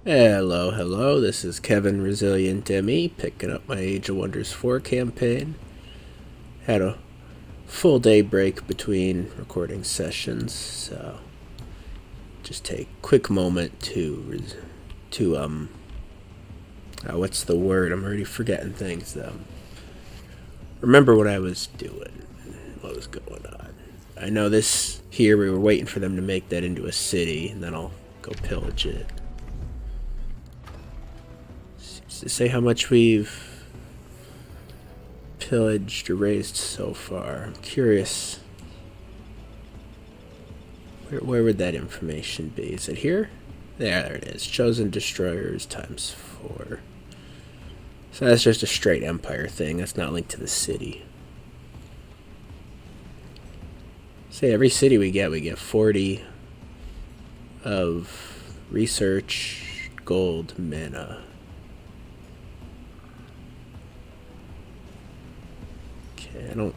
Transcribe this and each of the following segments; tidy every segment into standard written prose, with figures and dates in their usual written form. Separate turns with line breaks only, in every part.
Hello, hello. This is Kevin Resilient Demi picking up my Age of Wonders 4 campaign. Had a full day break between recording sessions, so just take a quick moment to what's the word? I'm already forgetting things. Remember what I was doing, what was going on. I know this here. We were waiting for them to make that into a city, and then I'll go pillage it. To say how much we've pillaged or raised so far. I'm curious. Where would that information be? Is it here? There it is. Chosen destroyers times 4. So that's just a straight empire thing. That's not linked to the city. Say every city we get 40 of research, gold, mana. Okay, I don't...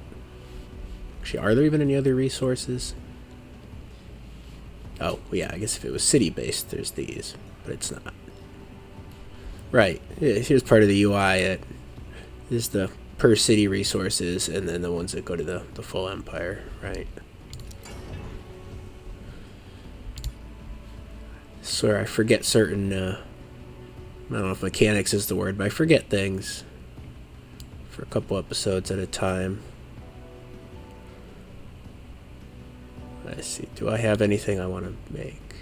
Actually, are there even any other resources? Oh, yeah, I guess if it was city-based, there's these. But it's not. Right. Here's part of the UI. It is the per city resources, and then the ones that go to the full empire, right? Swear I forget certain, I don't know if mechanics is the word, but I forget things for a couple episodes at a time. Let's see, do I have anything I want to make?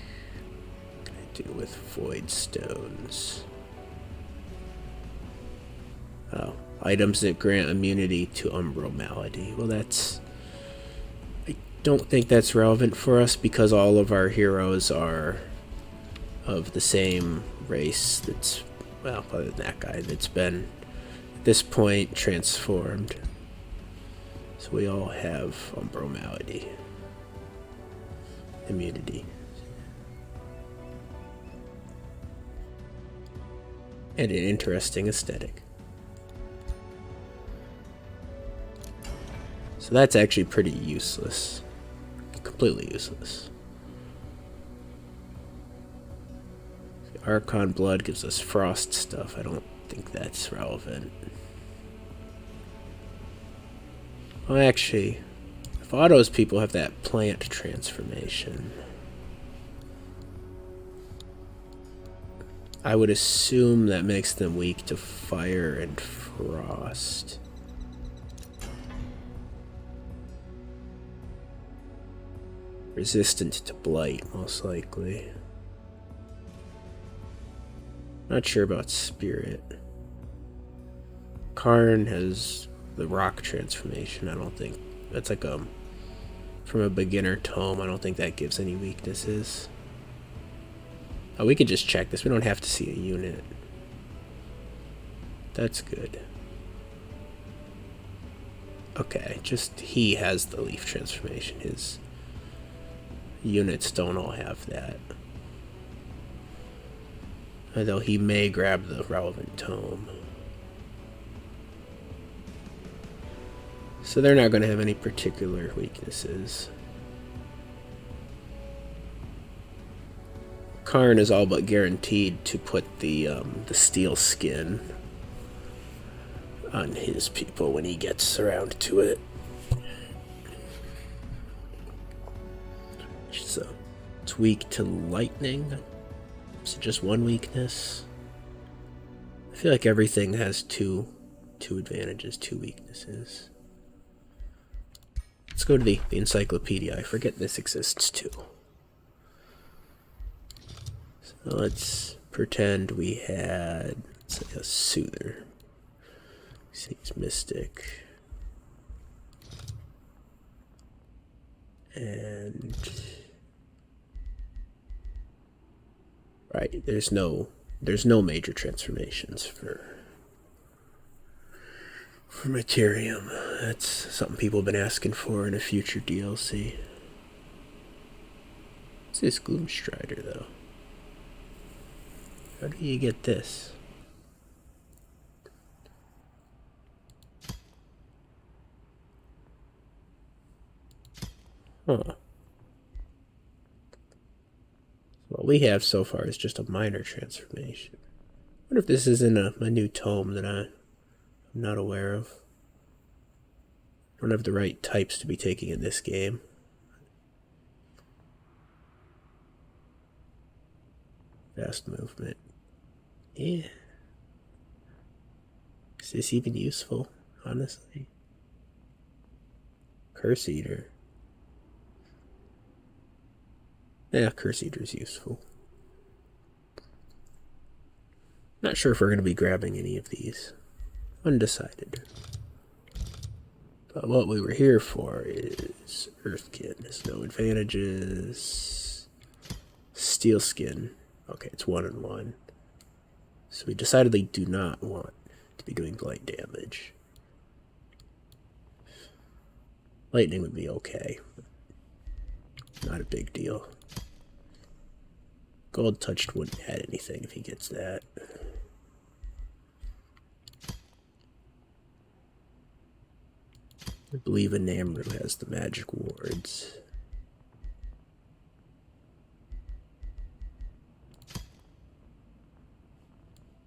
I do with void stones. Oh, items that grant immunity to umbral malady. Well, I don't think that's relevant for us because all of our heroes are of the same race that's, well, other than that guy that's been, at this point, transformed. So we all have umbral malady. Immunity. And an interesting aesthetic. So that's actually pretty useless. Completely useless. Archon Blood gives us frost stuff. I don't think that's relevant. Well, actually, if Otto's people have that plant transformation, I would assume that makes them weak to fire and frost. Resistant to blight, most likely. Not sure about spirit. Karn has the rock transformation. I don't think that's like from a beginner tome. I don't think that gives any weaknesses. Oh, we could just check this. We don't have to see a unit. That's good. Okay, just he has the leaf transformation. His units don't all have that. Although he may grab the relevant tome. So they're not going to have any particular weaknesses. Karn is all but guaranteed to put the steel skin on his people when he gets around to it. So it's weak to lightning. So just one weakness. I feel like everything has two advantages, 2 weaknesses. Let's go to the encyclopedia. I forget this exists too. So let's pretend we had, let's say, a soother. He's mystic. And right, there's no major transformations for Materium. That's something people have been asking for in a future DLC. What's this Gloomstrider, though? How do you get this? Huh. So What we have so far is just a minor transformation. I wonder if this is in a new tome that I'm not aware of. I don't have the right types to be taking in this game. Fast movement. Yeah. Is this even useful, honestly? Curse Eater. Yeah, Curse Eater's useful. Not sure if we're going to be grabbing any of these. Undecided. But what we were here for is Earthkin. There's no advantages. Steelskin. Okay, it's 1-1. So we decidedly do not want to be doing light damage. Lightning would be okay. Not a big deal. Gold Touched wouldn't add anything if he gets that. I believe Anamru has the magic wards.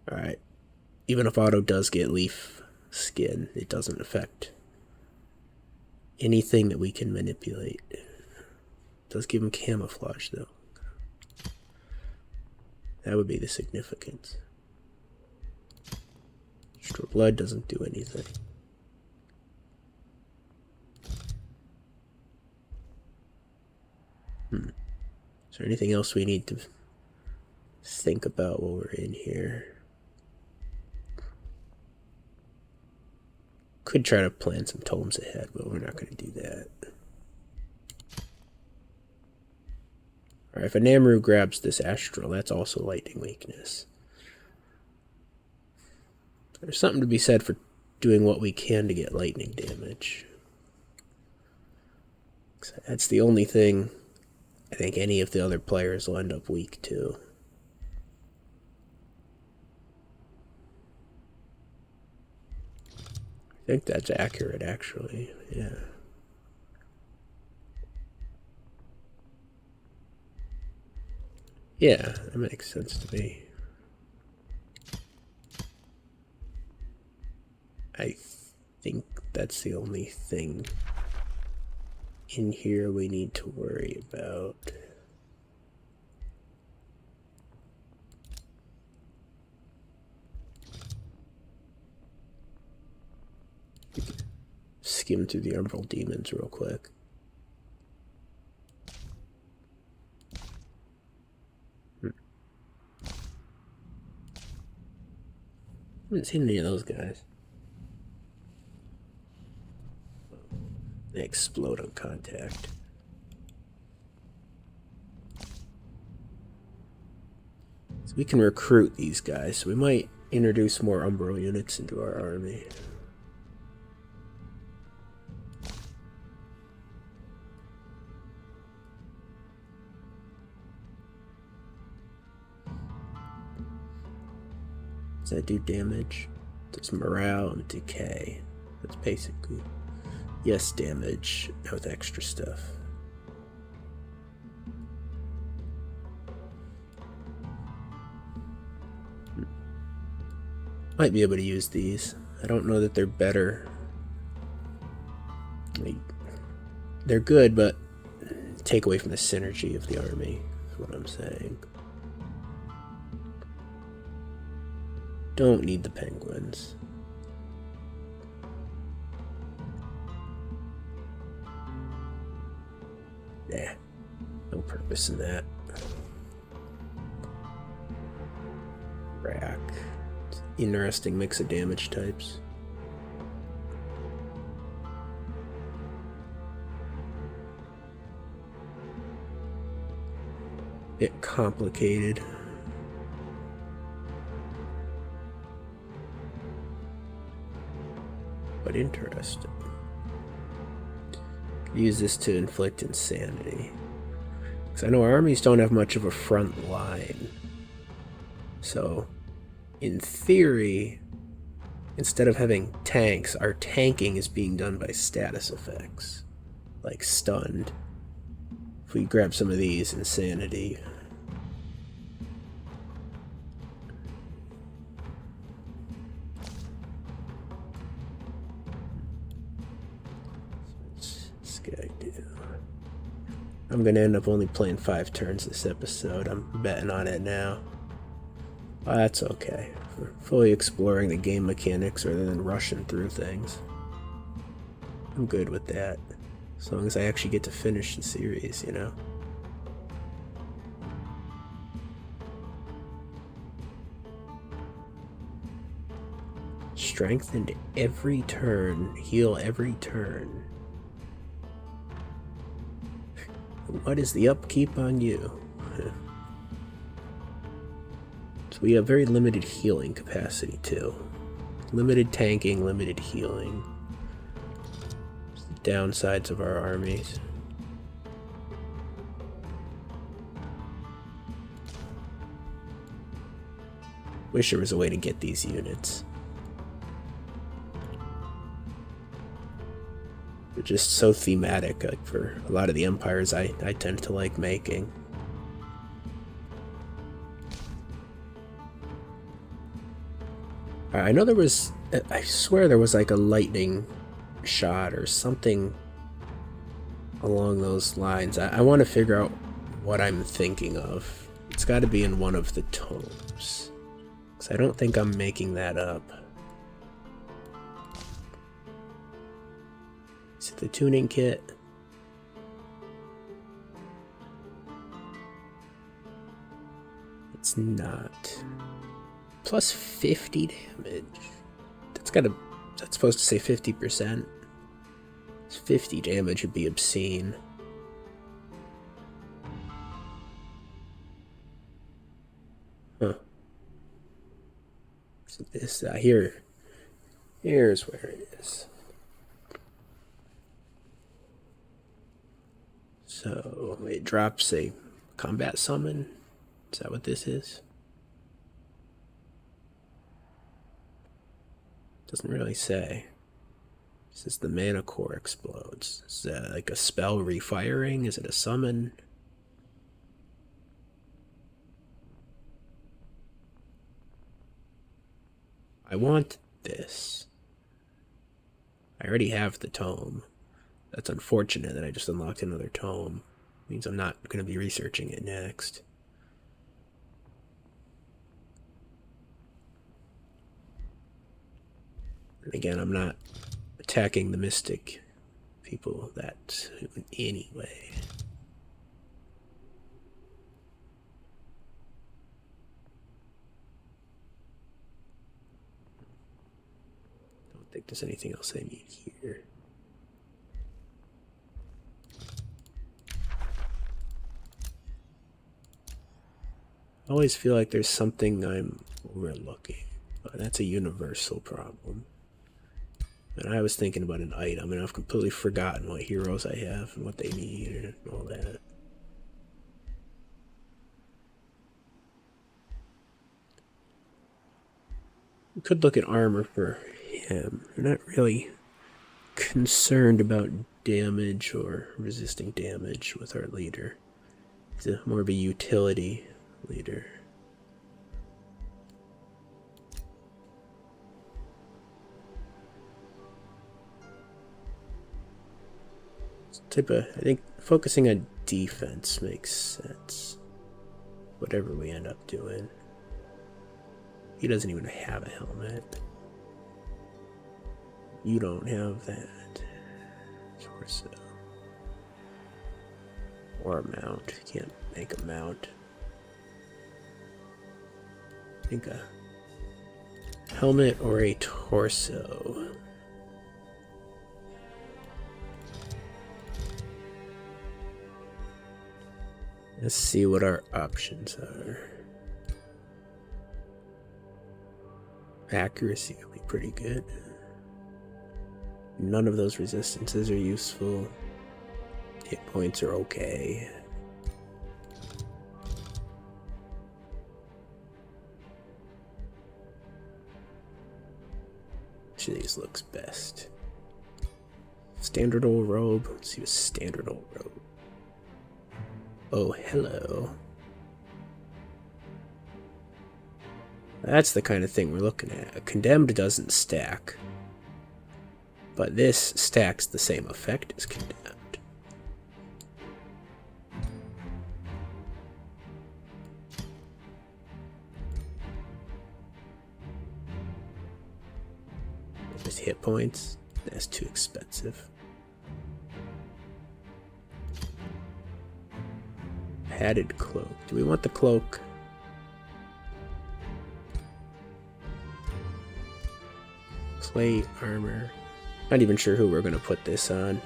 Alright. Even if Otto does get leaf skin, it doesn't affect anything that we can manipulate. It does give him camouflage, though. That would be the significance. Extra blood doesn't do anything. Is there anything else we need to think about while we're in here? Could try to plan some tomes ahead, but we're not going to do that. Alright, if Anamru grabs this Astral, that's also lightning weakness. There's something to be said for doing what we can to get lightning damage. That's the only thing I think any of the other players will end up weak to. I think that's accurate, actually. Yeah. Yeah, that makes sense to me. I think that's the only thing in here we need to worry about. Skim through the Umbral demons real quick. Haven't seen any of those guys. They explode on contact. So we can recruit these guys, so we might introduce more Umbral units into our army. Does that do damage? Does morale and decay. That's basically yes damage with extra stuff. Might be able to use these. I don't know that they're better. They're good, but take away from the synergy of the army, is what I'm saying. Don't need the penguins. Nah, no purpose in that. Rack. Interesting mix of damage types. Bit complicated. But interesting. Use this to inflict insanity. Because I know our armies don't have much of a front line. So, in theory, instead of having tanks, our tanking is being done by status effects. Like stunned. If we grab some of these, insanity. I'm gonna end up only playing 5 turns this episode. I'm betting on it now. That's okay. We're fully exploring the game mechanics rather than rushing through things. I'm good with that. As long as I actually get to finish the series, you know? Strengthened every turn, heal every turn. What is the upkeep on you? So we have very limited healing capacity too. Limited tanking, limited healing. It's the downsides of our armies. Wish there was a way to get these units. They're just so thematic, like for a lot of the empires I tend to like making. I know there was, I swear there was like a lightning shot or something along those lines. I want to figure out what I'm thinking of. It's got to be in one of the tomes, because I don't think I'm making that up. Is it the tuning kit? It's not. Plus 50 damage. That's supposed to say 50%. 50 damage would be obscene. Huh. So this, here's where it is. So it drops a combat summon. Is that what this is? Doesn't really say. It says the mana core explodes. Is that like a spell refiring? Is it a summon? I want this. I already have the tome. That's unfortunate that I just unlocked another tome. It means I'm not going to be researching it next. And again, I'm not attacking the mystic people that soon anyway. Don't think there's anything else I need here. I always feel like there's something I'm overlooking, but that's a universal problem. And I was thinking about an item, and I've completely forgotten what heroes I have and what they need and all that. We could look at armor for him. We're not really concerned about damage or resisting damage with our leader. He's more of a utility leader. I think focusing on defense makes sense. Whatever we end up doing. He doesn't even have a helmet. You don't have that. Torso. Or a mount. Can't make a mount. I think a helmet or a torso. Let's see what our options are. Accuracy will be pretty good. None of those resistances are useful. Hit points are okay. Which of these looks best? Standard old robe. Let's see a standard old robe. Oh, hello. That's the kind of thing we're looking at. A condemned doesn't stack, but this stacks the same effect as condemned. 50 hit points. That's too expensive. Padded cloak. Do we want the cloak? Plate armor. Not even sure who we're going to put this on.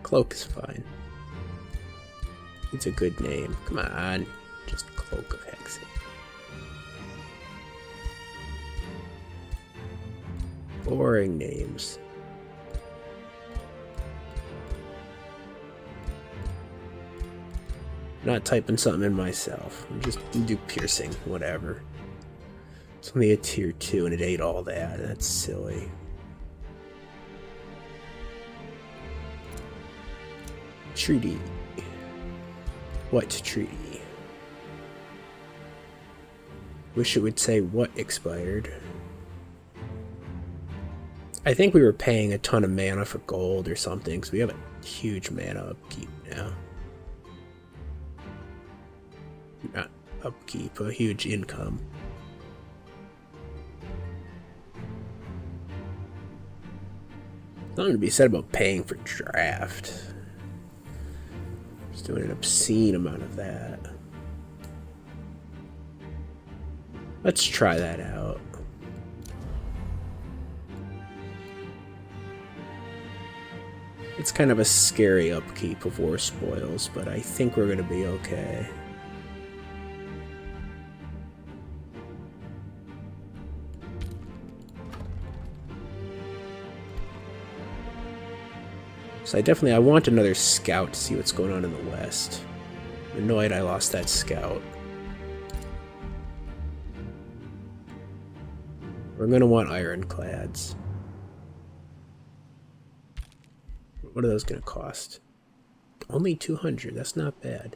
Cloak is fine. It's a good name. Come on. Just Cloak of Hexing. Boring names. Not typing something in myself. I'm just do piercing, whatever. It's only a tier 2 and it ate all that. That's silly. Treaty. What treaty? Wish it would say what expired. I think we were paying a ton of mana for gold or something, because we have a huge mana upkeep now. Not upkeep, a huge income. Something to be said about paying for draft. Just doing an obscene amount of that. Let's try that out. It's kind of a scary upkeep of war spoils, but I think we're going to be okay. So I want another scout to see what's going on in the west. I'm annoyed I lost that scout. We're going to want ironclads. What are those going to cost? Only 200. That's not bad.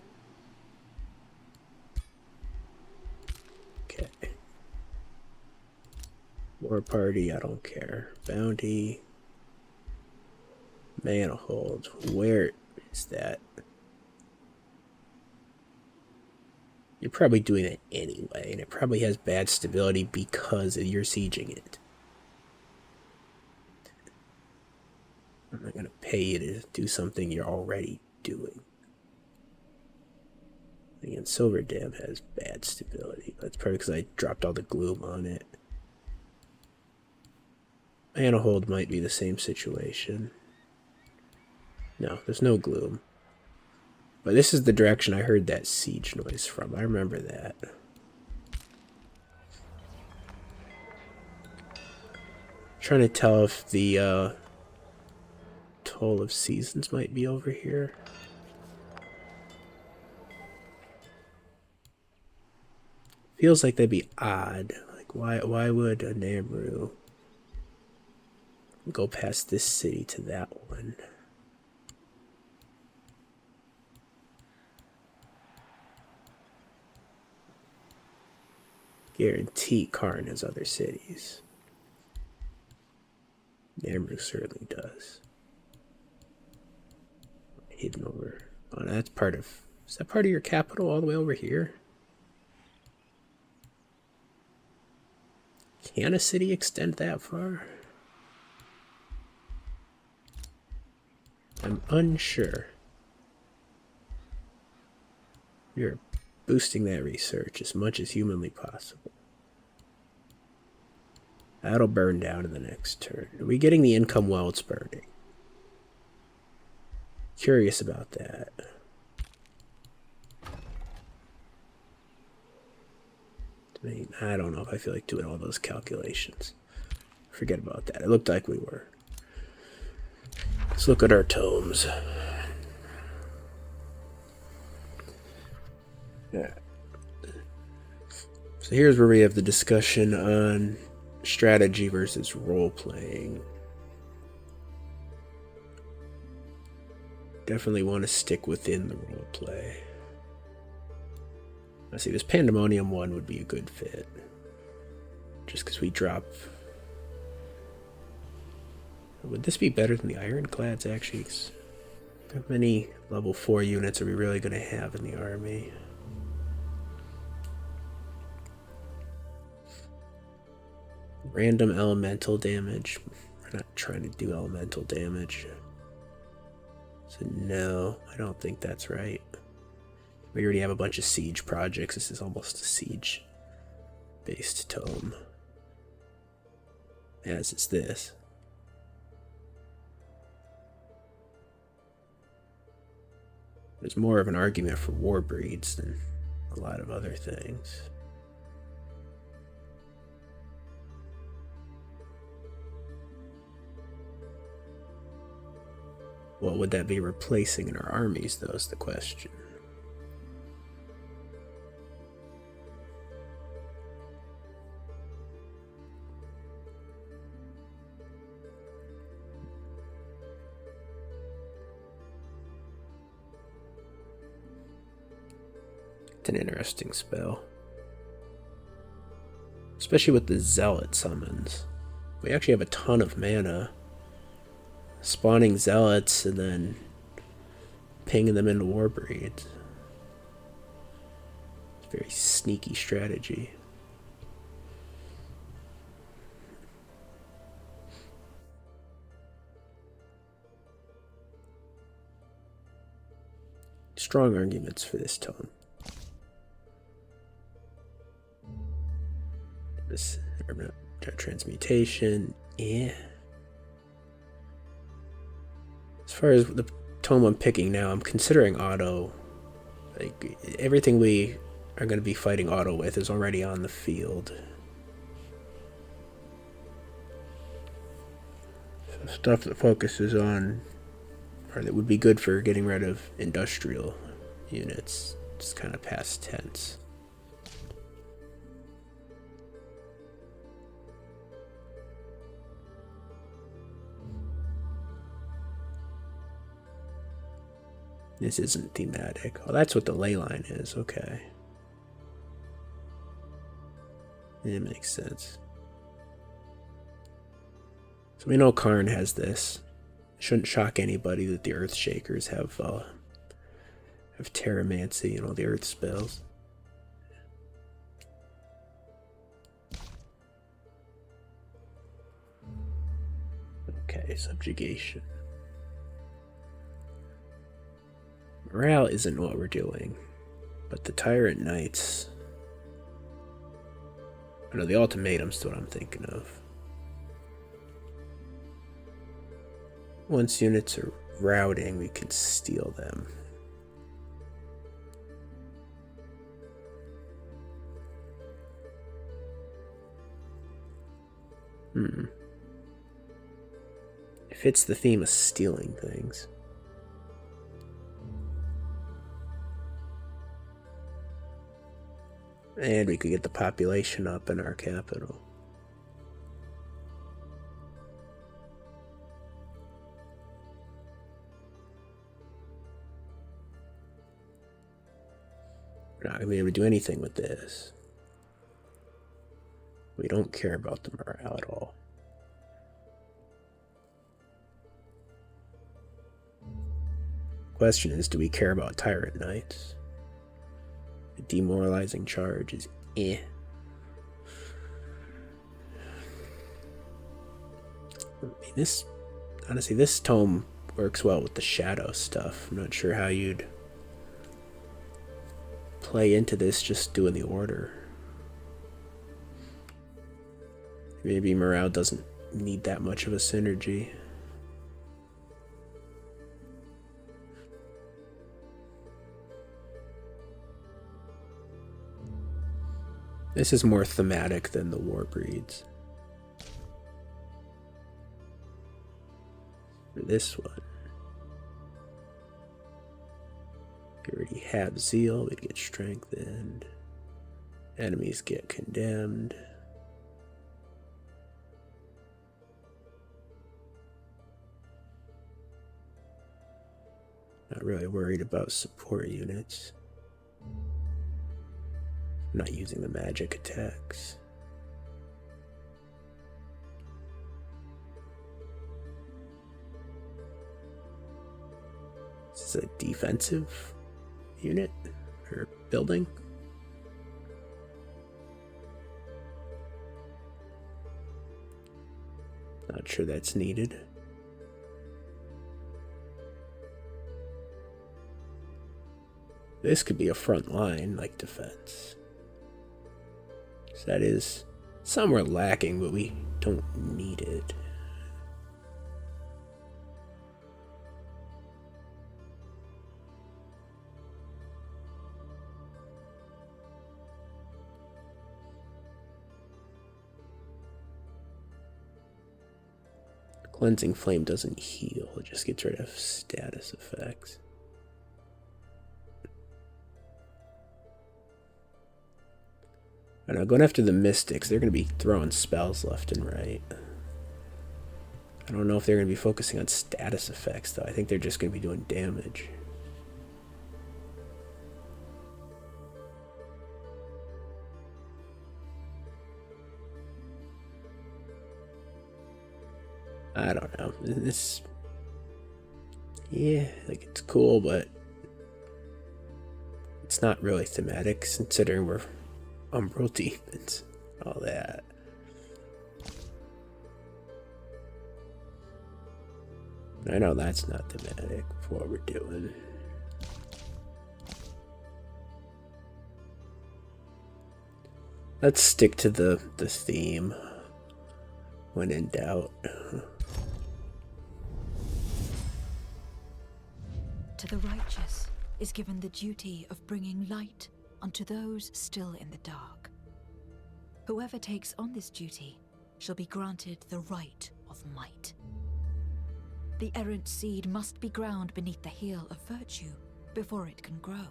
Okay. War party, I don't care. Bounty. Mana hold. Where is that? You're probably doing it anyway, and it probably has bad stability because you're sieging it. I'm not going to pay you to do something you're already doing. Again, Silver Dam has bad stability. That's probably because I dropped all the gloom on it. Mana hold might be the same situation. No, there's no gloom. But this is the direction I heard that siege noise from. I remember that. Trying to tell if the Toll of Seasons might be over here. Feels like that'd be odd. Like why would a Namru go past this city to that one? Guarantee Karn has other cities. Namru certainly does. Hidden over. Oh, that's part of. Is that part of your capital all the way over here? Can a city extend that far? I'm unsure. You're boosting that research as much as humanly possible. That'll burn down in the next turn. Are we getting the income while it's burning? Curious about that. I mean, I don't know if I feel like doing all those calculations. Forget about that. It looked like we were. Let's look at our tomes. Yeah. So here's where we have the discussion on strategy versus role-playing. Definitely want to stick within the roleplay. I see this Pandemonium one would be a good fit. Just because we drop... Would this be better than the Ironclads, actually? How many level 4 units are we really going to have in the army? Random elemental damage. We're not trying to do elemental damage. So no, I don't think that's right. We already have a bunch of siege projects. This is almost a siege-based tome. As is this. There's more of an argument for war breeds than a lot of other things. What would that be replacing in our armies, though, is the question. It's an interesting spell. Especially with the zealot summons. We actually have a ton of mana. Spawning zealots and then pinging them into war breeds. It's a very sneaky strategy. Strong arguments for this tone. This transmutation, yeah. As far as the tome I'm picking now, I'm considering auto. Like, everything we are going to be fighting auto with is already on the field. So stuff that focuses on, or that would be good for getting rid of industrial units, just kind of past tense. This isn't thematic. Oh, that's what the ley line is. Okay. It makes sense. So we know Karn has this. Shouldn't shock anybody that the Earthshakers have Terramancy and all the Earth spells. Okay, subjugation. Morale isn't what we're doing, but the Tyrant Knights. I know the ultimatum's what I'm thinking of. Once units are routing, we can steal them. It fits the theme of stealing things. And we could get the population up in our capital. We're not going to be able to do anything with this. We don't care about the morale at all. Question is, do we care about Tyrant Knights? The demoralizing charge is eh. I mean, honestly, this tome works well with the shadow stuff. I'm not sure how you'd play into this just doing the order. Maybe morale doesn't need that much of a synergy. This is more thematic than the war breeds. For this one, we already have zeal, we get strengthened. Enemies get condemned. Not really worried about support units. I'm not using the magic attacks. Is this a defensive unit or building? Not sure that's needed. This could be a front line, like defense. So that is somewhere lacking, but we don't need it. Cleansing Flame doesn't heal, it just gets rid of status effects. I know, going after the Mystics, they're going to be throwing spells left and right. I don't know if they're going to be focusing on status effects, though. I think they're just going to be doing damage. I don't know. This... yeah, like, it's cool, but... it's not really thematic, considering we're Umbral demons. All that. I know that's not thematic for what we're doing. Let's stick to the theme when in doubt.
To the righteous is given the duty of bringing light unto those still in the dark. Whoever takes on this duty shall be granted the right of might. The errant seed must be ground beneath the heel of virtue before it can grow.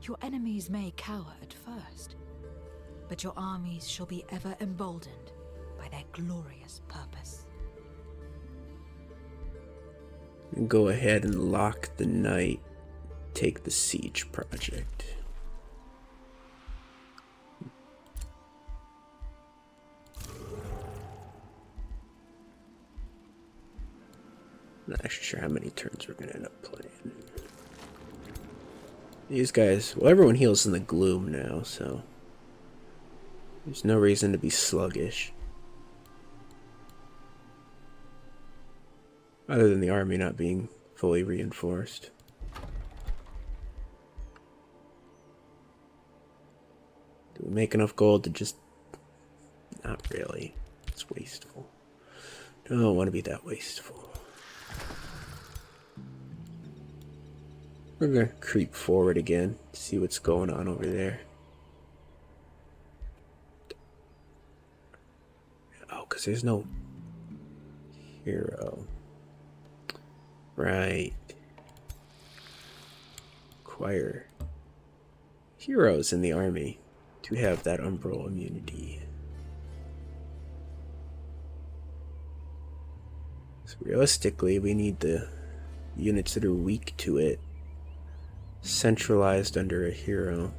Your enemies may cower at first, but your armies shall be ever emboldened by their glorious purpose.
Go ahead and lock the knight. Take the siege project. Not actually sure how many turns we're gonna end up playing. These guys, well, everyone heals in the gloom now, so there's no reason to be sluggish. Other than the army not being fully reinforced. Do we make enough gold to just... not really. It's wasteful. Don't want to be that wasteful. We're gonna creep forward again, see what's going on over there. Oh, because there's no hero. Right. Acquire heroes in the army to have that Umbral immunity. So realistically, we need the units that are weak to it centralized under a hero.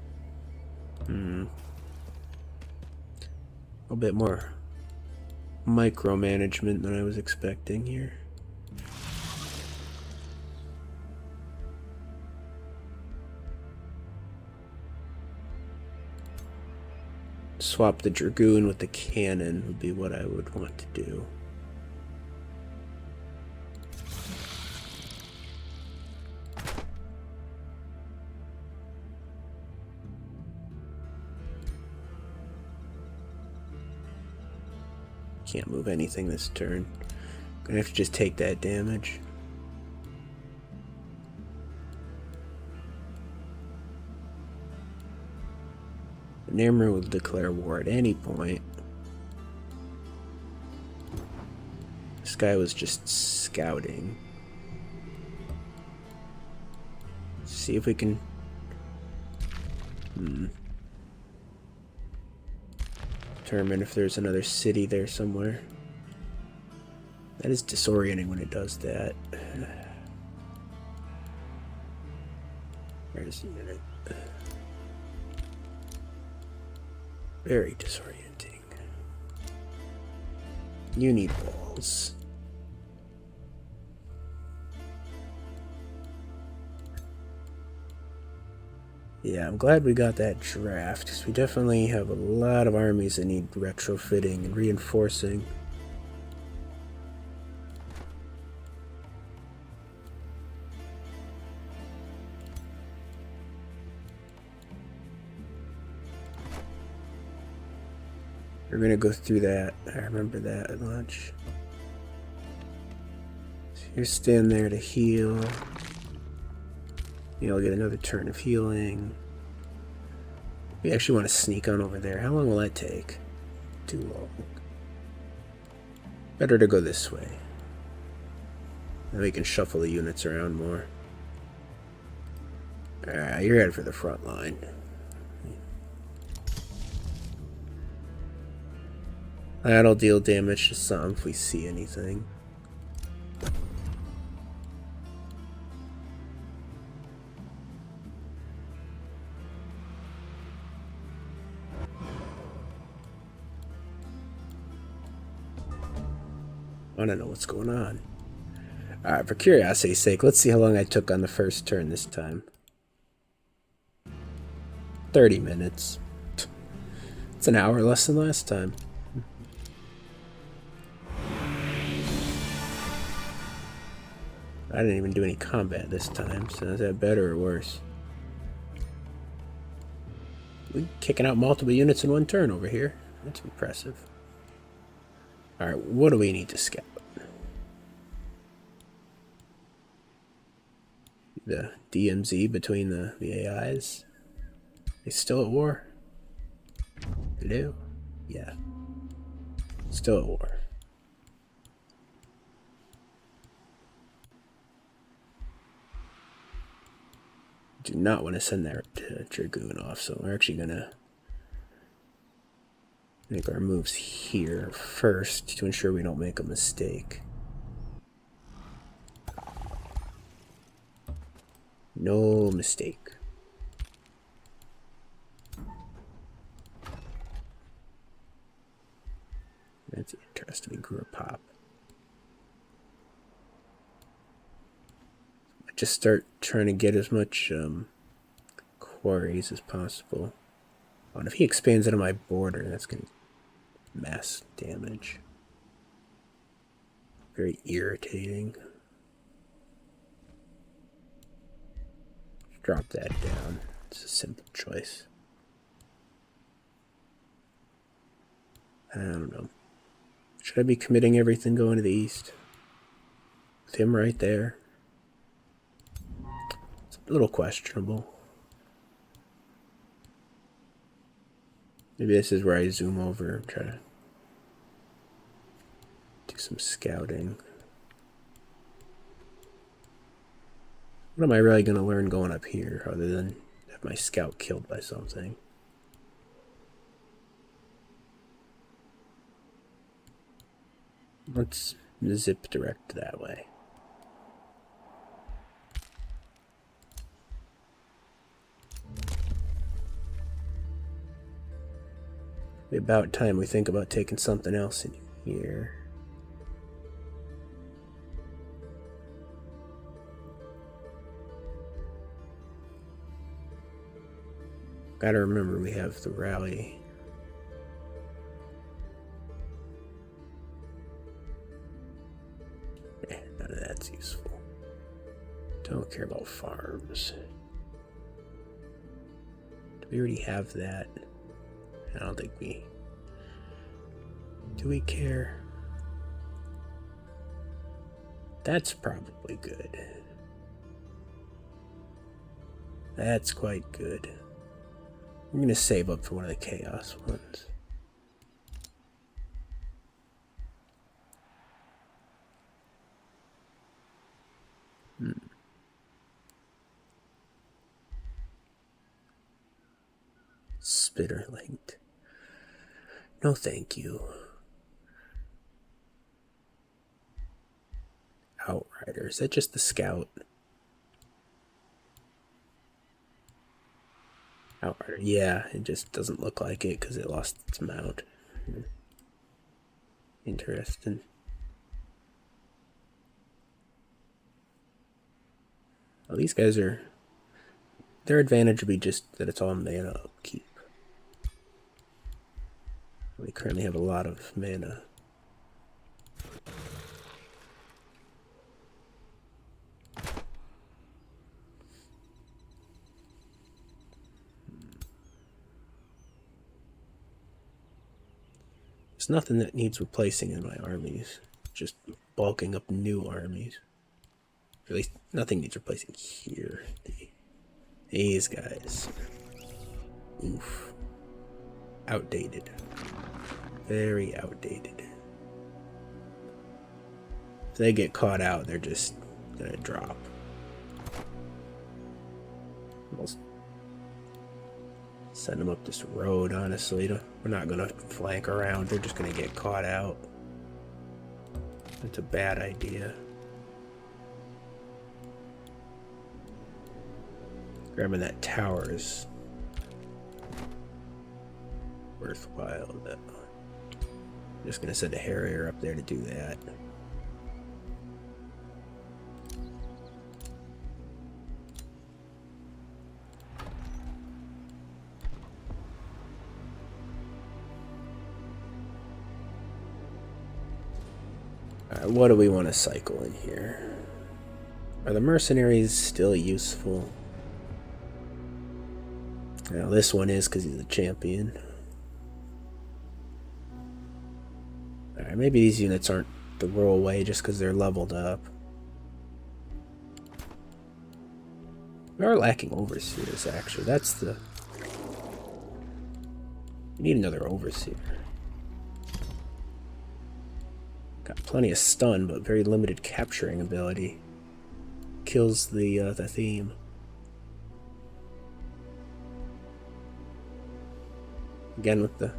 A little bit more micromanagement than I was expecting here. Swap the Dragoon with the cannon would be what I would want to do. Can't move anything this turn. Gonna have to just take that damage. Namru will declare war at any point. This guy was just scouting. See if we can... determine if there's another city there somewhere. That is disorienting when it does that. Where's the unit? Very disorienting. You need walls. Yeah, I'm glad we got that draft, because we definitely have a lot of armies that need retrofitting and reinforcing. We're gonna go through that. I remember that much. So you're standing there to heal. You'll get another turn of healing. We actually want to sneak on over there. How long will that take? Too long. Better to go this way. Then we can shuffle the units around more. Alright, you're headed for the front line. That'll deal damage to some if we see anything. I don't know what's going on. Alright, for curiosity's sake, let's see how long I took on the first turn this time. 30 minutes. It's an hour less than last time. I didn't even do any combat this time, so is that better or worse? We're kicking out multiple units in one turn over here. That's impressive. Alright, what do we need to scout? The DMZ between the AIs? They still at war? Hello? Yeah. Still at war. Do not want to send that Dragoon off, so we're actually gonna make our moves here first to ensure we don't make a mistake. No mistake. That's interesting. We grew a pop. I just start trying to get as much quarries as possible. Oh, and if he expands out of my border, that's going to mass damage. Very irritating. Drop that down. It's a simple choice. I don't know. Should I be committing everything going to the east? With him right there? It's a little questionable. Maybe this is where I zoom over and try to do some scouting. What am I really going to learn going up here other than have my scout killed by something? Let's zip direct that way. It'd be about time we think about taking something else in here. Gotta remember we have the rally. None of that's useful. Don't care about farms. Do we already have that? I don't think we... Do we care? That's probably good. That's quite good. I'm going to save up for one of the chaos ones. Spitter linked. No thank you. Outrider. Is that just the scout? Outrider. Yeah, it just doesn't look like it because it lost its mount. Interesting. Oh, these guys are Their advantage would be just that it's all mana upkeep. We currently have a lot of mana. There's nothing that needs replacing in my armies. Just bulking up new armies. Or at least nothing needs replacing here. These guys. Oof. Outdated. Very outdated. If they get caught out, they're just gonna drop. Almost send them up this road, honestly. We're not gonna flank around. They're just gonna get caught out. That's a bad idea. Grabbing that tower is worthwhile, though. I'm just gonna send a Harrier up there to do that. Alright, what do we want to cycle in here? Are the mercenaries still useful? Now this one is because he's a champion. Alright, maybe these units aren't the roll away just because they're leveled up. We are lacking overseers, actually. That's the... We need another overseer. Got plenty of stun, but very limited capturing ability. Kills the theme. Again, with the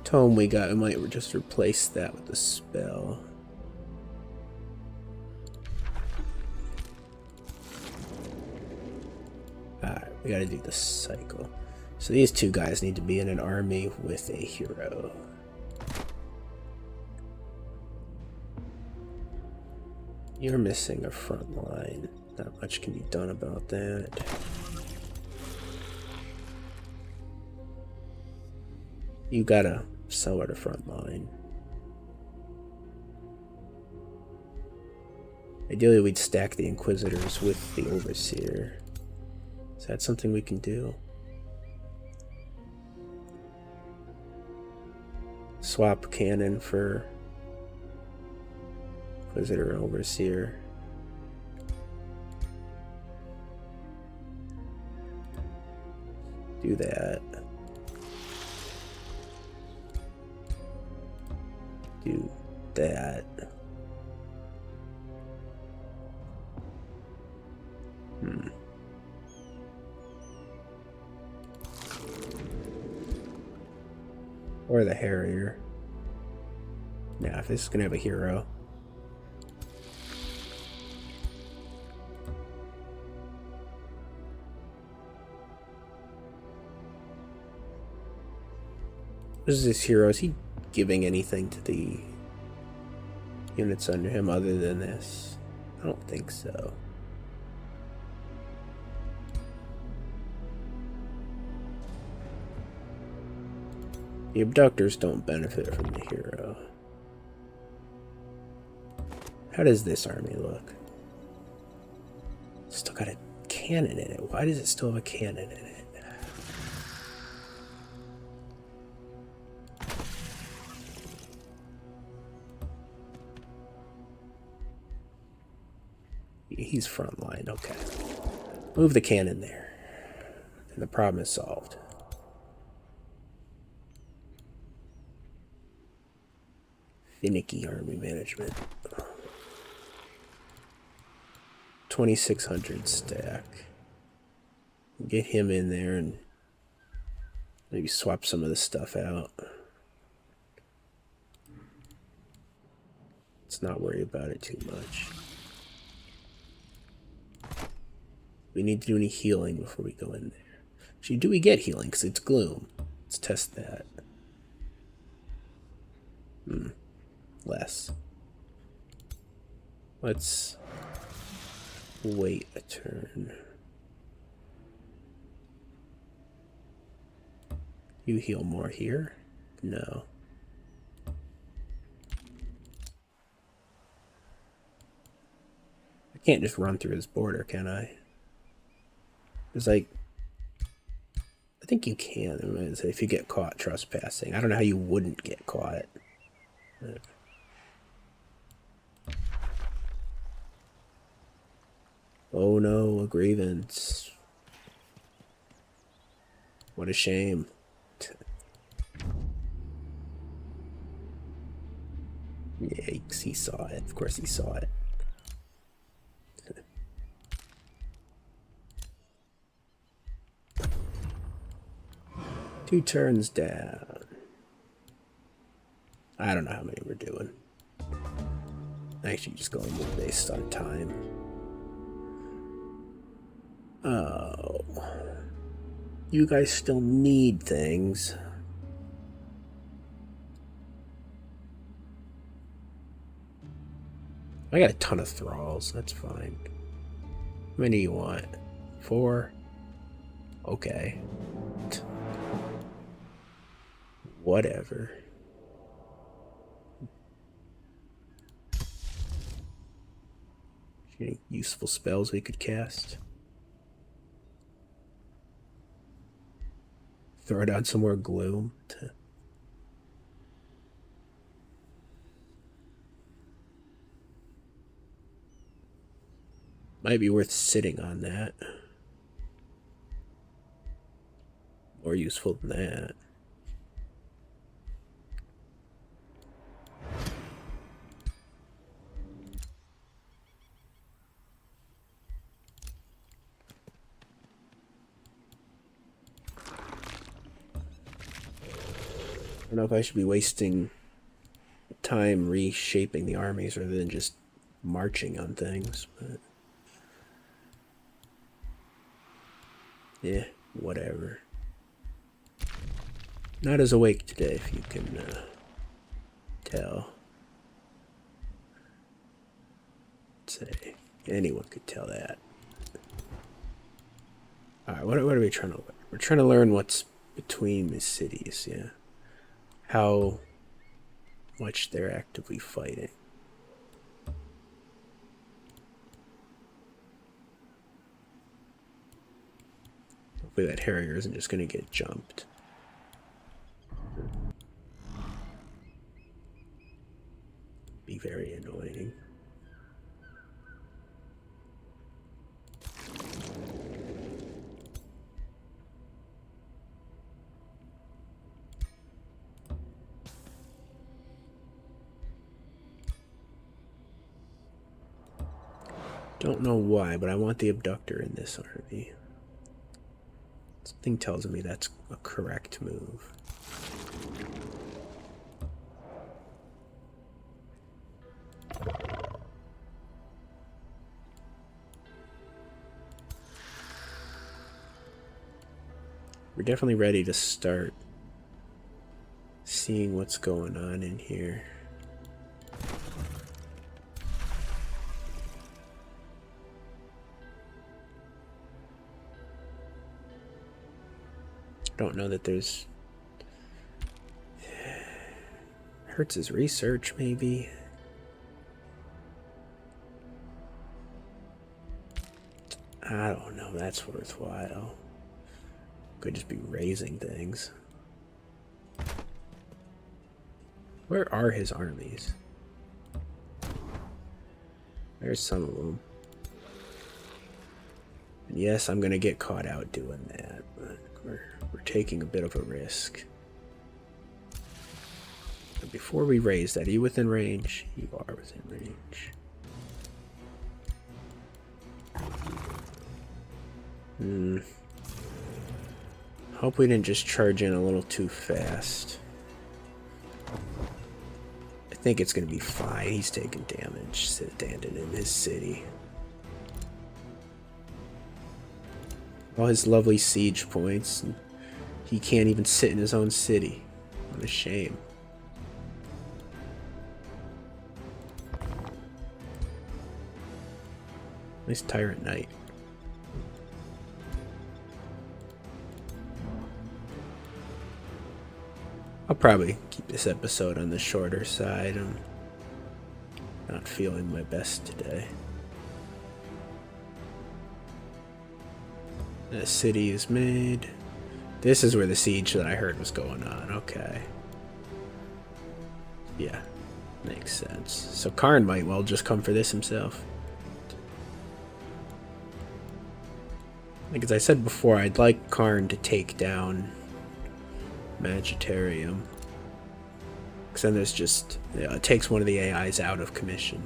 tome we got, we might just replace that with the spell. Alright, we gotta do the cycle. So these two guys need to be in an army with a hero. You're missing a front line. Not much can be done about that. You gotta sell at a front line. Ideally, we'd stack the Inquisitors with the Overseer. Is that something we can do? Swap cannon for Inquisitor and Overseer. Do that. Do that. Or the Harrier. Yeah, if this is gonna have a hero. What is this hero? Is he giving anything to the units under him other than this? I don't think so. The abductors don't benefit from the hero. How does this army look? Still got a cannon in it. Why does it still have a cannon in it? He's frontline, okay. Move the cannon there. And the problem is solved. Finicky army management. 2,600 stack. Get him in there and maybe swap some of this stuff out. Let's not worry about it too much. We need to do any healing before we go in there. Actually, do we get healing? Because it's gloom. Let's test that. Less. Let's wait a turn. You heal more here? No. I can't just run through this border, can I? It's like... I think you can. If you get caught trespassing. I don't know how you wouldn't get caught. Oh no, a grievance. What a shame. Yikes, he saw it. Of course he saw it. 2 turns down. I don't know how many we're doing. Actually, just going more based on time. Oh. You guys still need things. I got a ton of thralls. That's fine. How many do you want? 4? Okay. Whatever. Any useful spells we could cast? Throw down some more gloom. Might be worth sitting on that. More useful than that. I don't know if I should be wasting time reshaping the armies rather than just marching on things, but yeah, whatever. Not as awake today, if you can tell. Let's say anyone could tell that. Alright, what are we trying to learn? We're trying to learn what's between the cities, yeah. How much they're actively fighting. Hopefully that Harrier isn't just going to get jumped. Be very annoying. Don't know why, but I want the abductor in this army. Something tells me that's a correct move. We're definitely ready to start seeing what's going on in here. Don't know that there's... Hurts his research, maybe. I don't know, that's worthwhile. Could just be raising things. Where are his armies? There's some of them. And yes, I'm gonna get caught out doing that, but we're taking a bit of a risk. But before we raise that, are you within range? You are within range. Hope we didn't just charge in a little too fast. I think it's gonna be fine. He's taking damage standing in his city. All his lovely siege points, and he can't even sit in his own city. What a shame. Nice Tyrant Knight. I'll probably keep this episode on the shorter side. I'm not feeling my best today. The city is made. This is where the siege that I heard was going on. Okay. Yeah, makes sense. So Karn might well just come for this himself. Like as I said before, I'd like Karn to take down Magitarium. Because then there's just... it takes one of the AIs out of commission.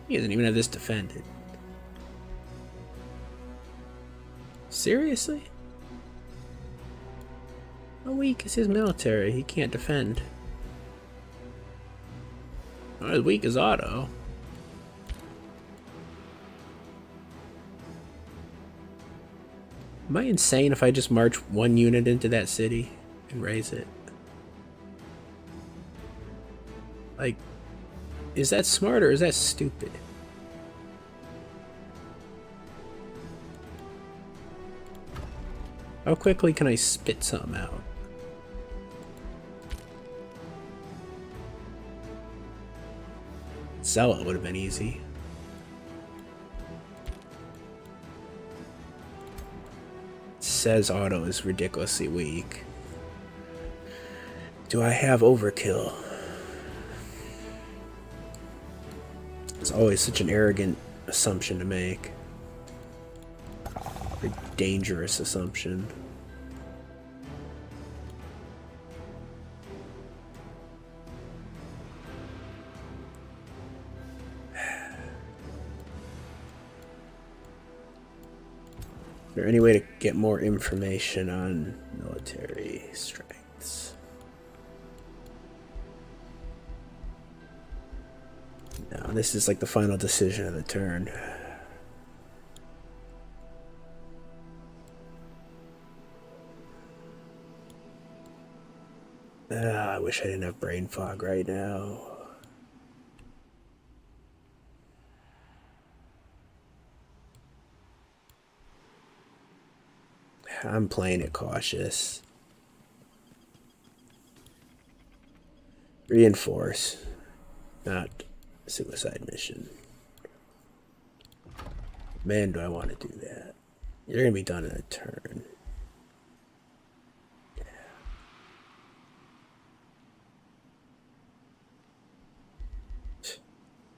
He doesn't even have this defended. Seriously? How weak is his military? He can't defend. Not as weak as Otto. Am I insane if I just march one unit into that city and raise it? Like, is that smart or is that stupid? How quickly can I spit something out? Sell it would have been easy. It says Otto is ridiculously weak. Do I have overkill? It's always such an arrogant assumption to make. A dangerous assumption. Is there any way to get more information on military strengths? No, this is like the final decision of the turn. I wish I didn't have brain fog right now. I'm playing it cautious. Reinforce, not suicide mission. Man, do I want to do that. You're going to be done in a turn.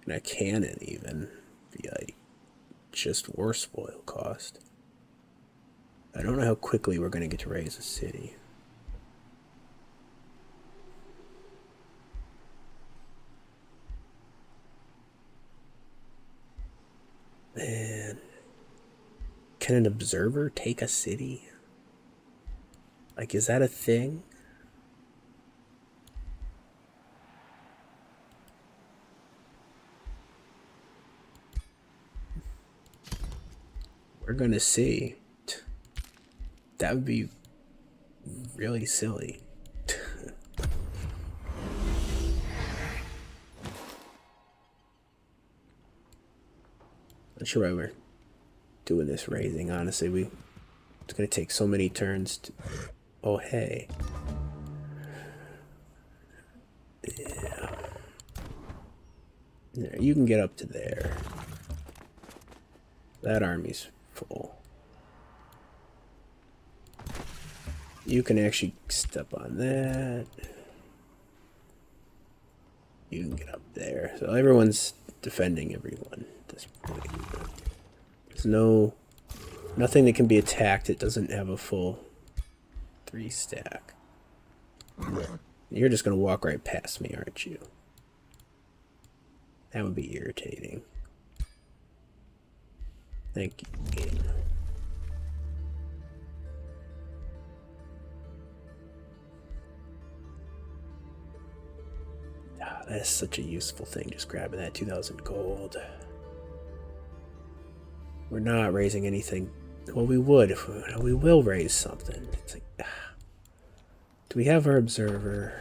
And a cannon even be like just worse spoil cost. I don't know how quickly we're going to get to raise a city. Man, can an observer take a city? Like, is that a thing? We're gonna see. That would be really silly. Not sure why we're doing this raising, honestly. It's gonna take so many turns to... Oh, hey. Yeah. There, you can get up to there. That army's full. You can actually step on that. You can get up there. So everyone's defending everyone at this point. There's nothing that can be attacked. It doesn't have a full 3 stack. You're just gonna walk right past me, aren't you? That would be irritating. Thank you, game. That is such a useful thing, just grabbing that 2,000 gold. We're not raising anything. Well, we would if we will raise something. It's like, do we have our observer?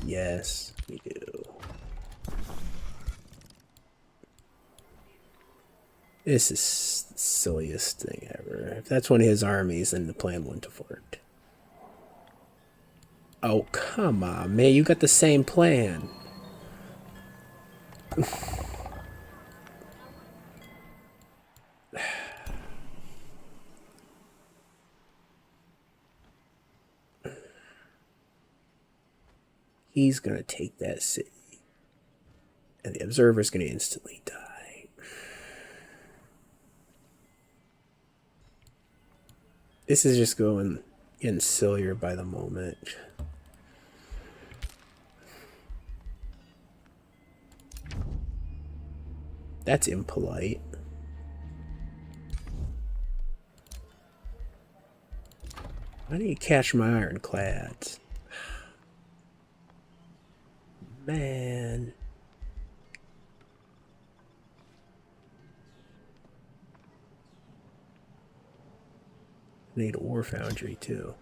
Yes, we do. This is silliest thing ever. If that's one of his armies, then the plan wouldn't have worked. Oh, come on, man. You got the same plan. He's going to take that city. And the observer's going to instantly die. This is just getting sillier by the moment. That's impolite. Why don't you catch my ironclads? Man. I need a war foundry too.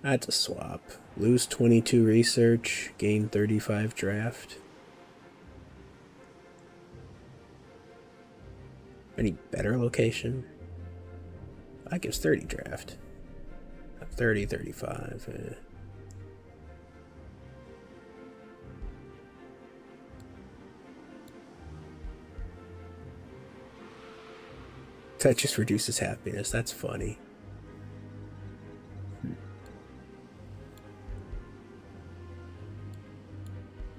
That's a swap. Lose 22 research, gain 35 draft. Any better location? That gives 30 draft. 30, 35. That just reduces happiness. That's funny.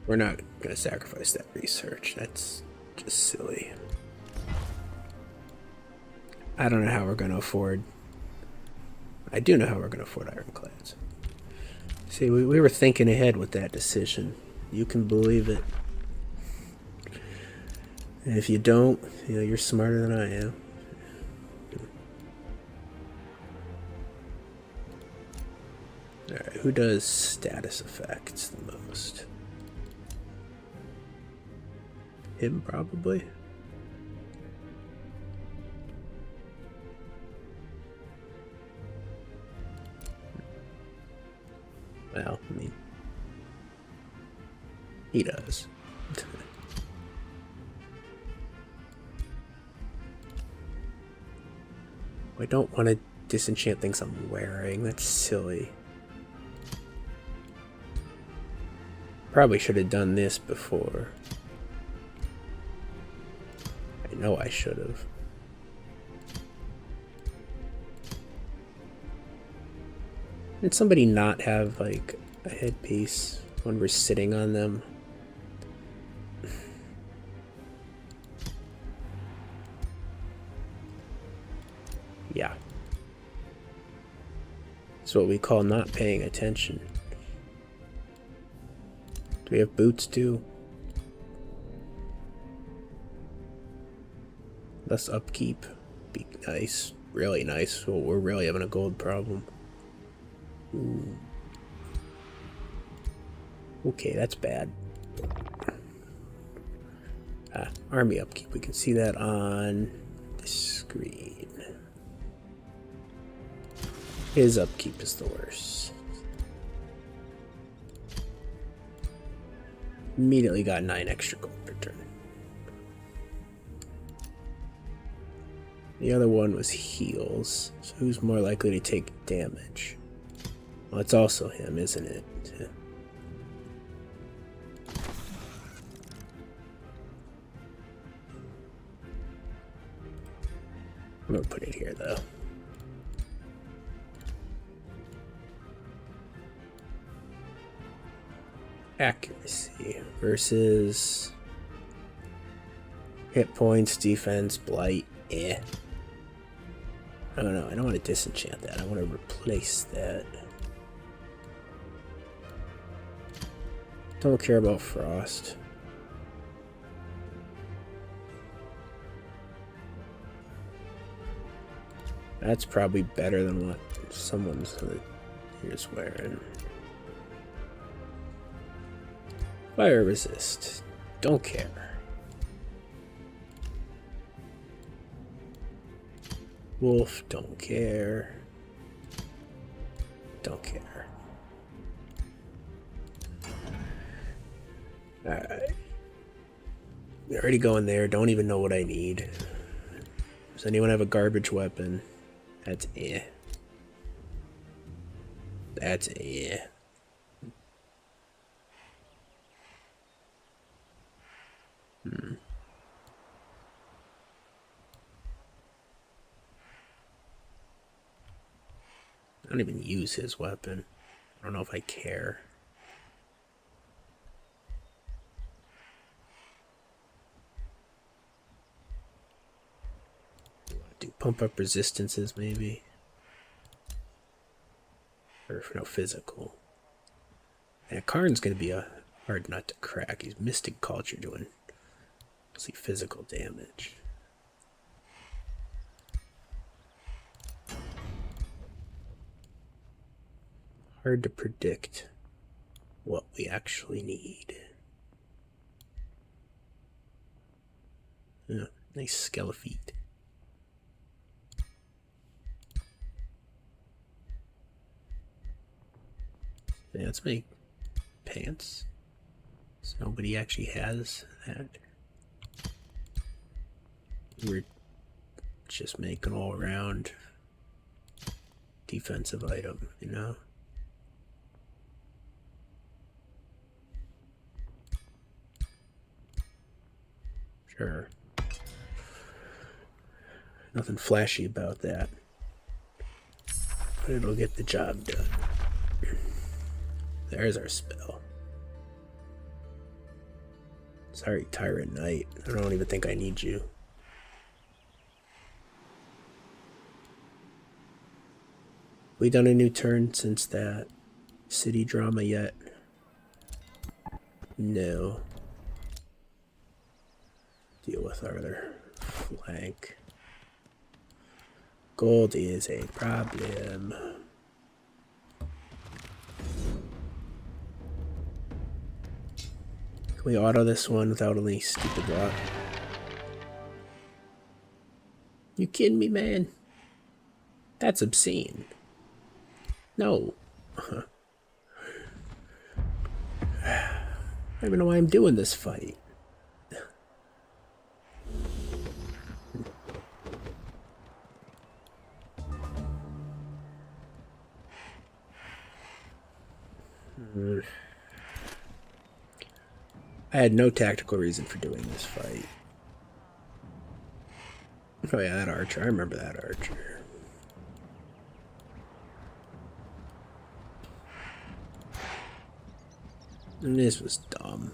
We're not going to sacrifice that research. That's just silly. I don't know how we're going to afford... I do know how we're going to afford ironclads. See, we were thinking ahead with that decision. You can believe it. And if you don't, you're smarter than I am. Alright, who does status effects the most? Him, probably? Well, I mean, he does. I don't want to disenchant things I'm wearing. That's silly. Probably should have done this before. I know I should have. Did somebody not have, like, a headpiece when we're sitting on them? Yeah. It's what we call not paying attention. Do we have boots too? Less upkeep. Be nice. Really nice. Well, we're really having a gold problem. Ooh. Okay, that's bad. Army upkeep. We can see that on the screen. His upkeep is the worst. Immediately got 9 extra gold per turn. The other one was heals. So who's more likely to take damage? Well, it's also him, isn't it? I'm gonna put it here, though. Accuracy versus hit points, defense, blight. I don't know. I don't want to disenchant that. I want to replace that. Don't care about frost. That's probably better than what someone's here's wearing. Fire resist. Don't care. Wolf, don't care. Don't care. Alright. Already going there. Don't even know what I need. Does anyone have a garbage weapon? That's eh. That's eh. I don't even use his weapon. I don't know if I care. Do pump up resistances maybe? Or no, physical. And Karn's gonna be a hard nut to crack. He's Mystic Culture doing mostly physical damage. Hard to predict what we actually need. Yeah, nice Skelefeet. Yeah, let's make pants. So nobody actually has that. We're just making all around defensive item, you know? Sure. Nothing flashy about that. But it'll get the job done. There's our spell. Sorry, Tyrant Knight. I don't even think I need you. We done a new turn since that city drama yet? No. Deal with our other flank. Gold is a problem. Can we auto this one without any stupid luck? You kidding me, man? That's obscene. No. I don't even know why I'm doing this fight. I had no tactical reason for doing this fight. Oh yeah, that archer. I remember that archer. And this was dumb.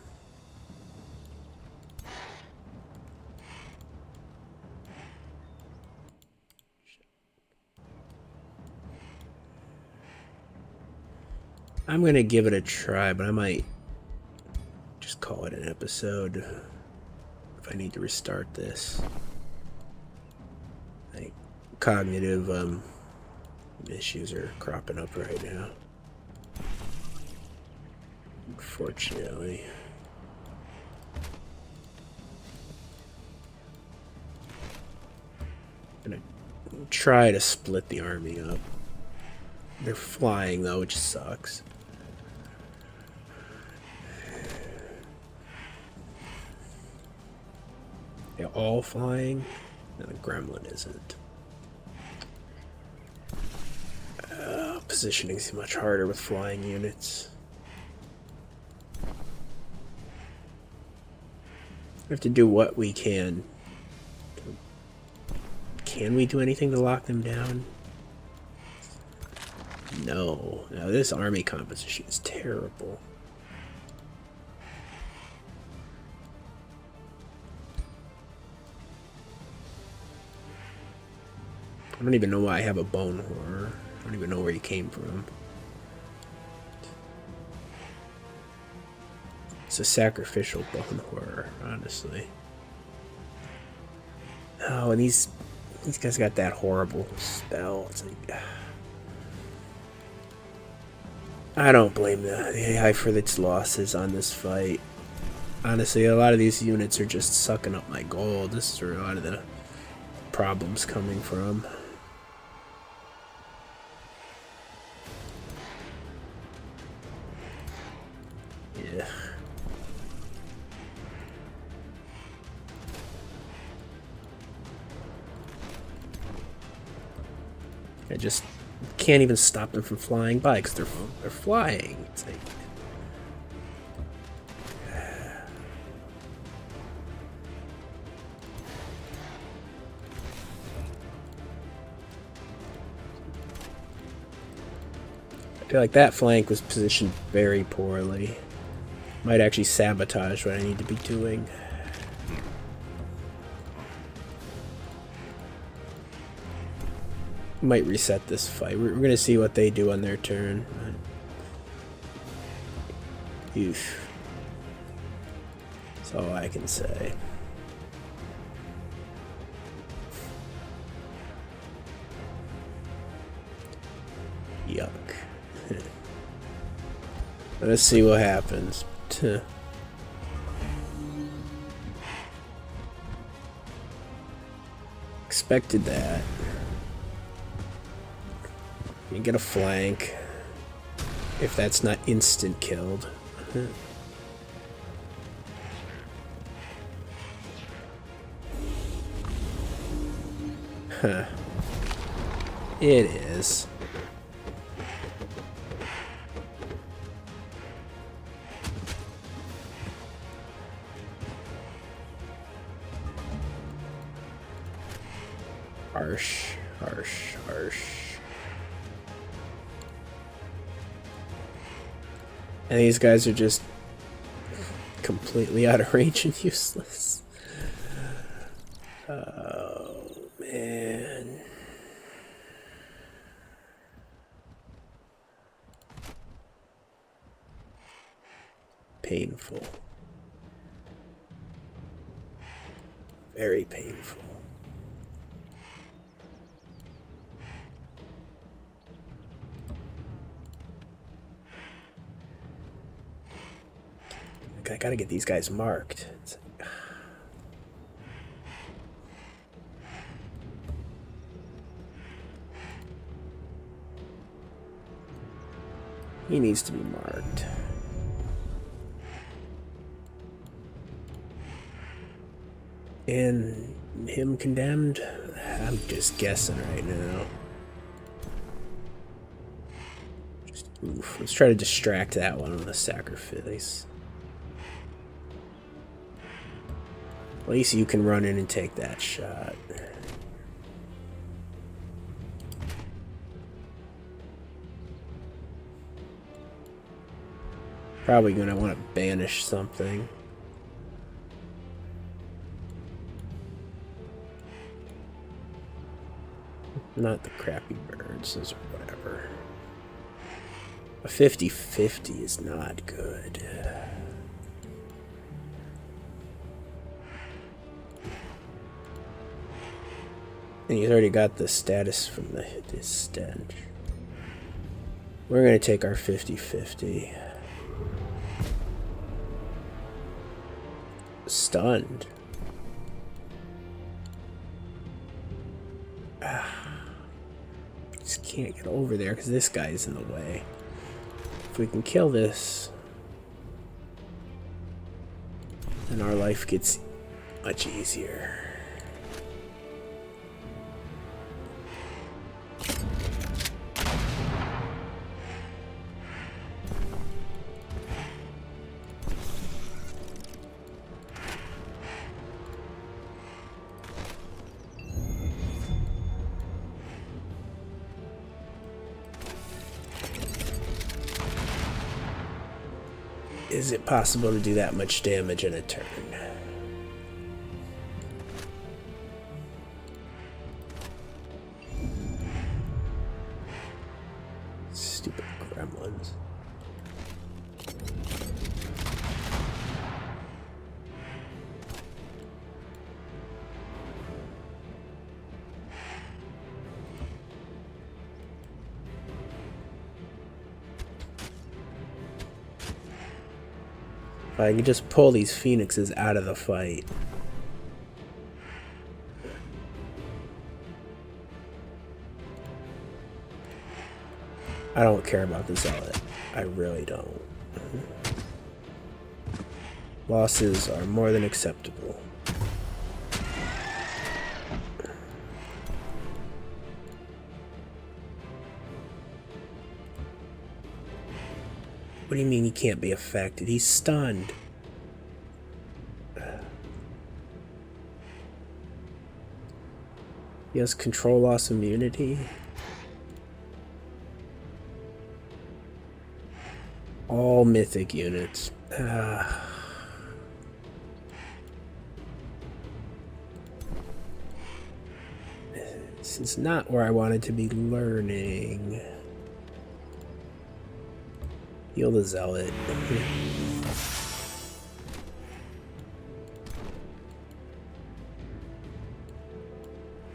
I'm gonna give it a try, but I might just call it an episode if I need to restart this. Like, cognitive issues are cropping up right now. Unfortunately. I'm gonna try to split the army up. They're flying though, which sucks. They're all flying? No, the gremlin isn't. Positioning is much harder with flying units. We have to do what we can. Can we do anything to lock them down? No. Now this army composition is terrible. I don't even know why I have a bone horror. I don't even know where he came from. It's a sacrificial bone horror, honestly. Oh, and these guys got that horrible spell. It's like, I don't blame the AI for its losses on this fight. Honestly, a lot of these units are just sucking up my gold. This is where a lot of the problems coming from. Yeah. I just can't even stop them from flying by because they're flying. It's like, I feel like that flank was positioned very poorly. Might actually sabotage what I need to be doing. Might reset this fight. We're gonna see what they do on their turn. Oof. That's all I can say. Yuck. Let's see what happens. Expected that. You get a flank. If that's not instant killed. Huh. It is. Harsh, harsh, harsh. And these guys are just completely out of range and useless. Oh, man. Painful. Very painful. I gotta get these guys marked. He needs to be marked. And him condemned? I'm just guessing right now. Oof, let's try to distract that one with a sacrifice. At least you can run in and take that shot. Probably gonna want to banish something. Not the crappy birds, those are whatever. A 50-50 is not good. And he's already got the status from his stench. We're going to take our 50-50. Stunned. Just can't get over there because this guy's in the way. If we can kill this, then our life gets much easier. Is it possible to do that much damage in a turn? Stupid gremlins. If I can just pull these phoenixes out of the fight. I don't care about the zealot. I really don't. Losses are more than acceptable. What do you mean he can't be affected? He's stunned. He has control loss immunity. All mythic units. This is not where I wanted to be learning. Heal the Zealot.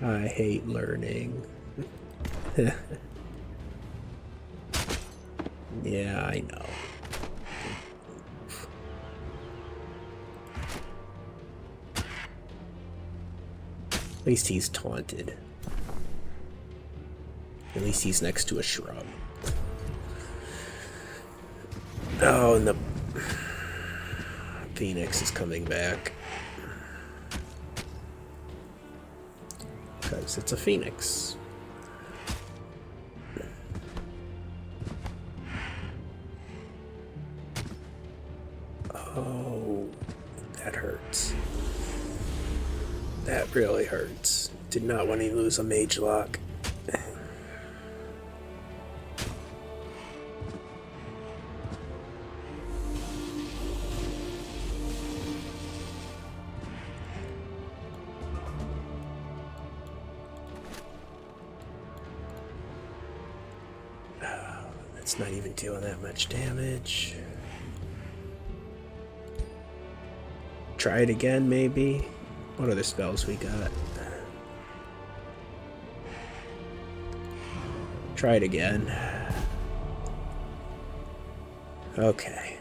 I hate learning. Yeah, I know. At least he's taunted. At least he's next to a shrub. Oh, and the Phoenix is coming back. Because it's a Phoenix. Oh, that hurts. That really hurts. Did not want to lose a mage lock. It's not even doing that much damage. Try it again, maybe? What other spells we got? Try it again. Okay.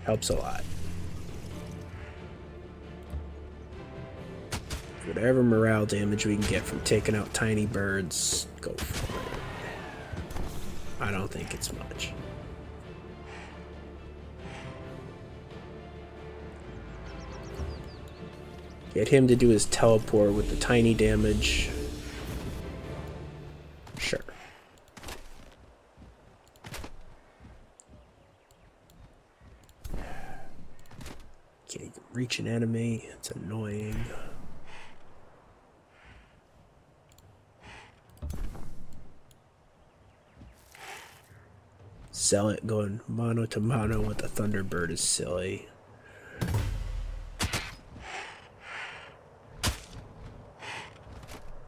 Helps a lot. Whatever morale damage we can get from taking out tiny birds, go for it. I don't think it's much. Get him to do his teleport with the tiny damage. Sure. Can't even reach an enemy. It's annoying. Zealot going mono to mono with the Thunderbird is silly.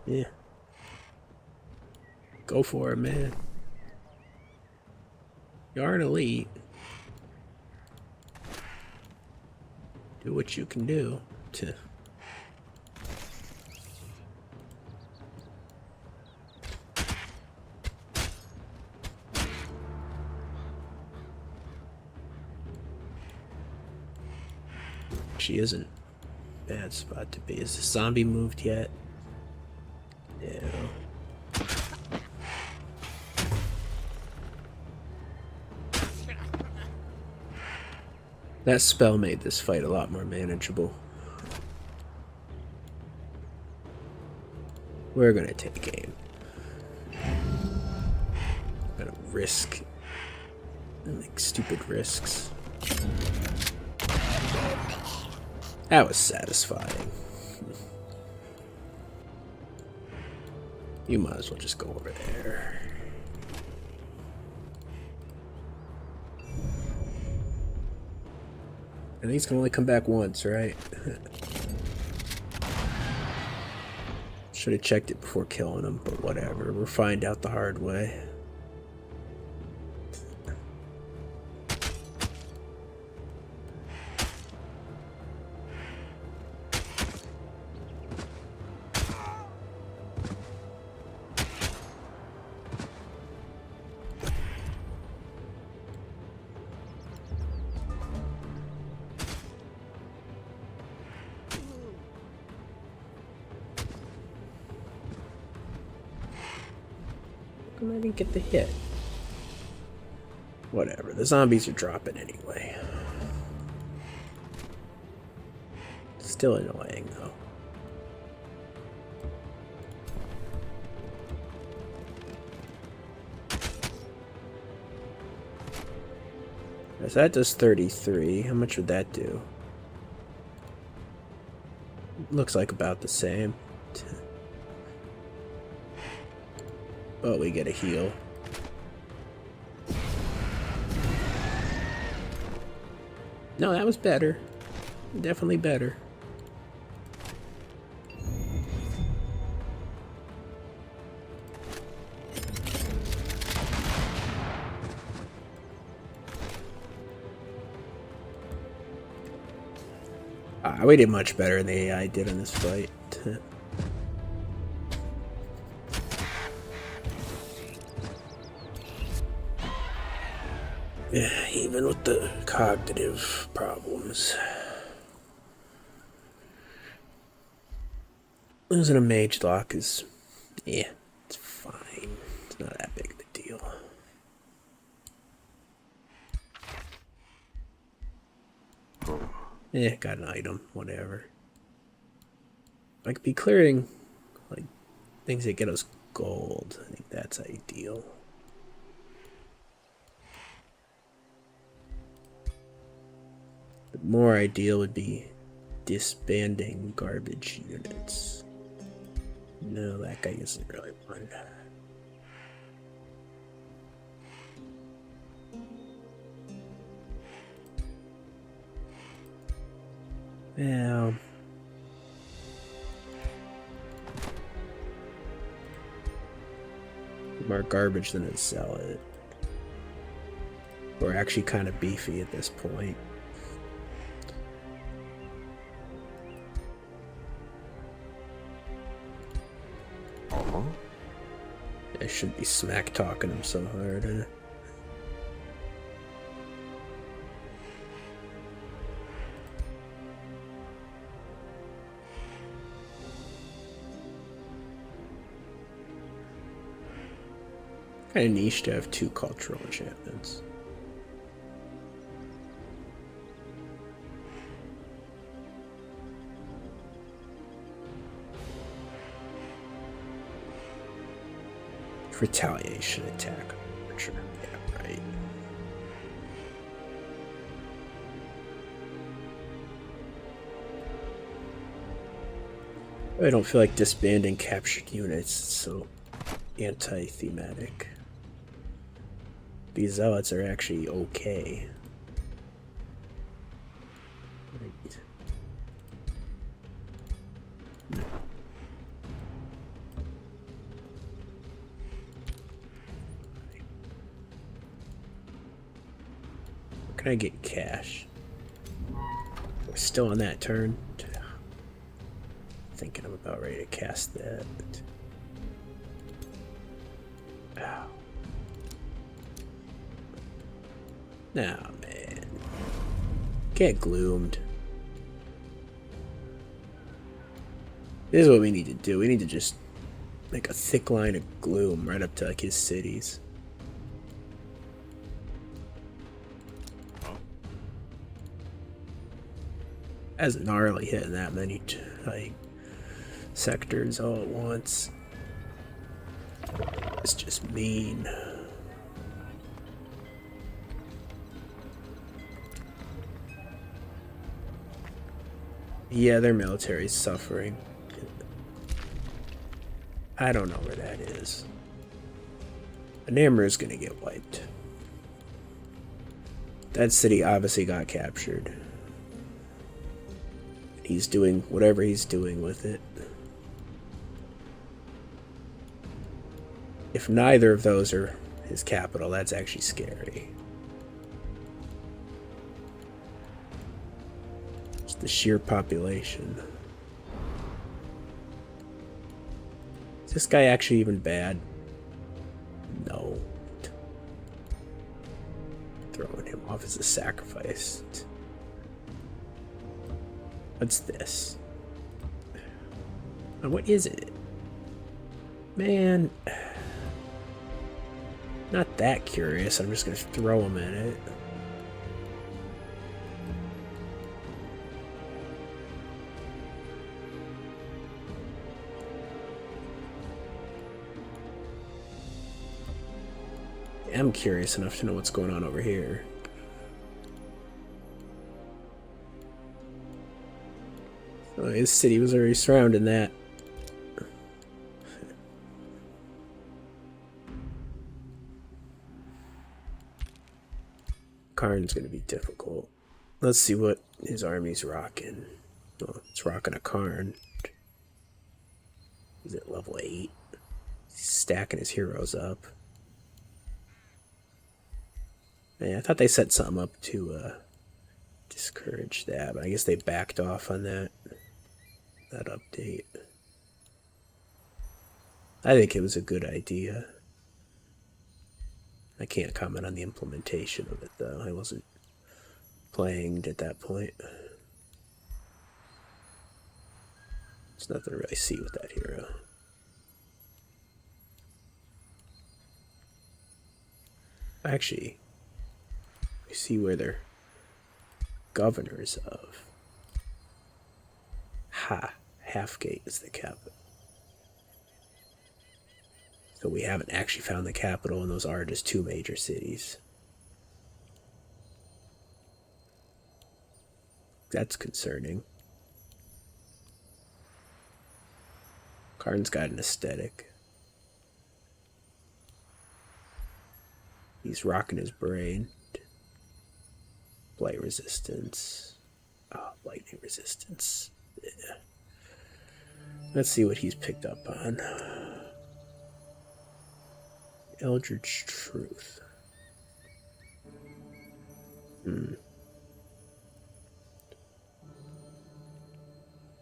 Yeah. Go for it, man. You are an elite. Do what you can do to... She isn't a bad spot to be. Is the zombie moved yet? Yeah. That spell made this fight a lot more manageable. We're gonna take aim. Gonna risk. Make stupid risks. That was satisfying. You might as well just go over there. And these can only come back once, right? Should have checked it before killing him, but whatever. We'll find out the hard way. I didn't get the hit. Whatever, the zombies are dropping anyway. Still annoying though. So that does 33. How much would that do? Looks like about the same. But we get a heal. No, that was better. Definitely better. We did much better than the AI did in this fight. Yeah, even with the cognitive problems. Losing a mage lock is, yeah, it's fine. It's not that big of a deal. Yeah, got an item, whatever. I could be clearing, like, things that get us gold. I think that's ideal. But more ideal would be disbanding garbage units. No, that guy isn't really one. Well, more garbage than to sell it. We're actually kind of beefy at this point. I shouldn't be smack talking him so hard, huh? Kind of niche to have 2 cultural enchantments. Retaliation attack. Sure. Yeah, right. I don't feel like disbanding captured units. It's so anti-thematic. These zealots are actually okay. Right. Can I get cash? We're still on that turn. Thinking I'm about ready to cast that. Ow. Nah, man. Get gloomed. This is what we need to do. We need to just make a thick line of gloom right up to like his cities. As gnarly hitting that many like sectors all at once. It's just mean. Yeah, their military's suffering. I don't know where that is. Namur is gonna get wiped. That city obviously got captured. He's doing whatever he's doing with it. If neither of those are his capital, that's actually scary. It's the sheer population. Is this guy actually even bad? No. Throwing him off as a sacrifice. What's this? And what is it? Man. Not that curious. I'm just gonna throw him at it. I'm curious enough to know what's going on over here. Oh, his city was already surrounding that. Karn's gonna be difficult. Let's see what his army's rocking. Oh, it's rocking a Karn. He's at level 8. He's stacking his heroes up. Yeah, I thought they set something up to discourage that, but I guess they backed off on that update. I think it was a good idea. I can't comment on the implementation of it, though. I wasn't playing at that point. There's nothing to really see with that hero. Actually, we see where they're governors of. Halfgate is the capital. So we haven't actually found the capital, and those are just 2 major cities. That's concerning. Karn's got an aesthetic. He's rocking his brain. Blight resistance. Oh, lightning resistance. Yeah. Let's see what he's picked up on. Eldritch Truth.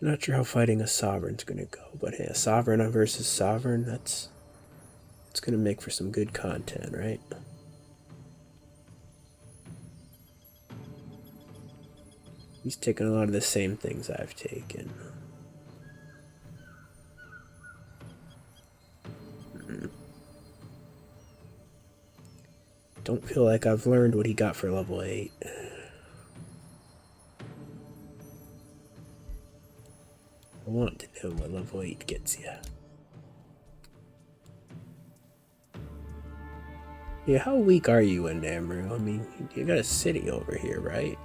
Not sure how fighting a sovereign's gonna go, but hey, a sovereign versus sovereign, it's gonna make for some good content, right? He's taking a lot of the same things I've taken. Don't feel like I've learned what he got for level 8. I want to know what level 8 gets you. Yeah, how weak are you in Namru? I mean, you got a city over here, right?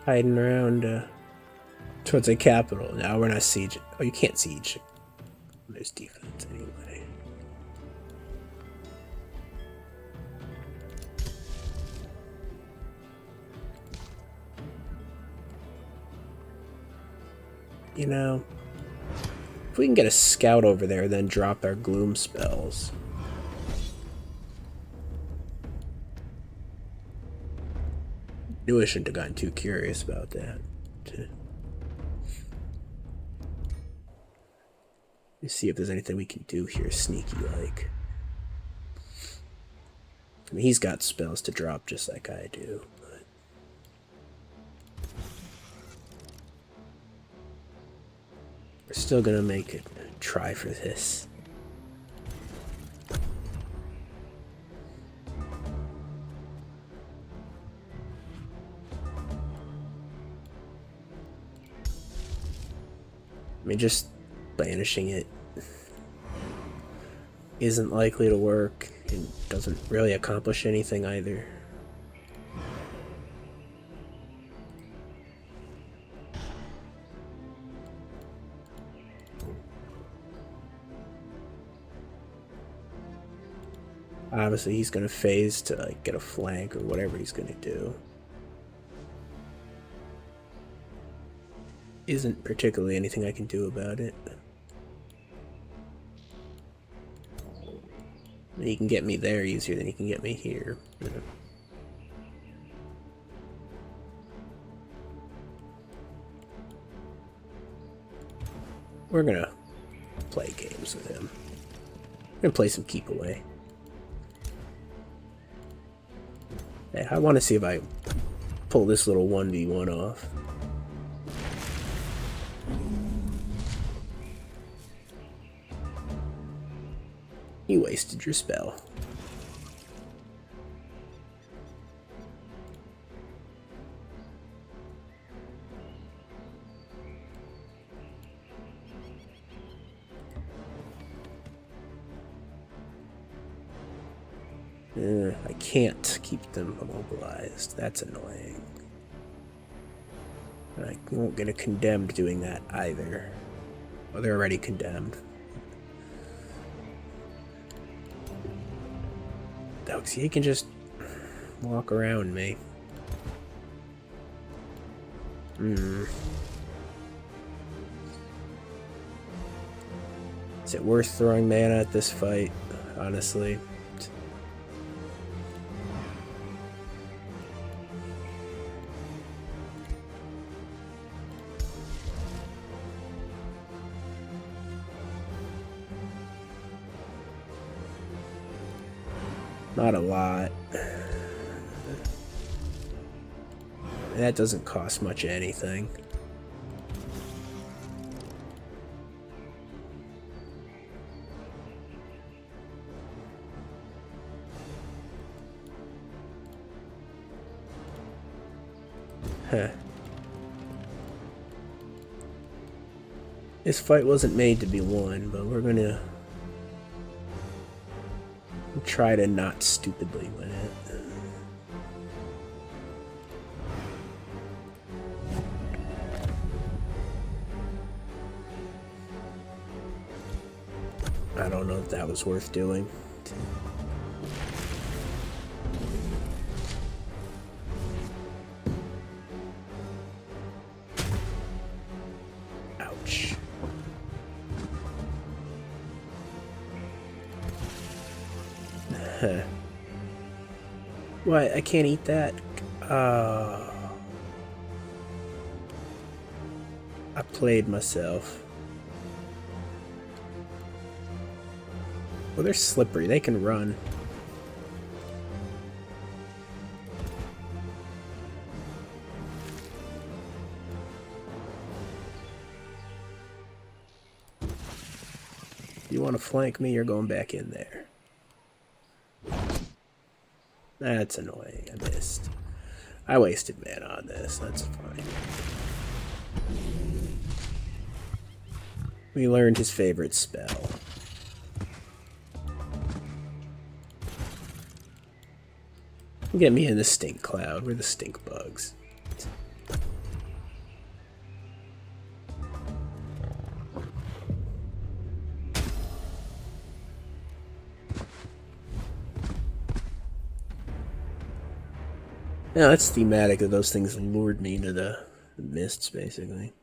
Hiding around towards the capital. Now we're not siege. Oh, you can't siege. There's defense anyway. You know, if we can get a scout over there, then drop our gloom spells. Knew I shouldn't have gotten too curious about that. Let's see if there's anything we can do here sneaky-like. I mean, he's got spells to drop just like I do. But we're still gonna make it try for this. I mean, just banishing it isn't likely to work and doesn't really accomplish anything either. Obviously, he's going to phase to like get a flank or whatever he's going to do. Isn't particularly anything I can do about it. He can get me there easier than he can get me here. You know. We're gonna play games with him. We're gonna play some keep away. Hey, I want to see if I pull this little 1v1 off. You wasted your spell. I can't keep them immobilized. That's annoying. I won't get a condemned doing that either. Well, they're already condemned. Oh, see, he can just walk around me. Is it worth throwing mana at this fight? Honestly. Not a lot. That doesn't cost much anything. Huh. This fight wasn't made to be won, but we're gonna try to not stupidly win it. I don't know if that was worth doing. Ouch. What? I can't eat that? I played myself. Well, they're slippery. They can run. You want to flank me? You're going back in there. That's annoying. I missed. I wasted mana on this. That's fine. We learned his favorite spell. Get me in the stink cloud. We're the stink bugs. No, that's thematic that those things lured me into the mists, basically.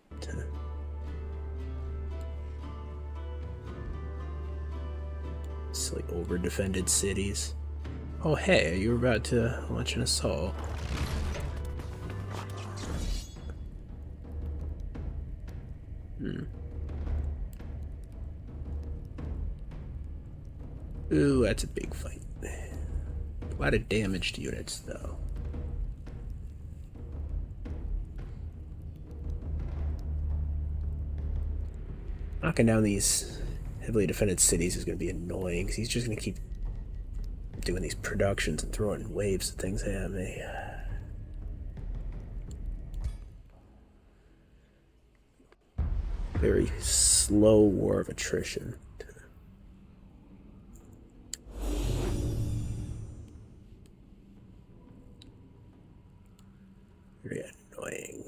Silly over-defended cities. Oh hey, you were about to launch an assault. Ooh, that's a big fight. A lot of damaged units, though. Knocking down these heavily defended cities is going to be annoying, because he's just going to keep doing these productions and throwing waves of things at me. Very slow war of attrition. Very annoying.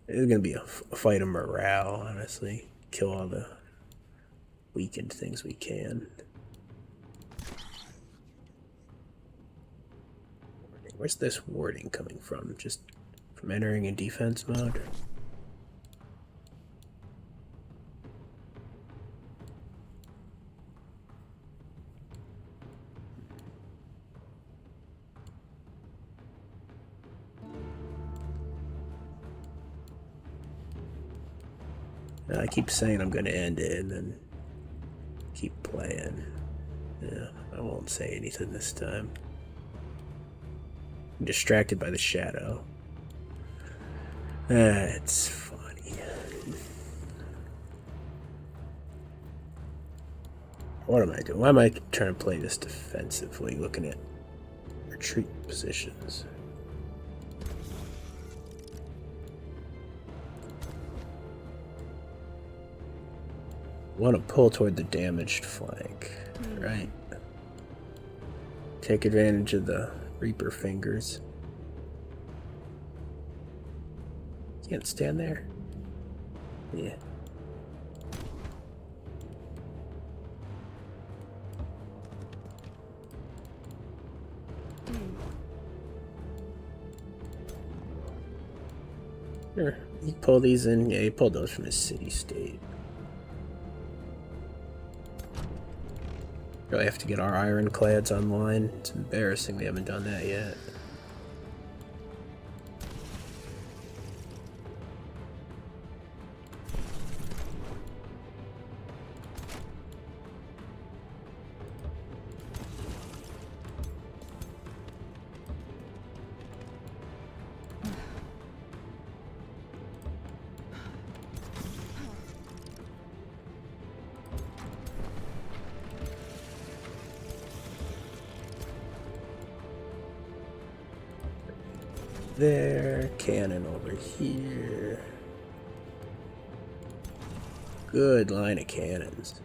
It's going to be a fight of morale, honestly. Kill all the weakened things we can. Where's this warding coming from? Just from entering in defense mode? I keep saying I'm going to end it and then keep playing. Yeah, I won't say anything this time. I'm distracted by the shadow. That's funny. What am I doing? Why am I trying to play this defensively, looking at retreat positions? Want to pull toward the damaged flank, right? Take advantage of the Reaper fingers. Can't stand there. Yeah. Sure. You pull these in. Yeah, you pulled those from his city-state. Really have to get our ironclads online. It's embarrassing we haven't done that yet. There, cannon over here. Good line of cannons.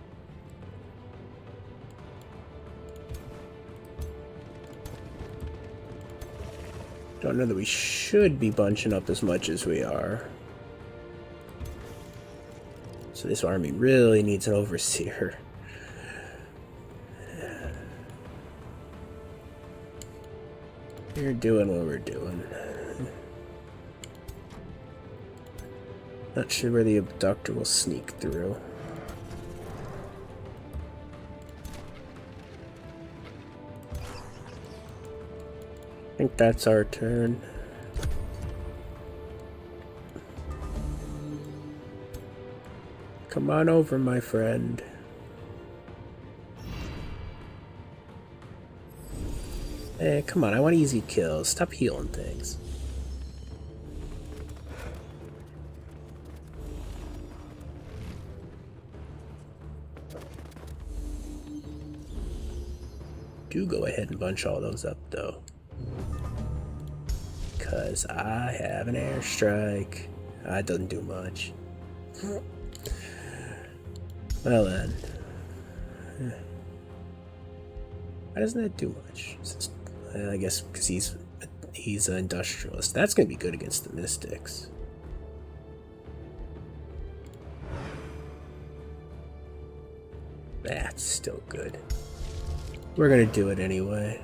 Don't know that we should be bunching up as much as we are. So this army really needs an overseer. We're doing what we're doing. Not sure where the abductor will sneak through. I think that's our turn. Come on over, my friend. Hey, come on, I want easy kills. Stop healing things. Do go ahead and bunch all those up, though. Because I have an airstrike. It doesn't do much. Well then. Why doesn't that do much? I guess because he's an industrialist. That's going to be good against the Mystics. That's still good. We're going to do it anyway.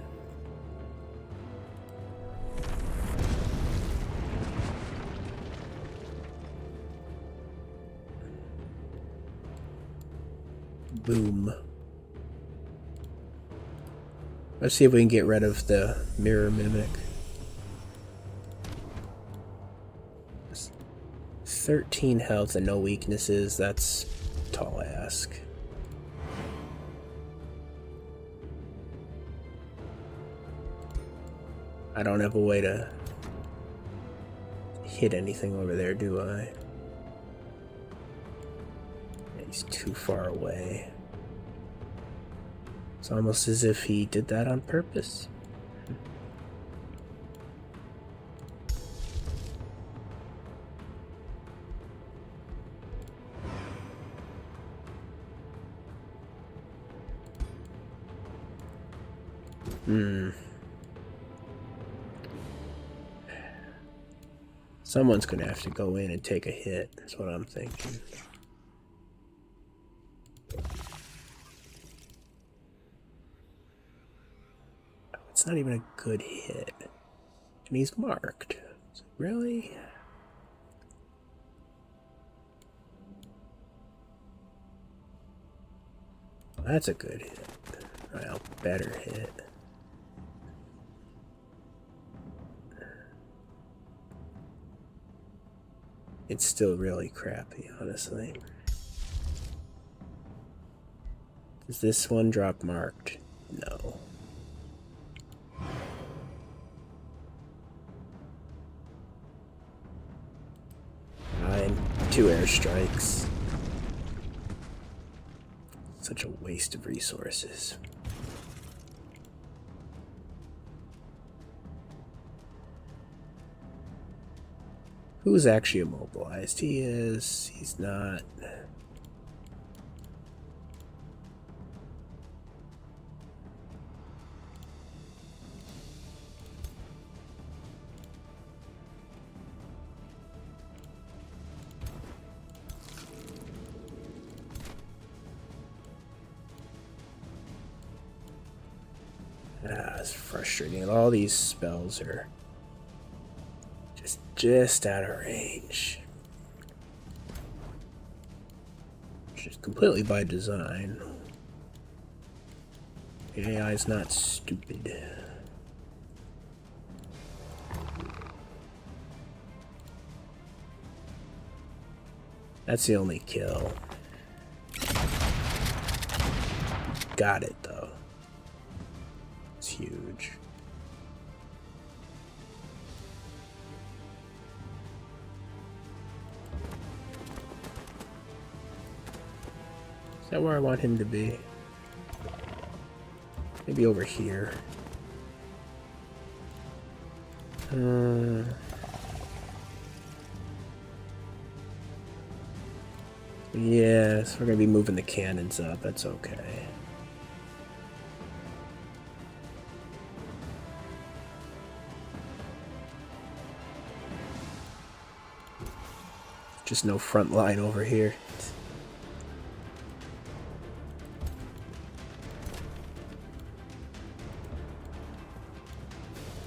Boom. Let's see if we can get rid of the mirror mimic. 13 health and no weaknesses. That's tall ask. I don't have a way to hit anything over there, do I? He's too far away. It's almost as if he did that on purpose. Someone's gonna have to go in and take a hit, that's what I'm thinking. It's not even a good hit. And he's marked. So really? Well, that's a good hit. Well, better hit. It's still really crappy, honestly. Does this one drop marked? No. Fine. 2 airstrikes. Such a waste of resources. Who's actually immobilized? He is. He's not. It's frustrating. All these spells are just out of range. Which is completely by design. The AI is not stupid. That's the only kill. Got it, though. It's huge. Is that where I want him to be? Maybe over here. Yes, we're gonna be moving the cannons up. That's okay. Just no front line over here.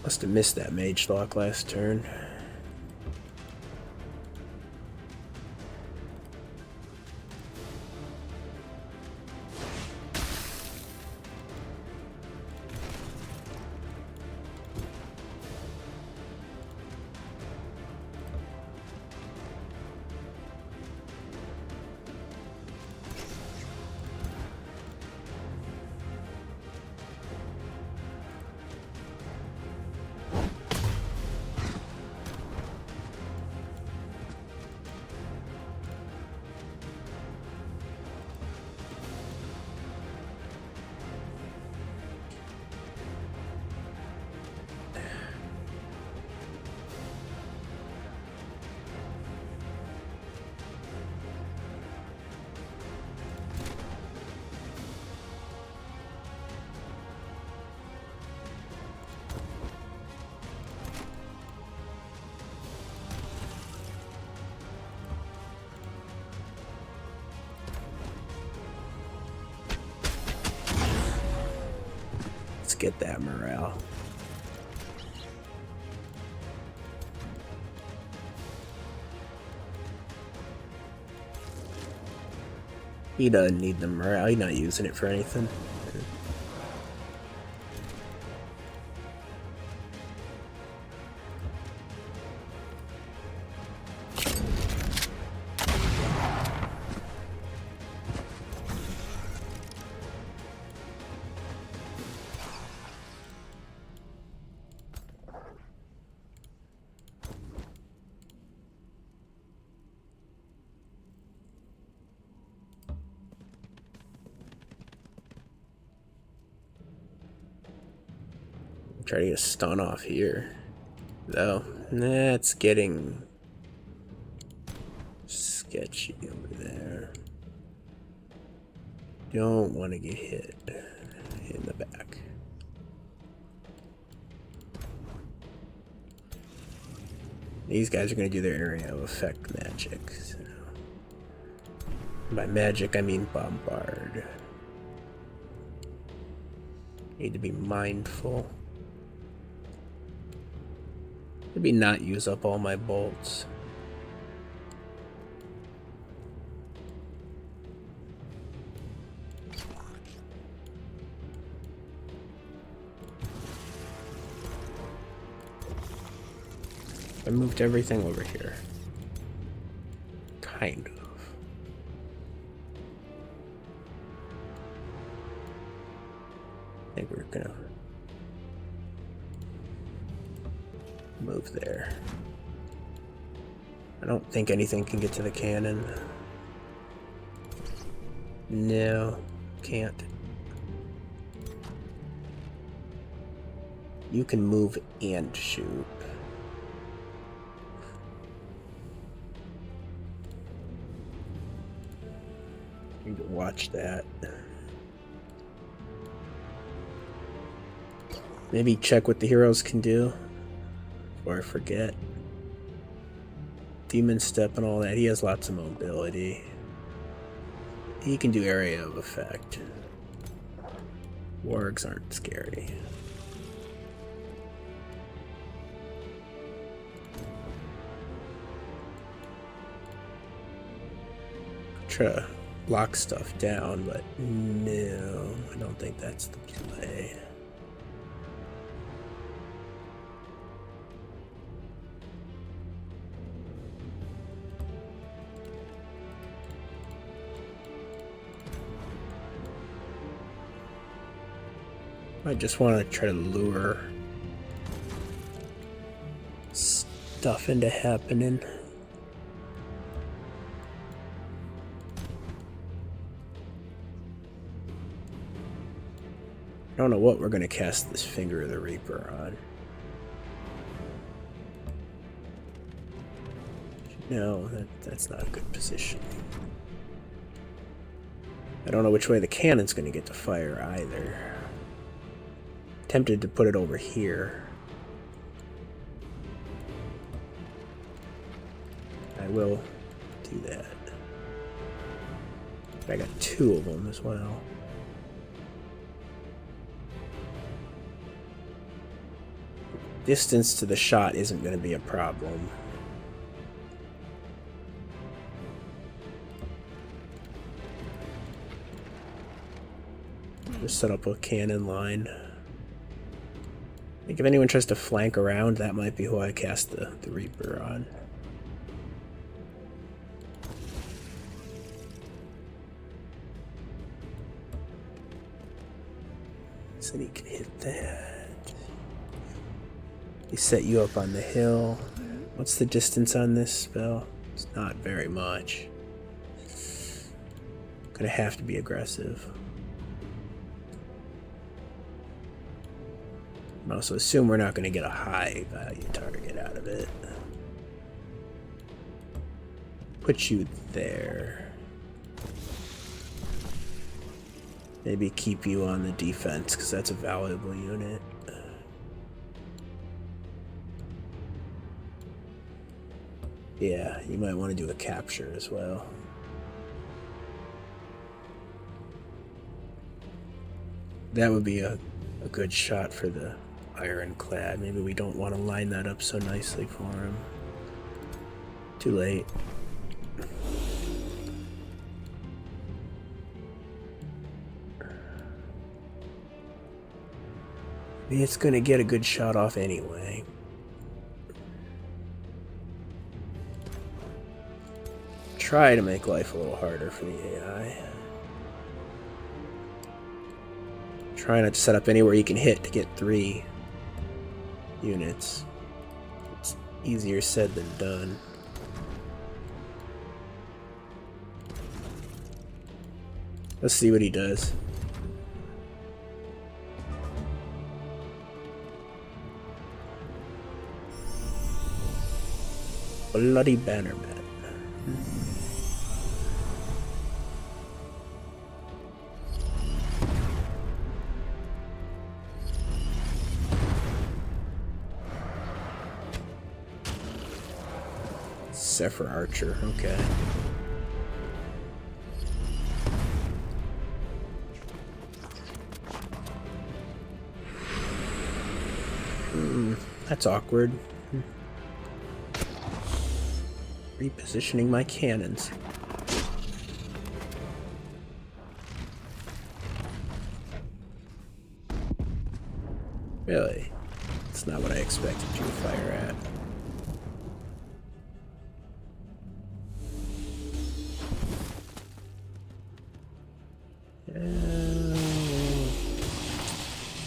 Must have missed that mage lock last turn. Get that morale. He doesn't need the morale. He's not using it for anything. Try to get a stun off here, though. That's getting sketchy over there. Don't want to get hit in the back. These guys are going to do their area of effect magic. So. By magic, I mean bombard. Need to be mindful. Maybe not use up all my bolts. I moved everything over here. Kind of. I think we're gonna move there. I don't think anything can get to the cannon. No, can't. You can move and shoot. Need to watch that. Maybe check what the heroes can do. Before I forget. Demon Step and all that. He has lots of mobility. He can do area of effect. Wargs aren't scary. try to lock stuff down, but no, I don't think that's the play. I just want to try to lure stuff into happening. I don't know what we're going to cast this Finger of the Reaper on. No, that's not a good position. I don't know which way the cannon's going to get to fire either. Tempted to put it over here. I will do that. But I got two of them as well. Distance to the shot isn't going to be a problem. Just set up a cannon line. I think if anyone tries to flank around, that might be who I cast the Reaper on. So he can hit that. He set you up on the hill. What's the distance on this spell? It's not very much. Gonna have to be aggressive. I also assume we're not going to get a high value target out of it. Put you there. Maybe keep you on the defense, because that's a valuable unit. Yeah, you might want to do a capture as well. That would be a good shot for the Ironclad. Maybe we don't want to line that up so nicely for him. Too late. Maybe it's gonna get a good shot off anyway. Try to make life a little harder for the AI. Try not to set up anywhere you can hit to get 3 units. It's easier said than done. Let's see what he does. Bloody Bannerman. Zephyr Archer, okay. That's awkward. Repositioning my cannons. Really? That's not what I expected you to fire at.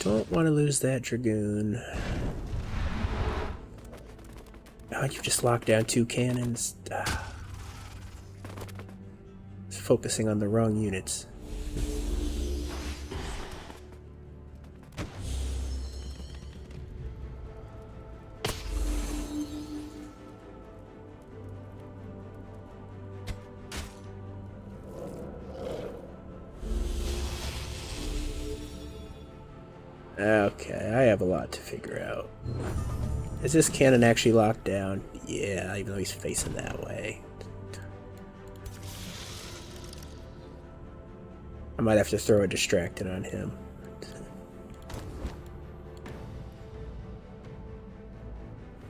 Don't want to lose that Dragoon. Oh, you've just locked down 2 cannons. It's focusing on the wrong units. Okay, I have a lot to figure out. Is this cannon actually locked down? Yeah, even though he's facing that way. I might have to throw a distracted on him.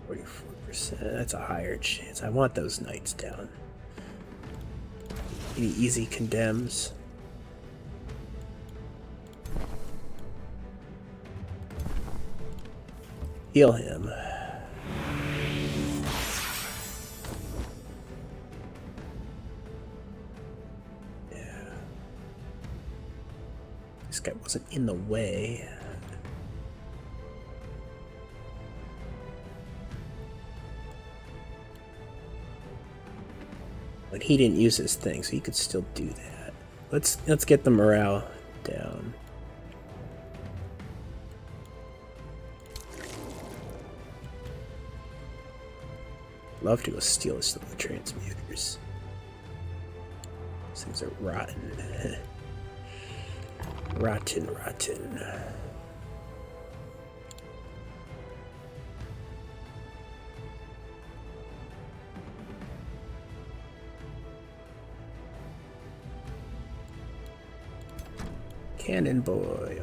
44%, that's a higher chance. I want those knights down. Any easy condemns? Heal him. Yeah. This guy wasn't in the way. But he didn't use his thing, so he could still do that. Let's get the morale down. Love to go steal some of the transmuters. These things are rotten. rotten. Cannon boy,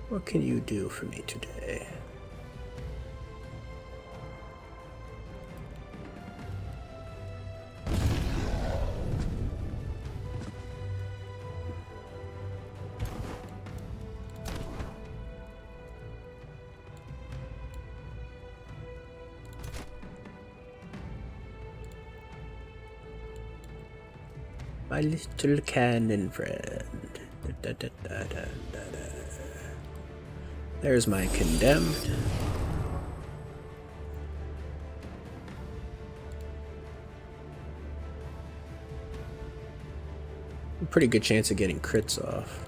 what can you do for me today? My little cannon friend. There's my condemned. A pretty good chance of getting crits off.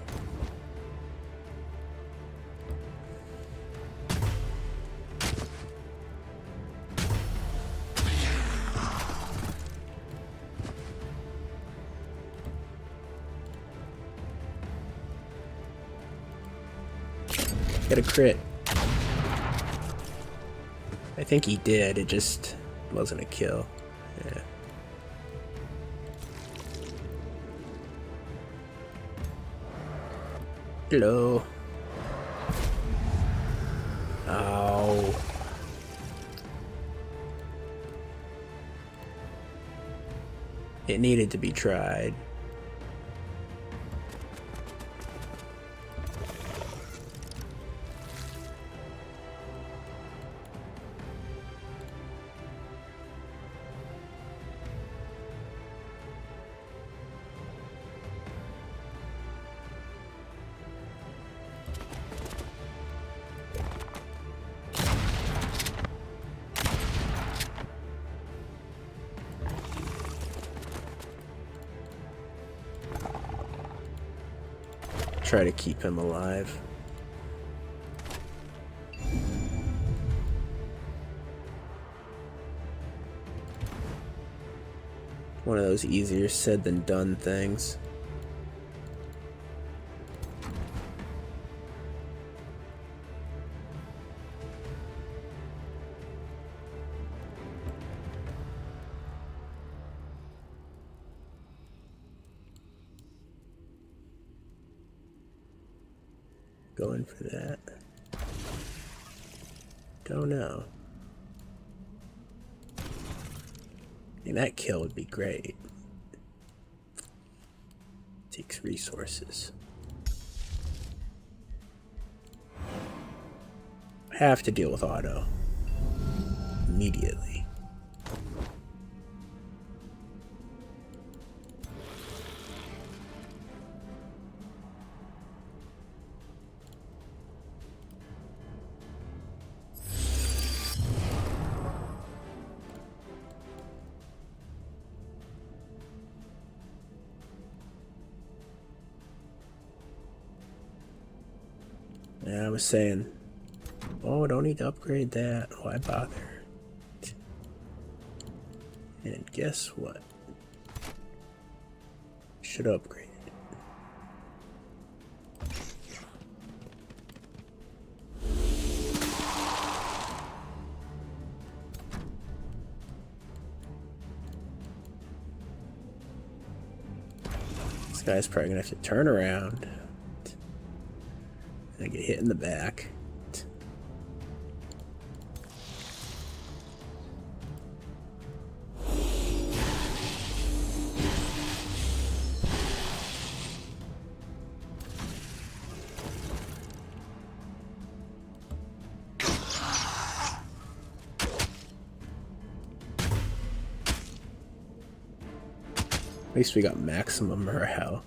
Get a crit. I think he did, it just wasn't a kill. Yeah. Hello. Ow. It needed to be tried. Try to keep him alive. One of those easier said than done things. Going for that. Don't know. I mean, that kill would be great. Takes resources. I have to deal with auto. Immediately. Yeah, I was saying, oh, don't need to upgrade that. Why bother? And guess what? Should upgrade it. This guy's probably gonna have to turn around. I get hit in the back. least we got maximum morale.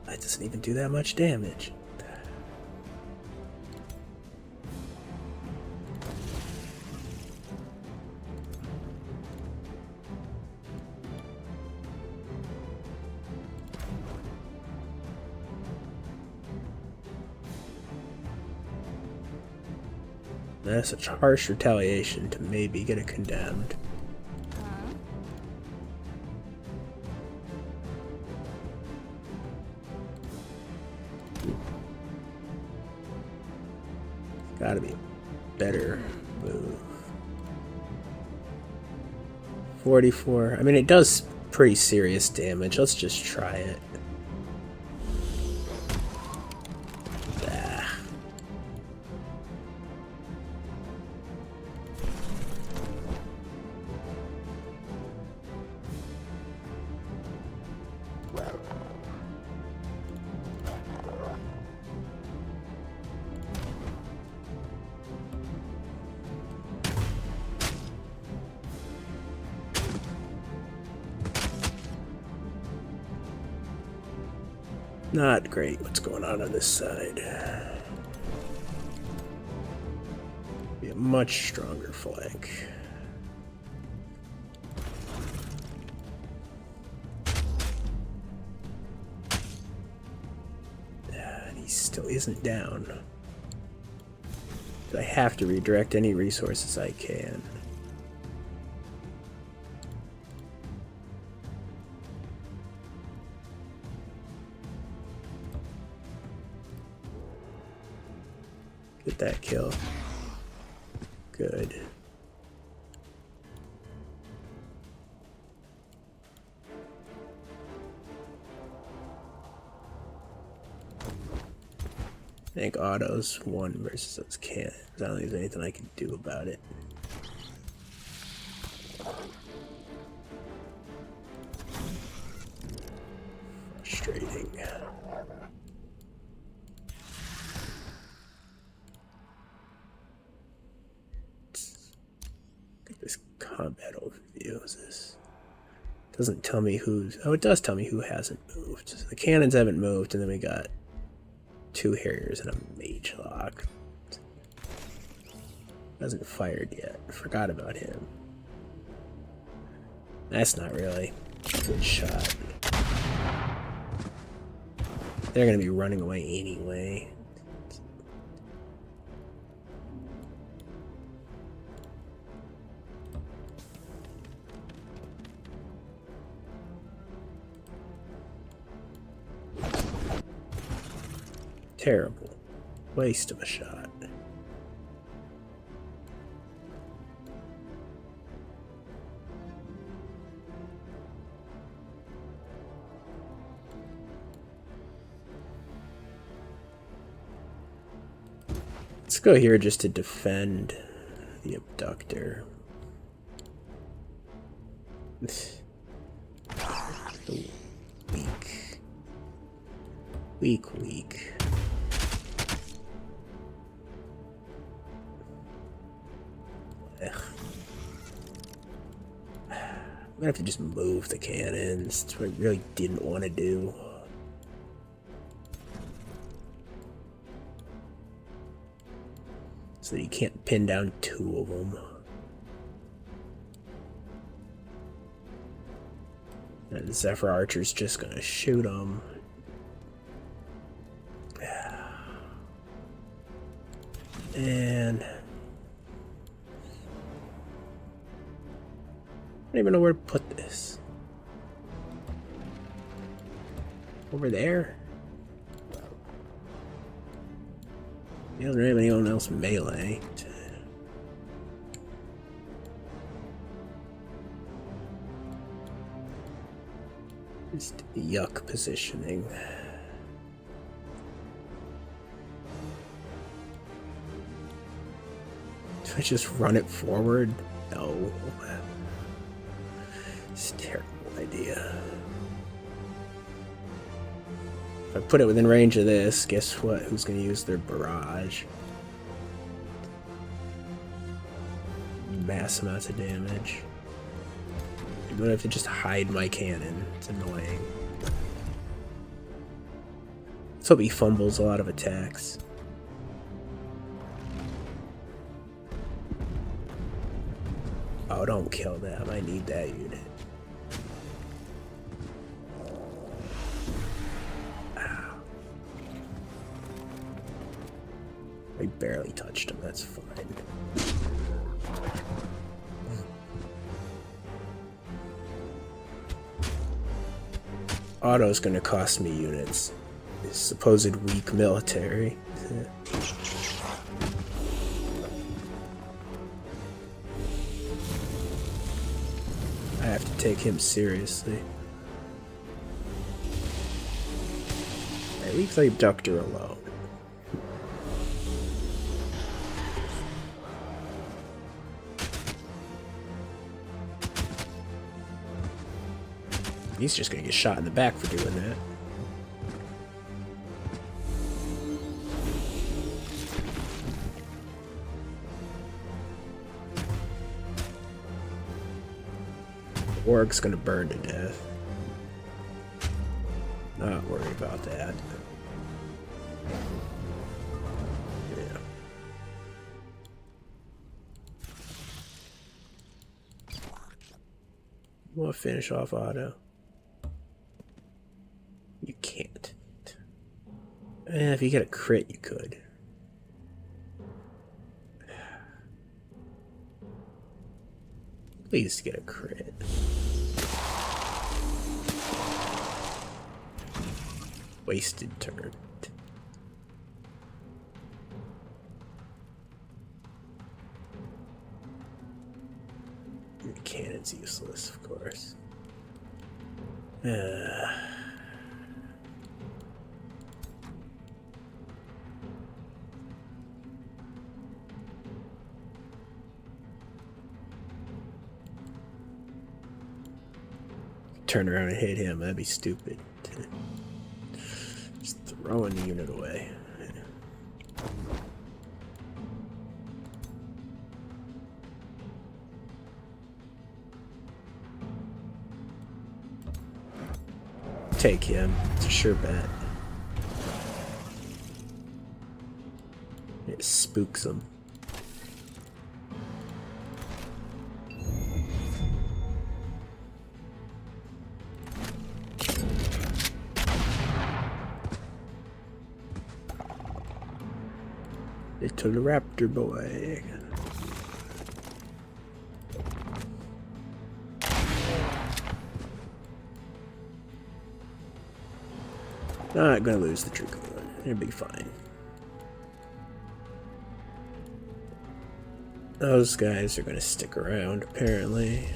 That doesn't even do that much damage. That's such harsh retaliation to maybe get it condemned. Gotta be a better move. 44. I mean, it does pretty serious damage. Let's just try it. Not great what's going on this side. Be a much stronger flank. And he still isn't down. But I have to redirect any resources I can. Get that kill. Good. I think auto's 1 versus those cannons. I don't think there's anything I can do about it. Frustrating. This combat overview is this. Doesn't tell me who's. Oh, it does tell me who hasn't moved. So the cannons haven't moved, and then we got 2 Harriers and a Mage Lock. Hasn't fired yet. Forgot about him. That's not really a good shot. They're gonna be running away anyway. Terrible. Waste of a shot. Let's go here just to defend the abductor. Weak. Weak. Ugh. I'm gonna have to just move the cannons. That's what I really didn't want to do. So that you can't pin down 2 of them. And the Zephyr Archer's just gonna shoot them. And I don't even know where to put this. Over there? He doesn't have anyone else melee. Just yuck positioning. Do I just run it forward? No. It's a terrible idea. If I put it within range of this, guess what? Who's going to use their barrage? mass amounts of damage. I'm gonna have to just hide my cannon. It's annoying. Let's hope he fumbles a lot of attacks. Oh, don't kill them. I need that unit. Ow. I barely touched him. That's fine. Auto's gonna cost me units. His supposed weak military. I have to take him seriously. I leave the abductor alone. He's just gonna get shot in the back for doing that. The orc's gonna burn to death. Not worry about that. Yeah. You wanna finish off Otto? You can't. If you get a crit, you could. Please get a crit. Wasted turn. Your cannon's useless, of course. Turn around and hit him, that'd be stupid. Just throwing the unit away. Take him, it's a sure bet. It spooks him. Little raptor boy. Not gonna lose the true color. It'll be fine. Those guys are gonna stick around, apparently.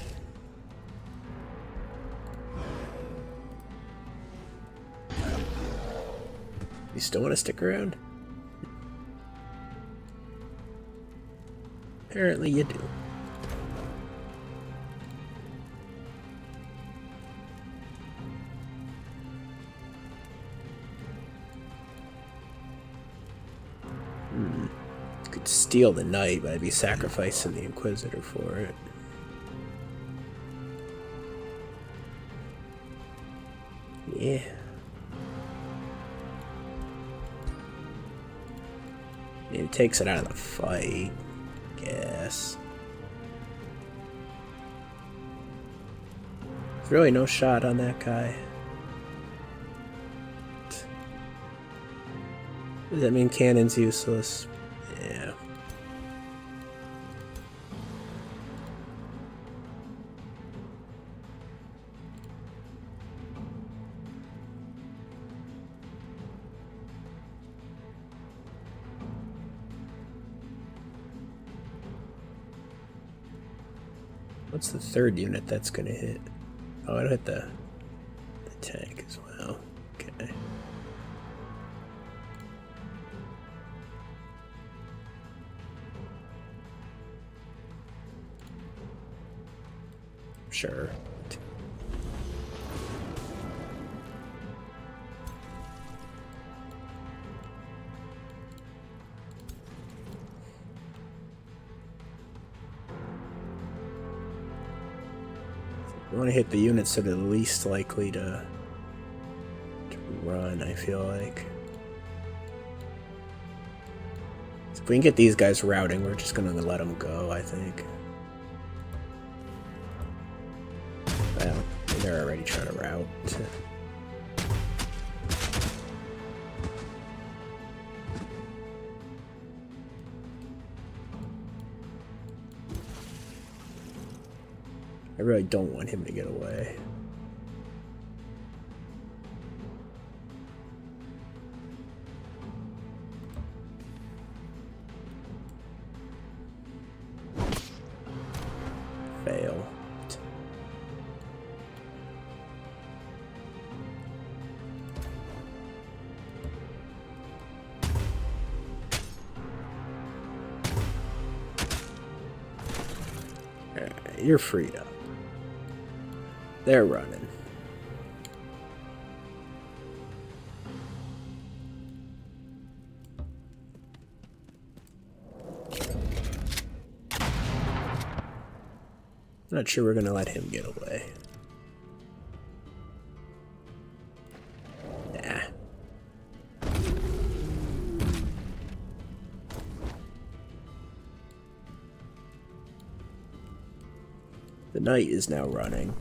You still want to stick around? Apparently you do. Could steal the knight, but I'd be sacrificing the Inquisitor for it. Yeah. It takes it out of the fight. Guess. There's really no shot on that guy. Does that mean cannon's useless? Yeah. What's the third unit that's gonna hit? Oh, it'll hit the tank as well. Okay. Sure. We want to hit the units that are the least likely to run, I feel like. So if we can get these guys routing, we're just going to let them go, I think. Well, they're already trying to route. I really don't want him to get away. Fail. Alright, you're freed up. They're running. Not sure we're gonna let him get away. Nah. The knight is now running.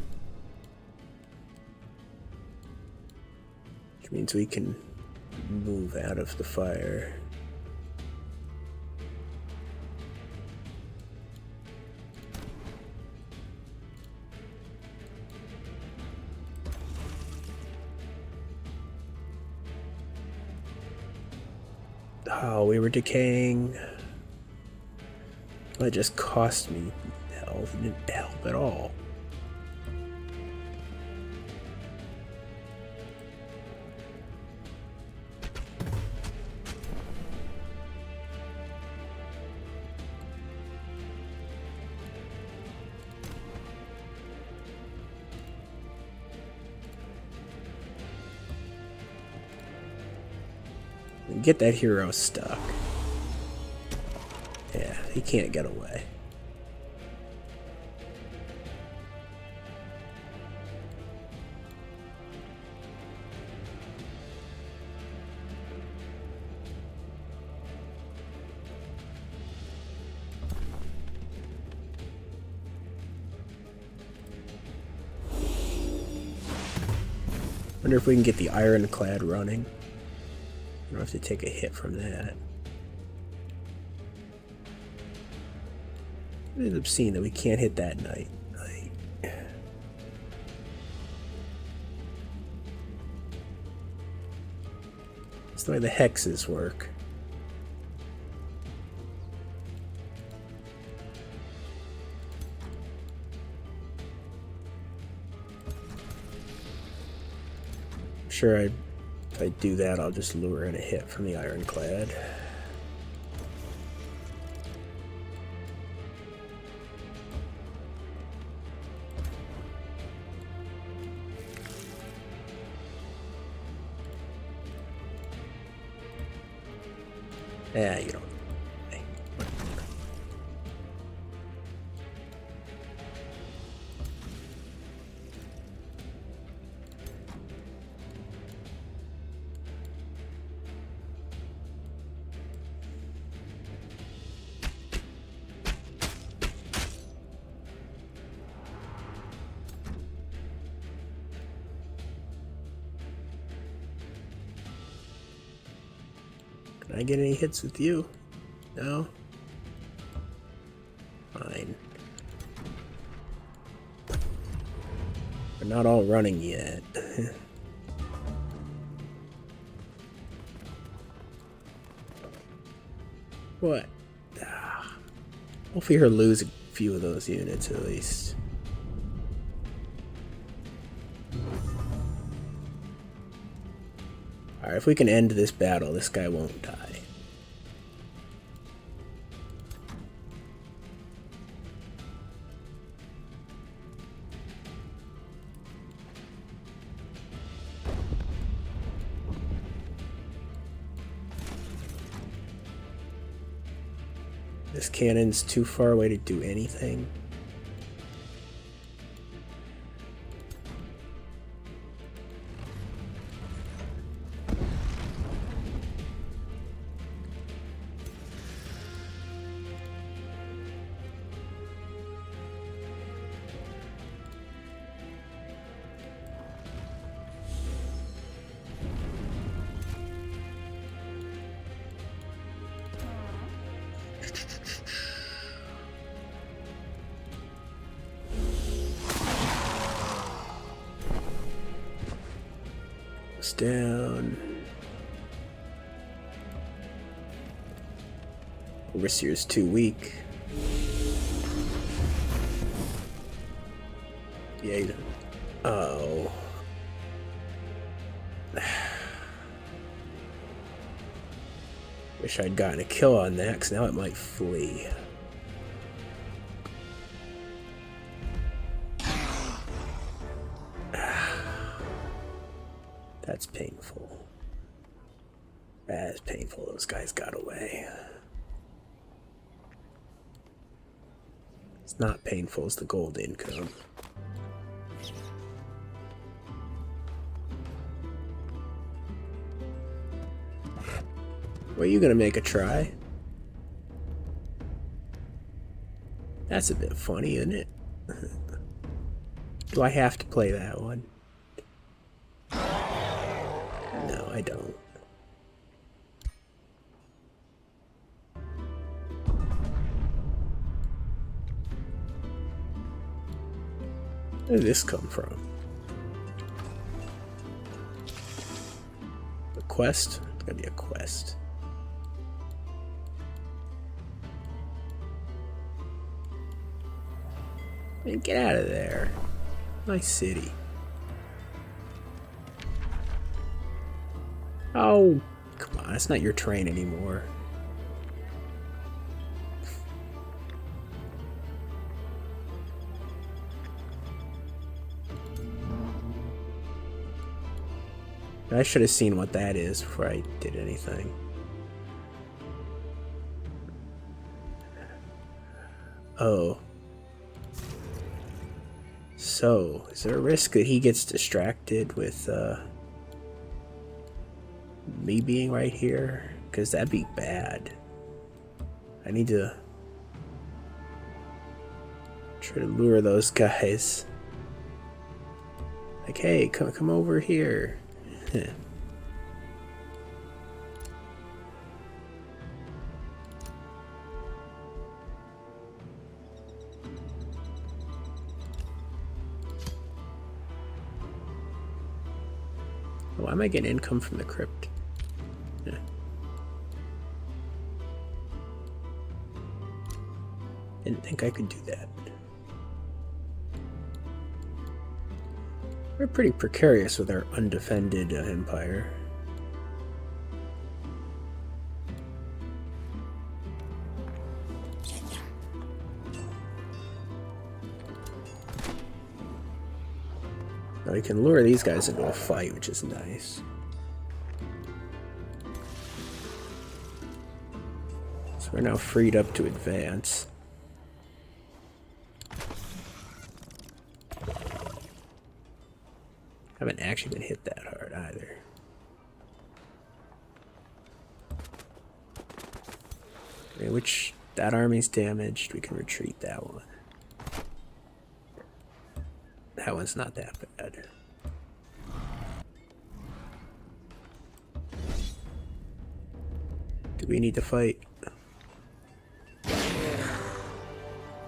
Which means we can move out of the fire. Oh, we were decaying. That just cost me health. It didn't help at all. Get that hero stuck. Yeah, he can't get away. Wonder if we can get the ironclad running. I don't have to take a hit from that. I ended up seeing that we can't hit that knight. That's the way the hexes work. I'm sure if I do that, I'll just lure in a hit from the ironclad. Yeah, you don't. Hey, Can I get any hits with you? No? Fine. We're not all running yet. What? Hopefully her lose a few of those units at least. Alright, if we can end this battle, this guy won't die. This cannon's too far away to do anything. Goes down. Overseer's too weak. Yeah. Oh. Wish I'd gotten a kill on that, because now it might flee. That's painful. That is painful. Those guys got away. It's not painful as the gold income. Well, you gonna make a try? That's a bit funny, isn't it? Do I have to play that one? No, I don't. Where did this come from? A quest? It's gotta be a quest. Man, get out of there. Nice city. Oh, come on. It's not your train anymore. I should have seen what that is before I did anything. Oh. So, is there a risk that he gets distracted with me being right here? Because that'd be bad. I need to try to lure those guys. Like, hey, come over here. Why am I getting income from the crypt? Yeah. Didn't think I could do that. We're pretty precarious with our undefended empire. Now we can lure these guys into a fight, which is nice. So we're now freed up to advance. Haven't actually been hit that hard either. Okay, which that army's damaged, we can retreat that one. That one's not that bad. Do we need to fight?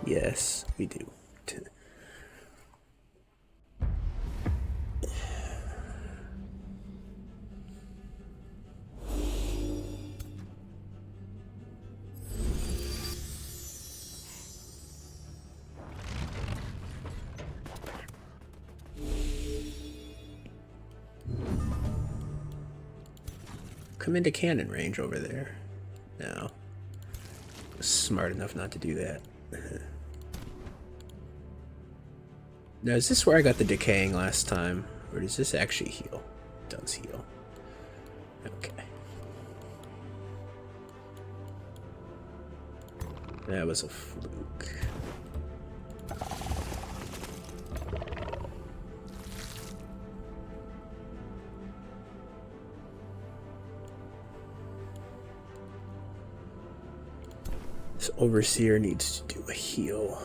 Yes, we do. Come into cannon range over there. No. Smart enough not to do that. Now, is this where I got the decaying last time? Or does this actually heal? It does heal. Okay. That was a fluke. This overseer needs to do a heal.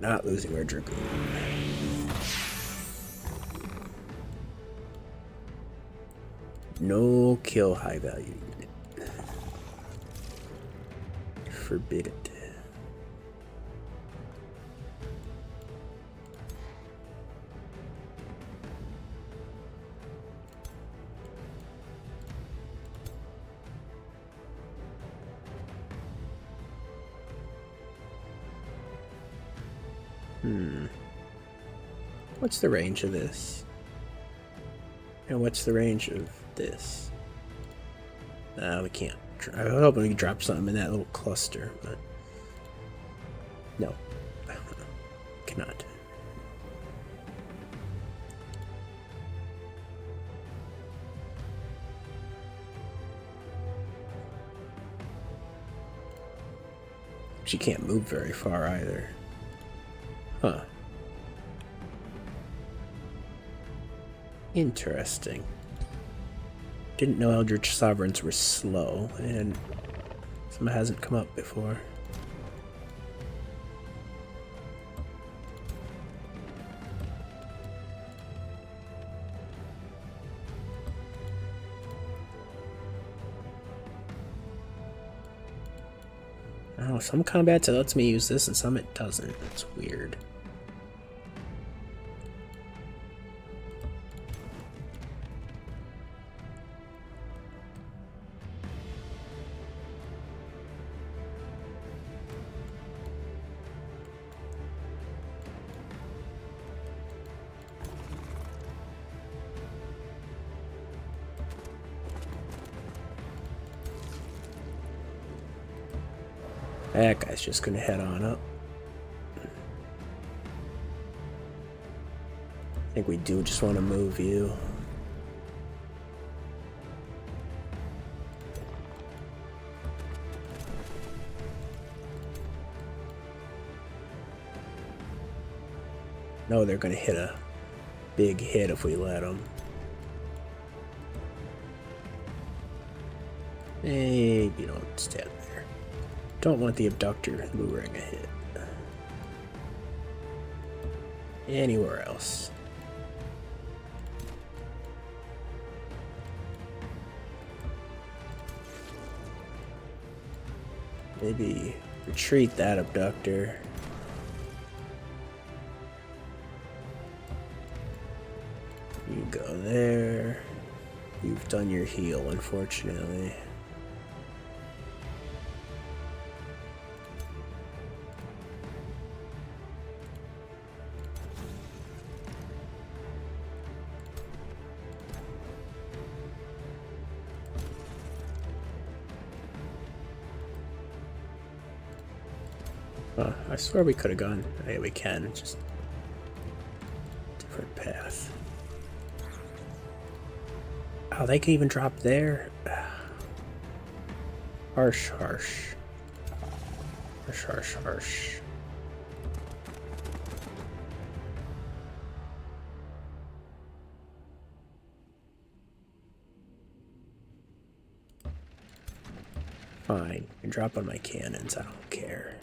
Not losing our dragoon. No kill high value unit. Forbid it. What's the range of this? And what's the range of this? We can't. I was hoping we could drop something in that little cluster, but no. Cannot. She can't move very far either. Huh. Interesting. Didn't know Eldritch Sovereigns were slow, and something hasn't come up before. Oh, some combats it lets me use this and some it doesn't. It's weird. That guy's just gonna head on up. I think we do just want to move you. No, they're gonna hit a big hit if we let them. Maybe don't stand there. Don't want the abductor luring a hit. Anywhere else. Maybe retreat that abductor. You go there. You've done your heal, unfortunately. I swear we could have gone. Yeah, we can. It's just different path. Oh, they can even drop there. Harsh, harsh. Harsh, harsh, harsh. Fine. You can drop on my cannons. I don't care.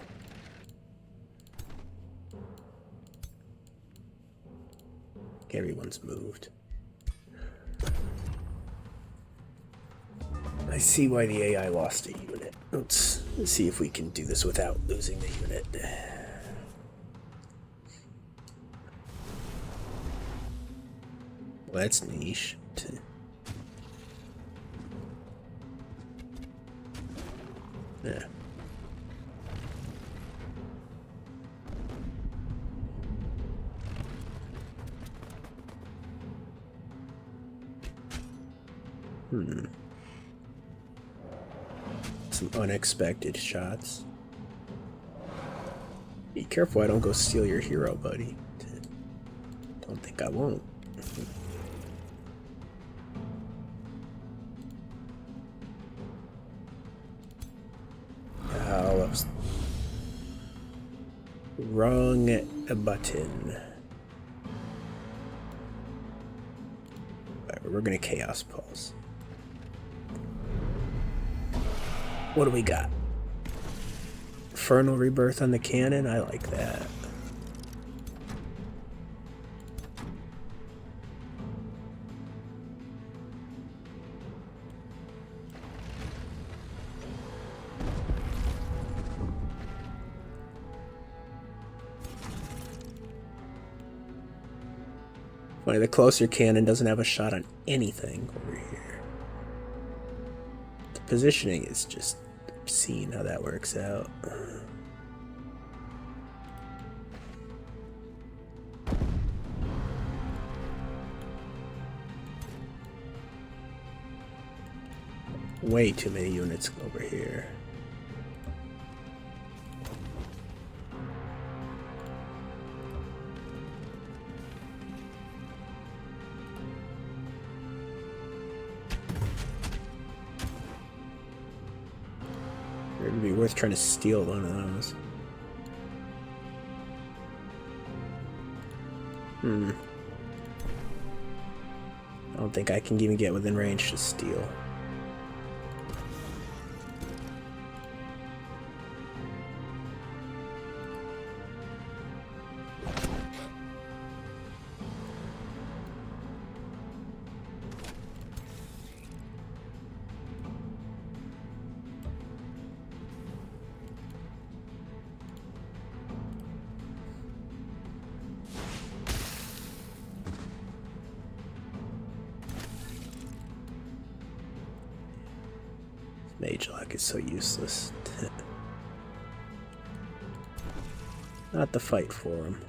Everyone's moved. I see why the AI lost a unit. Let's see if we can do this without losing the unit. Well, that's niche. Yeah. Some unexpected shots. Be careful I don't go steal your hero, buddy. Don't think I won't. Oh, whoops. Wrong button. Right, we're gonna Chaos Pulse. What do we got? Infernal Rebirth on the cannon? I like that. Funny, the closer cannon doesn't have a shot on anything over here. The positioning is just obscene how that works out. way too many units over here. It would be worth trying to steal one of those. I don't think I can even get within range to steal. Mage lock is so useless. Not the fight for him.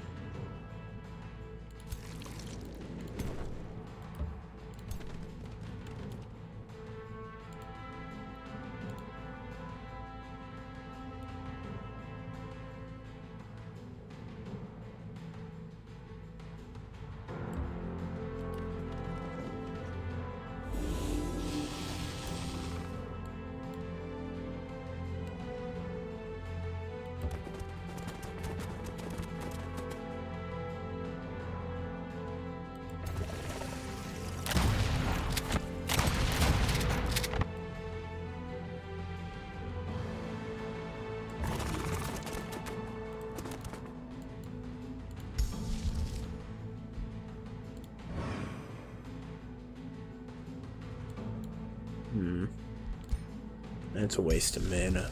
That's a waste of mana.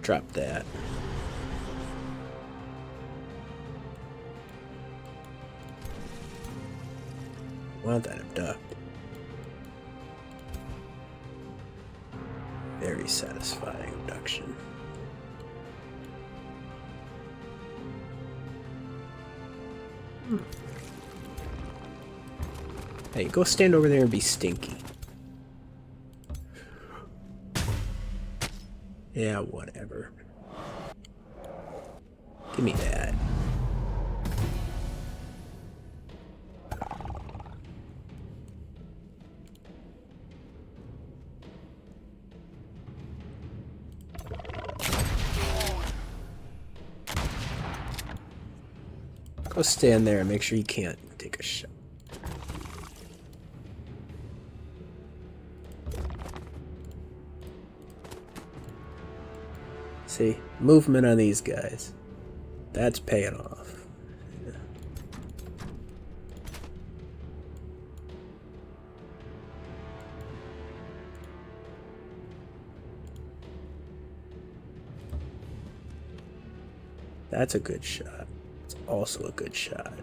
Drop that. Want that abduct. Very satisfying abduction. Hey, go stand over there and be stinky. Yeah, whatever. Give me that. Go stand there and make sure you can't take a shot. See, movement on these guys. That's paying off. Yeah. That's a good shot. It's also a good shot.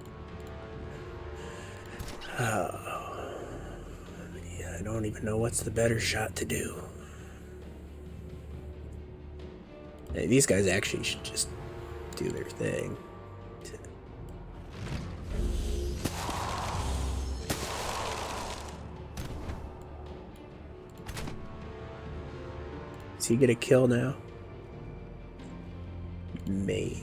Oh. Yeah, I don't even know what's the better shot to do. Hey, these guys actually should just do their thing. Does he get a kill now? Maybe.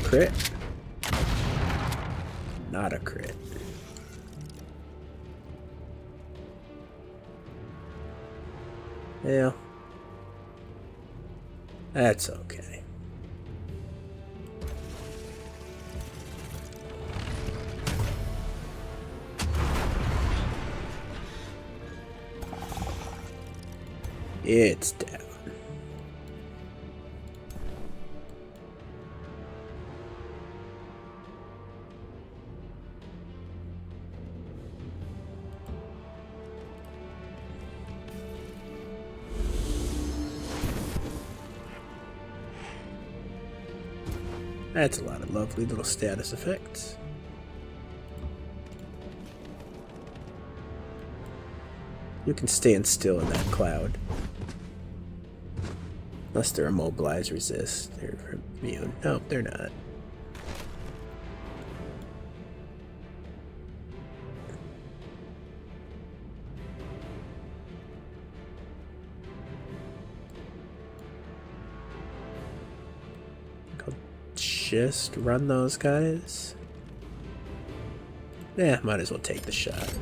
Crit? Not a crit. Yeah. That's okay. It's down. That's a lot of lovely little status effects. You can stand still in that cloud. Unless they're immobilized, resist. They're immune. Nope, they're not. I'll just run those guys. Yeah, might as well take the shot.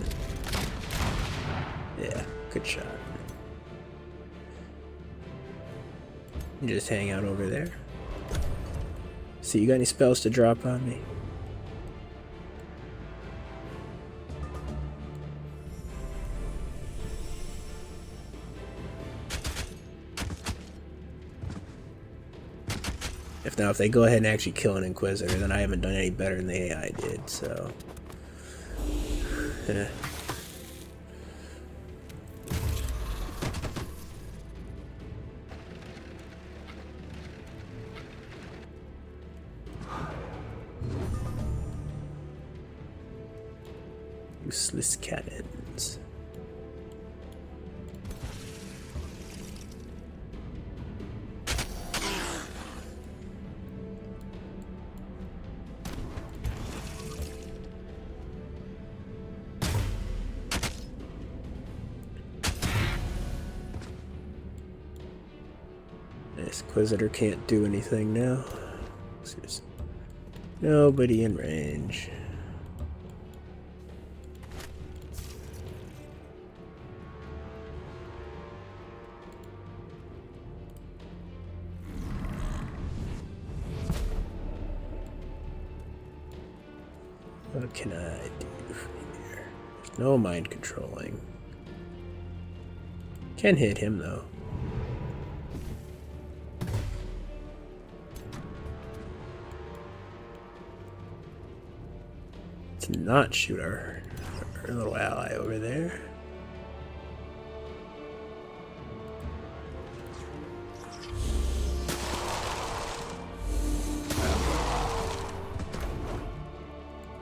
Yeah, good shot. You just hang out over there. See, you got any spells to drop on me? If they go ahead and actually kill an Inquisitor, then I haven't done any better than the AI did, so... Yeah. Useless cannons. This Inquisitor can't do anything now. There's nobody in range. What can I do from here? There's no mind controlling. Can hit him though. Let's not shoot our little ally over there.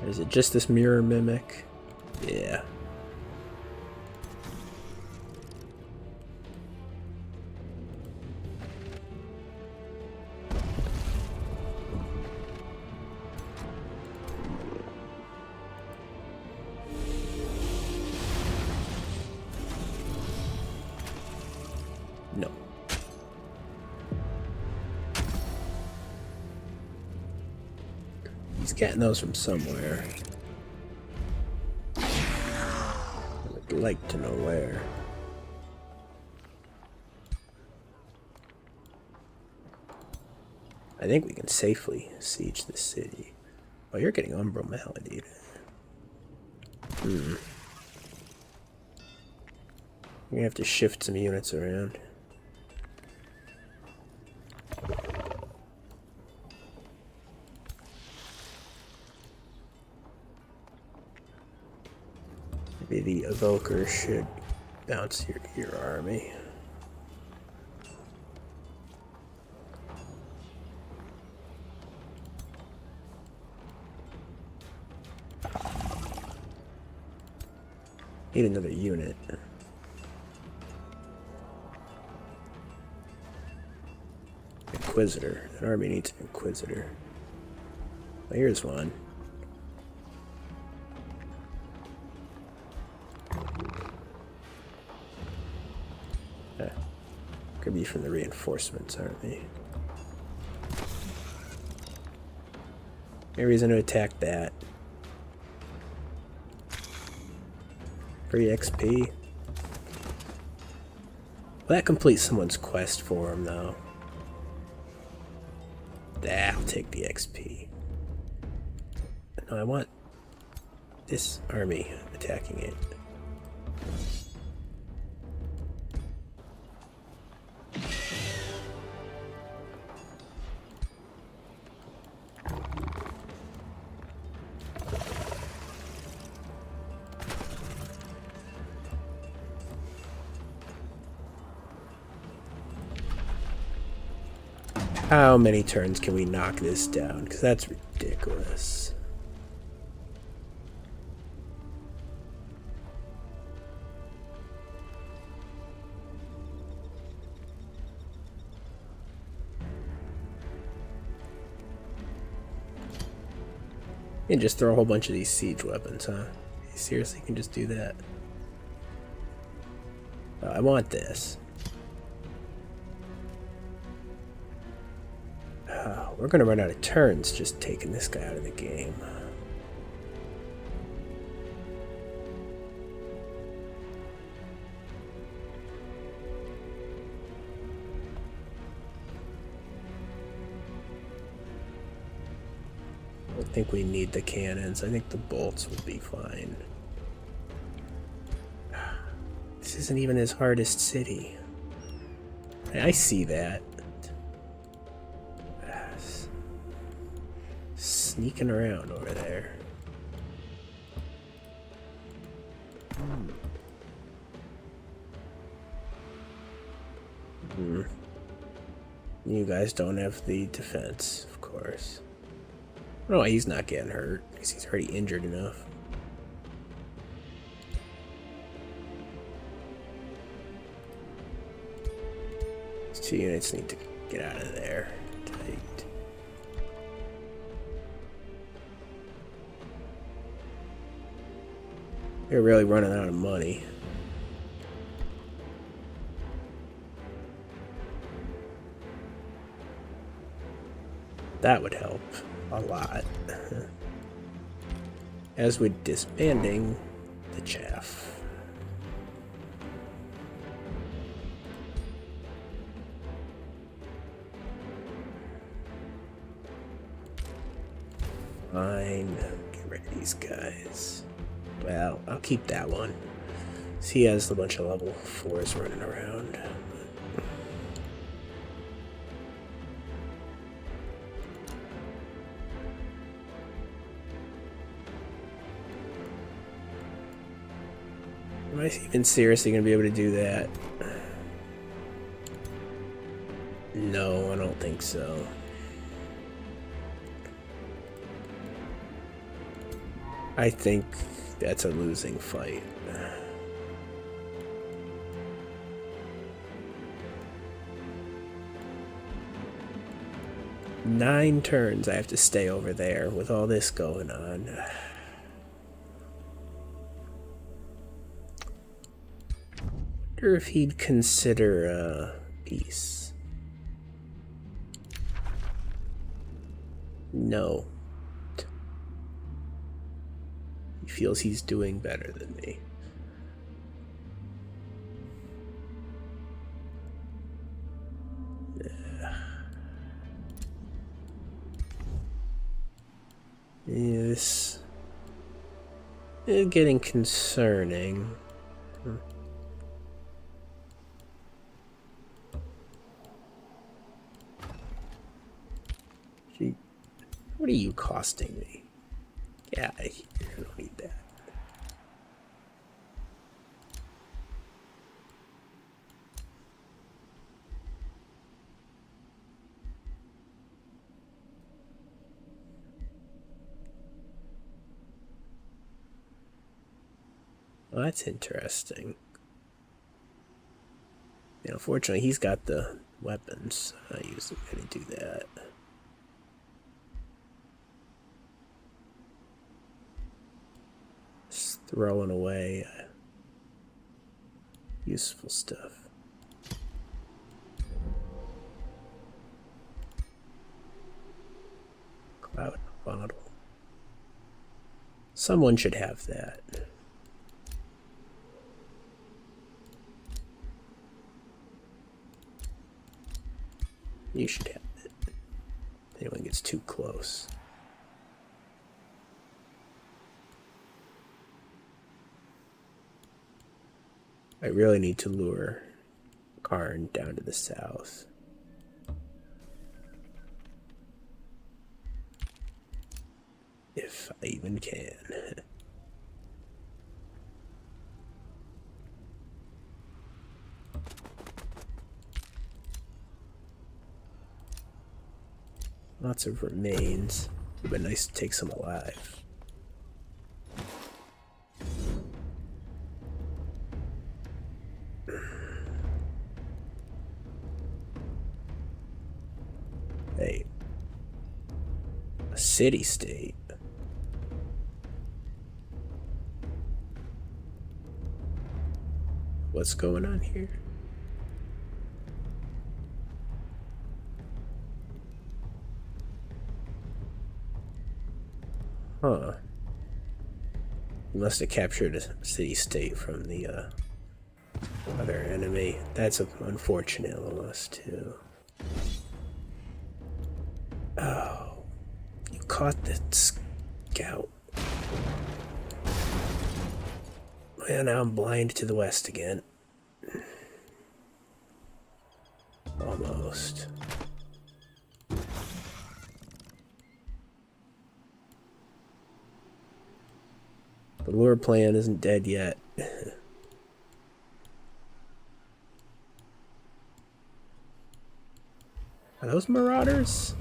Is it just this mirror mimic? Yeah. No. He's getting those from somewhere. I would like to know where. I think we can safely siege the city. Oh, you're getting Umbral Malady. You're gonna have to shift some units around. Maybe the Evoker should bounce your army. Need another unit. Inquisitor. An army needs an Inquisitor. Well, here's one. Could be from the reinforcements, aren't they? No reason to attack that. Free XP. Will that complete someone's quest for him, though? I'll take the XP. No, I want this army attacking it. How many turns can we knock this down? Because that's ridiculous. And just throw a whole bunch of these siege weapons, huh? You seriously can just do that? Oh, I want this. We're gonna run out of turns just taking this guy out of the game. I don't think we need the cannons. I think the bolts will be fine. This isn't even his hardest city. I see that. Sneaking around over there. You guys don't have the defense, of course. No, he's not getting hurt because he's already injured enough. These 2 units need to get out of there. Tight. They're really running out of money. That would help a lot. As we're disbanding the chaff. Fine. Get rid of these guys. Well, I'll keep that one. So he has a bunch of level 4s running around. Am I even seriously going to be able to do that? No, I don't think so. I think that's a losing fight. Nine turns I have to stay over there with all this going on. Wonder if he'd consider peace. No. He feels he's doing better than me. This is getting concerning. Gee, what are you costing me? Get out of here. I don't need that. Well, that's interesting. You know, fortunately, he's got the weapons. I usually gonna do that. Just throwing away useful stuff. Cloud bottle. Someone should have that. You should have it. If anyone gets too close. I really need to lure Karn down to the south. If I even can. Lots of remains. It would be nice to take some alive. Hey. A city-state. What's going on here? Huh. You must have captured a city-state from the other enemy. That's unfortunate loss, too. Oh. You caught the scout. Well, now I'm blind to the west again. Almost. The lure plan isn't dead yet. Are those marauders?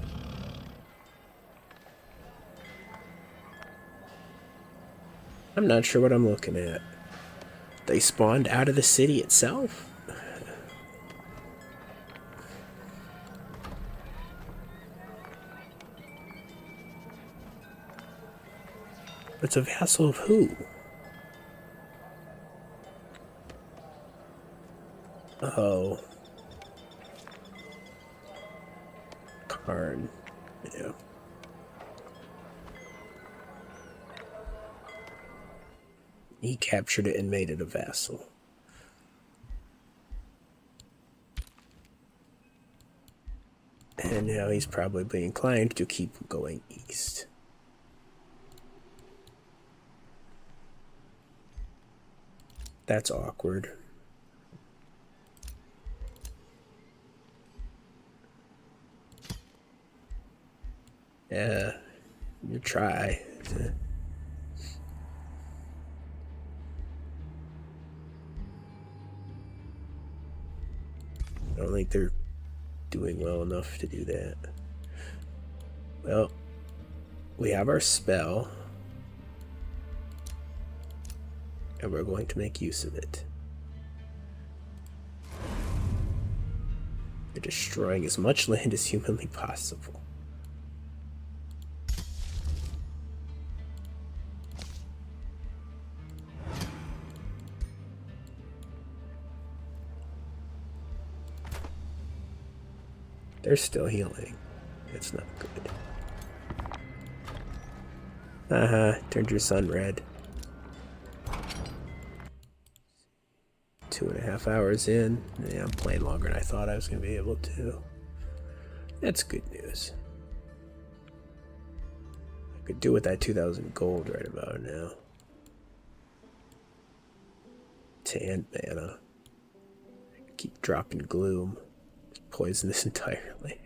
I'm not sure what I'm looking at. They spawned out of the city itself? It's a vassal of who? Oh. Karn. Yeah. He captured it and made it a vassal. And now he's probably inclined to keep going east. That's awkward. Yeah, you try. I don't think they're doing well enough to do that. Well, we have our spell. And we're going to make use of it. They're destroying as much land as humanly possible. They're still healing. That's not good. Turned your sun red. 2.5 hours in. Yeah, I'm playing longer than I thought I was going to be able to. That's good news. I could do with that 2,000 gold right about now. Tan mana. Keep dropping gloom. Poison this entire land.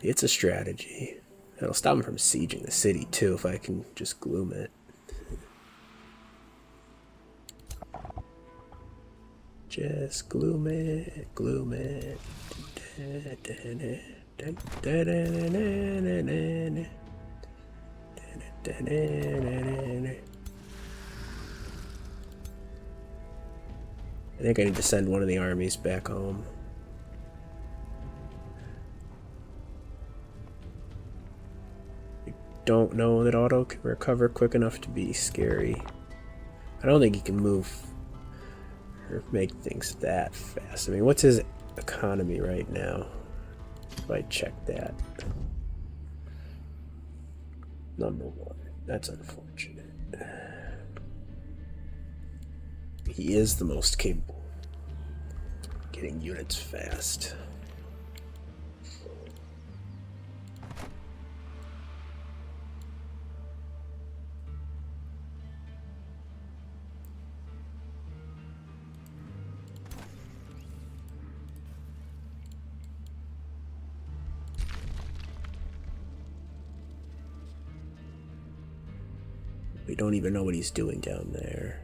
It's a strategy. It'll stop him from sieging the city too if I can just gloom it. Just gloom it, gloom it. I think I need to send one of the armies back home. I don't know that Otto can recover quick enough to be scary. I don't think he can move or make things that fast. I mean, what's his economy right now? If I check that. Number 1. That's unfortunate. He is the most capable. Getting units fast. We don't even know what he's doing down there.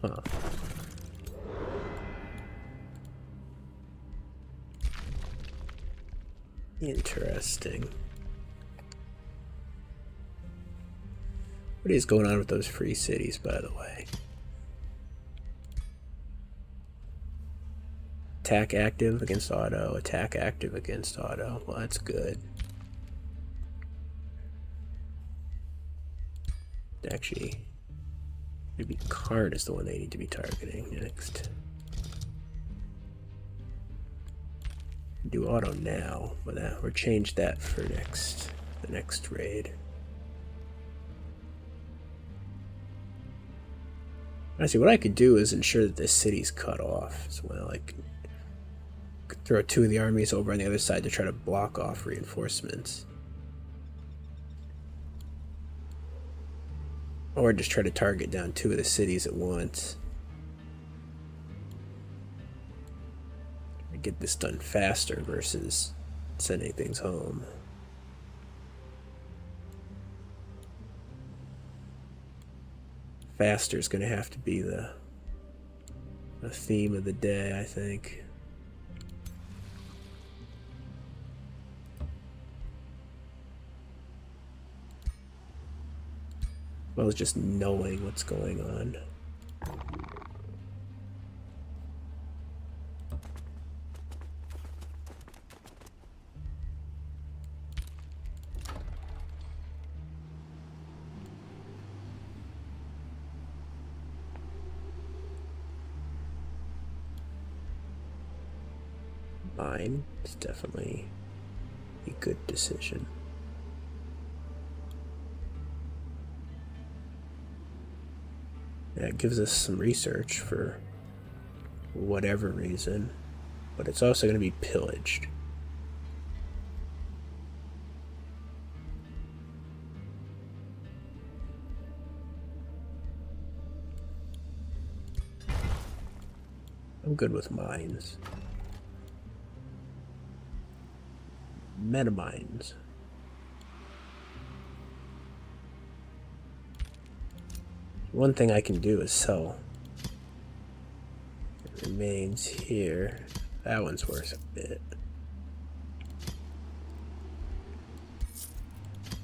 Huh. Interesting. What is going on with those free cities, by the way? Attack active against auto, attack active against auto. Well, that's good. Actually, maybe Karn is the one they need to be targeting next. Do auto now, but we'll change that for the next raid. Honestly, what I could do is ensure that this city's cut off as well. I could throw 2 of the armies over on the other side to try to block off reinforcements. Or just try to target down 2 of the cities at once. Get this done faster versus sending things home. Faster is going to have to be the theme of the day, I think. Well, as just knowing what's going on. Mine is definitely a good decision. That gives us some research for whatever reason, but it's also going to be pillaged. I'm good with mines. Metamines. One thing I can do is sell. It remains here. That one's worth a bit.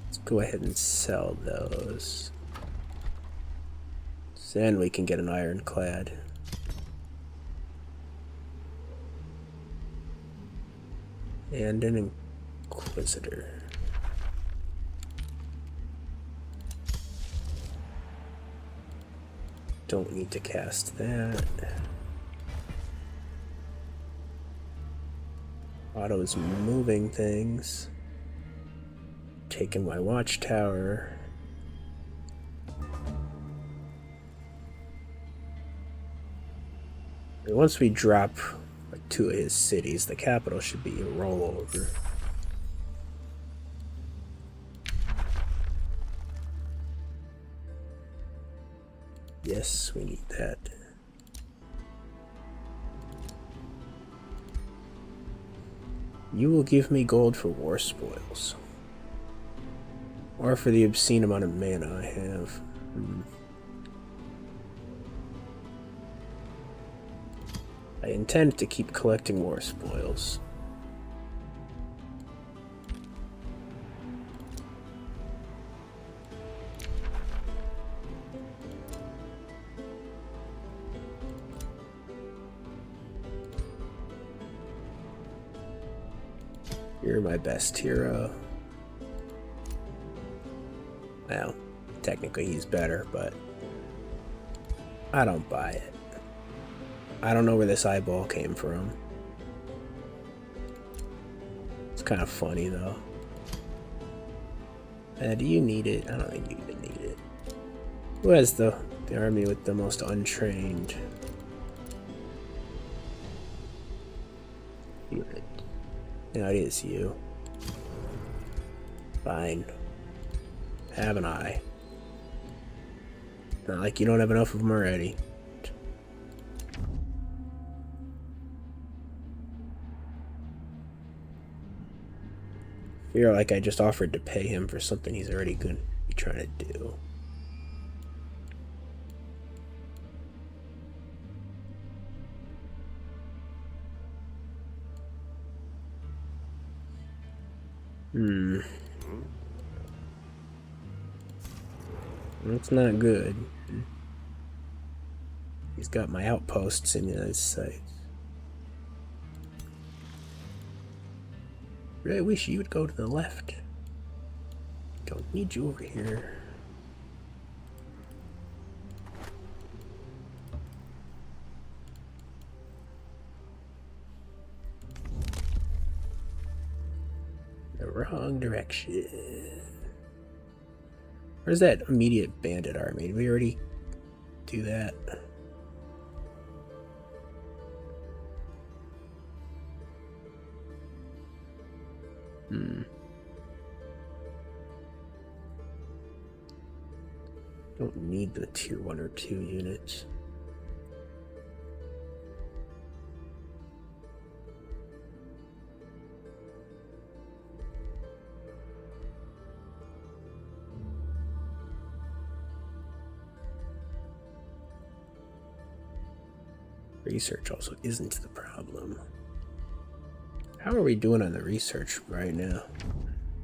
Let's go ahead and sell those. Then we can get an ironclad. And an Inquisitor. Don't need to cast that. Auto's moving things. Taking my watchtower. And once we drop like 2 of his cities, the capital should be a rollover. Yes, we need that. You will give me gold for war spoils. Or for the obscene amount of mana I have. I intend to keep collecting war spoils. You're my best hero. Well, technically he's better, but I don't buy it. I don't know where this eyeball came from. It's kind of funny though. Do you need it? I don't think you even need it. Who has the army with the most untrained unit? No, it is you. Fine. Have an eye. Not like you don't have enough of them already. Feel like I just offered to pay him for something he's already going to be trying to do. Hmm. That's not good. He's got my outposts in his sights. Really wish you would go to the left. Don't need you over here. The wrong direction. Where's that immediate bandit army? Did we already do that? Don't need the tier 1 or 2 units. Research also isn't the problem. How are we doing on the research right now?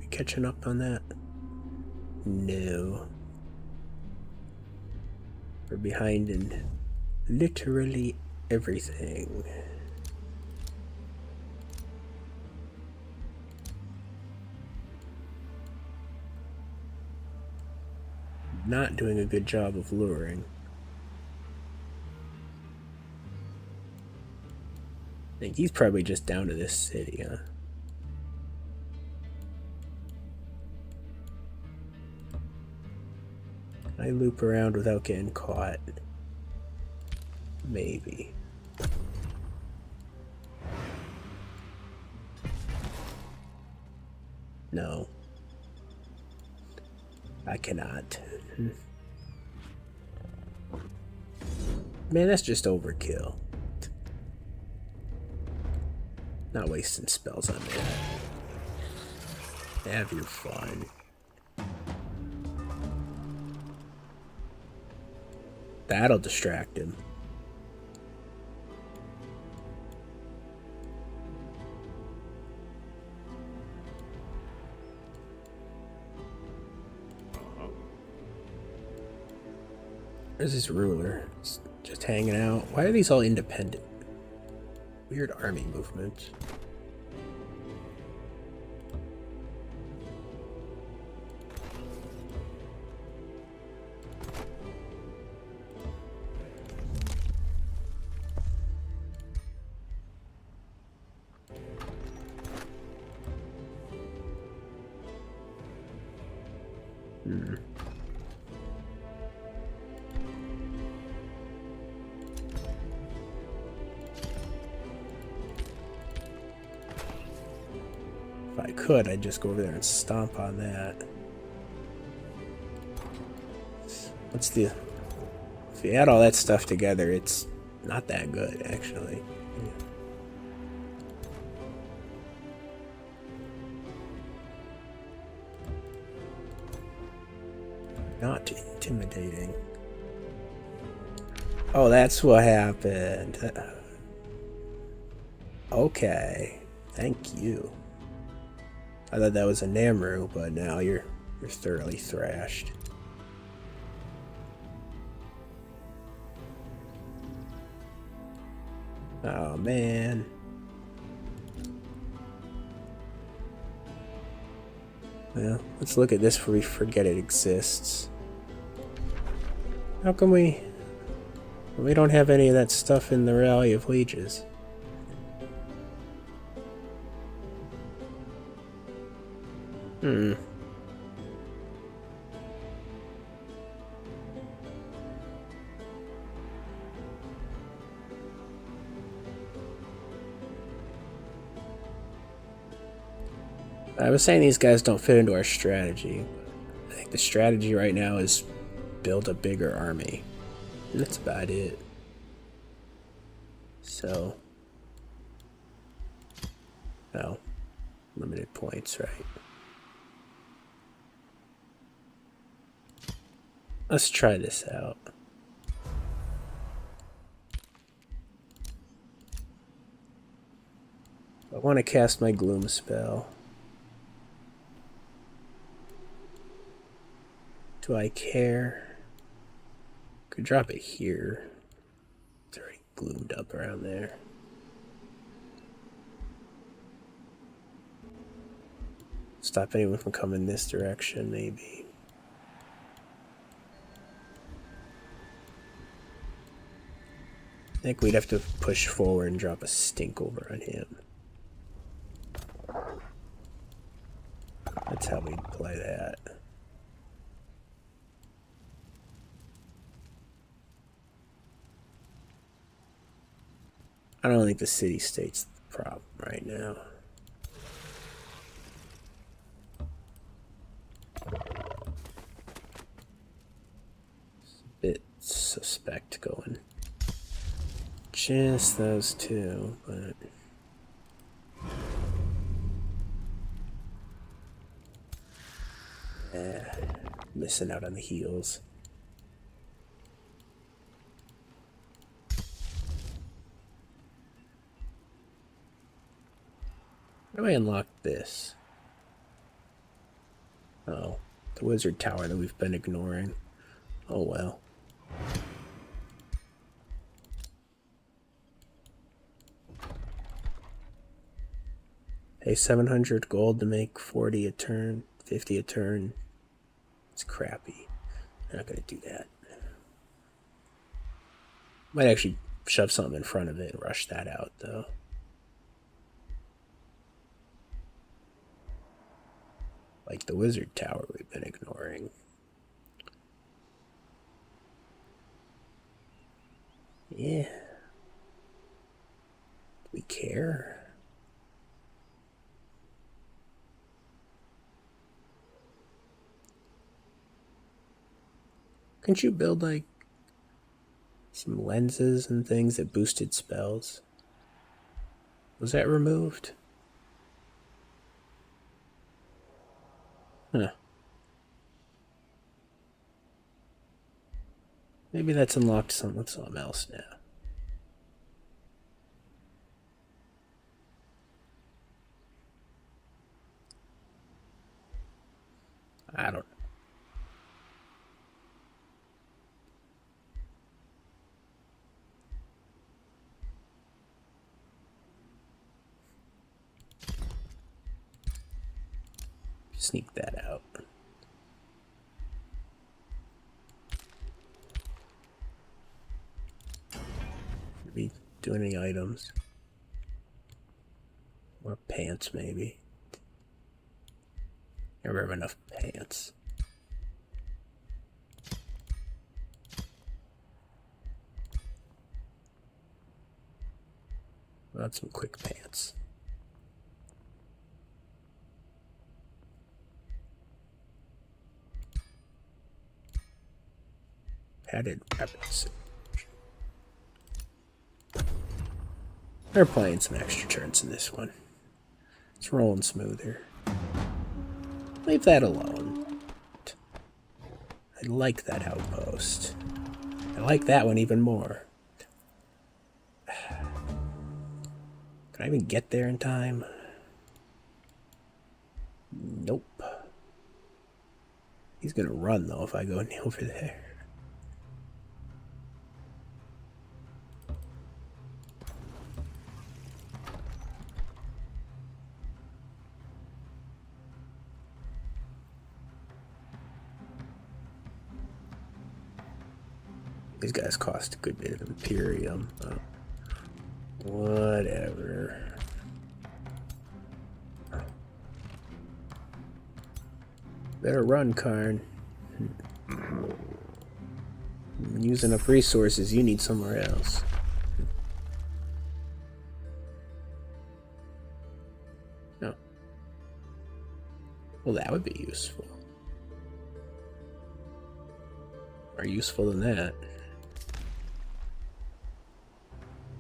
We catching up on that? No. We're behind in literally everything. Not doing a good job of luring. I think he's probably just down to this city, huh? Can I loop around without getting caught? Maybe. No. I cannot. Man, that's just overkill. Not wasting spells on that. Have your fun. That'll distract him. Where's this ruler? It's just hanging out. Why are these all independent? Weird army movement. If I could, I'd just go over there and stomp on that. What's the... If you add all that stuff together, it's not that good, actually. Not intimidating. Oh, that's what happened. Okay. Thank you. I thought that was a Namru, but now you're thoroughly thrashed. Oh, man. Well, let's look at this before we forget it exists. How come we don't have any of that stuff in the Rally of Lieges? I was saying these guys don't fit into our strategy. I think the strategy right now is build a bigger army. And that's about it. So... well, limited points, right? Let's try this out. I want to cast my Gloom spell. Do I care? Could drop it here. It's already gloomed up around there. Stop anyone from coming this direction, maybe. I think we'd have to push forward and drop a stink over on him. That's how we'd play that. I don't think the city-state's the problem right now. It's a bit suspect going. Just those two, but... missing out on the heals. How do I unlock this? Oh, the wizard tower that we've been ignoring. Oh well. Pay 700 gold to make 40 a turn, 50 a turn. It's crappy. I'm not gonna do that. Might actually shove something in front of it and rush that out though. Like the wizard tower we've been ignoring. Yeah. Do we care? Couldn't you build like some lenses and things that boosted spells? Was that removed? Huh. Maybe that's unlocked something else now. I don't know. Sneak that out. Should we do any items? Or pants, maybe. Never have enough pants. Got some quick pants. Padded rapid surge. They're playing some extra turns in this one. It's rolling smoother. Leave that alone. I like that outpost. I like that one even more. Can I even get there in time? Nope. He's gonna run though if I go over there. These guys cost a good bit of Imperium. Whatever. Better run, Karn. Using up resources you need somewhere else. No. Well, that would be useful. More useful than that.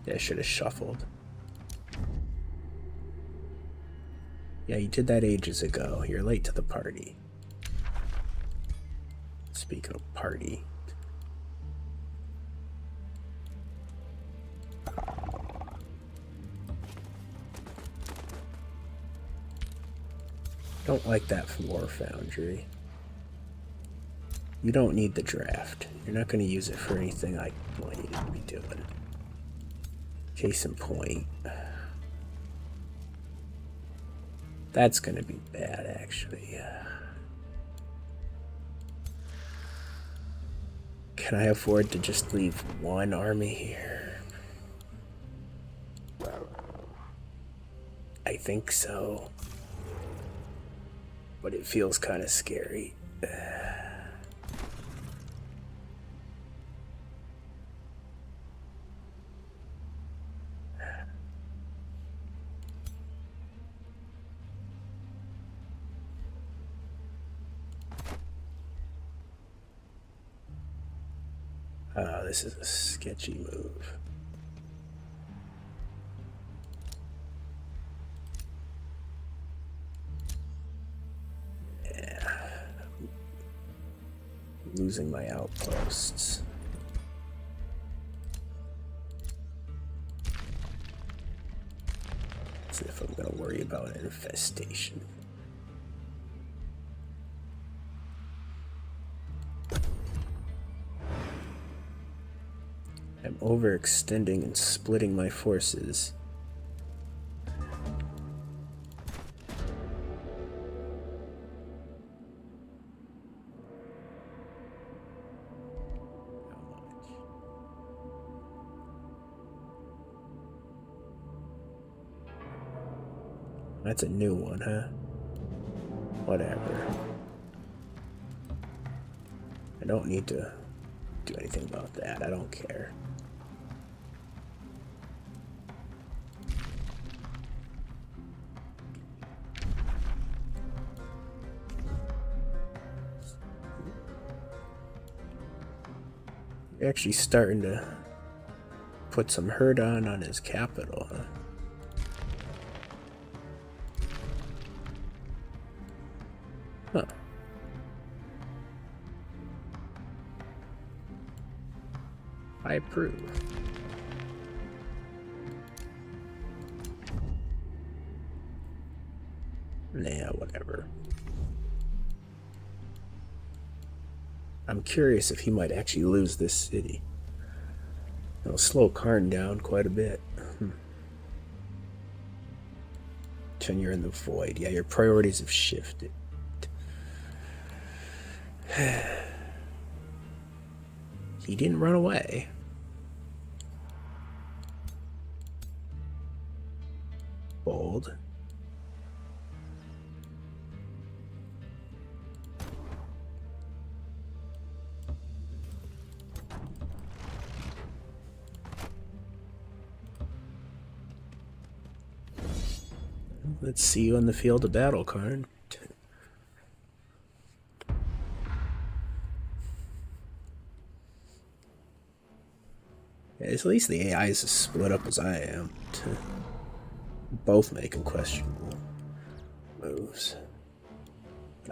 Yeah, I should have shuffled. Yeah, you did that ages ago. You're late to the party. Speaking of party. Don't like that War Foundry. You don't need the draft. You're not going to use it for anything I want you to be doing. Case in point. That's going to be bad, actually. Can I afford to just leave one army here? I think so. But it feels kind of scary. This is a sketchy move. Yeah. Losing my outposts. As if I'm gonna worry about an infestation. I'm overextending and splitting my forces. That's a new one, huh? Whatever. I don't need to do anything about that. I don't care. You're actually starting to put some hurt on his capital, huh? Huh. I approve. Nah, whatever. I'm curious if he might actually lose this city. It'll slow Karn down quite a bit. Tenure in the void. Yeah, your priorities have shifted. He didn't run away. Bold. Let's see you on the field of battle, Karn. At least the AI is as split up as I am. Both making questionable moves.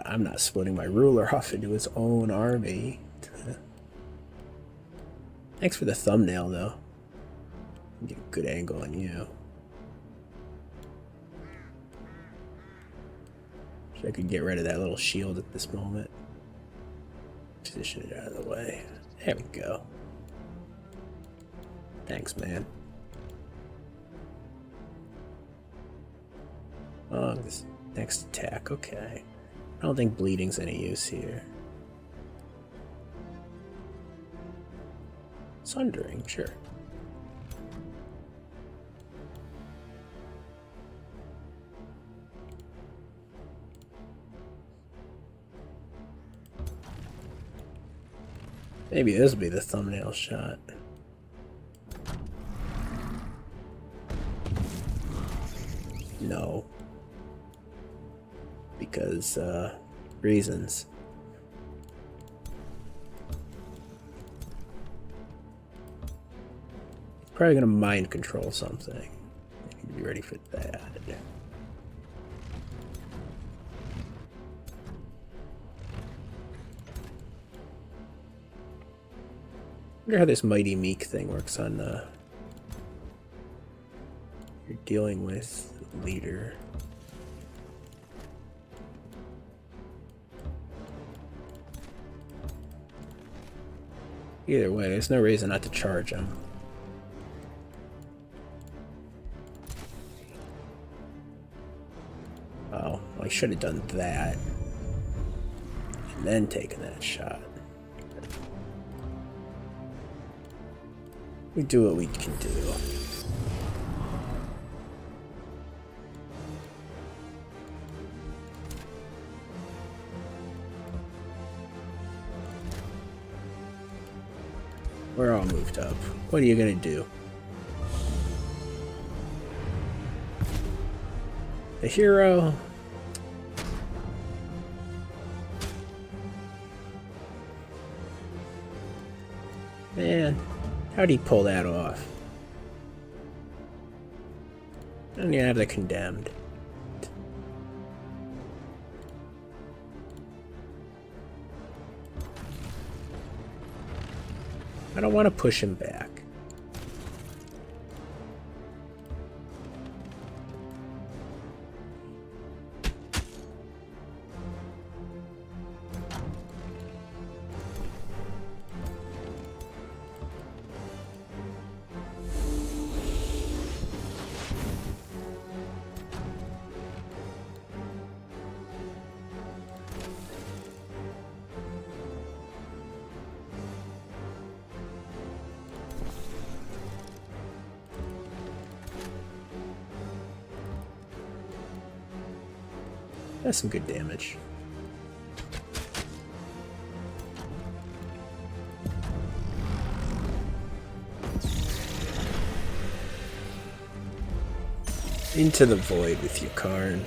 I'm not splitting my ruler off into his own army. Thanks for the thumbnail, though. Get a good angle on you. Wish I could get rid of that little shield at this moment. Position it out of the way. There we go. Thanks, man. Oh, this next attack, okay. I don't think bleeding's any use here. Sundering, sure. Maybe this will be the thumbnail shot. No. Because, reasons. Probably gonna mind control something. I need to be ready for that. I wonder how this Mighty Meek thing works on, you're dealing with a leader. Either way, there's no reason not to charge him. Oh, well, I should have done that. And then taken that shot. We do what we can do. We're all moved up. What are you gonna do? The hero? Man, how'd he pull that off? And you have the condemned. I don't want to push him back. That's some good damage. Into the void with you, Karn.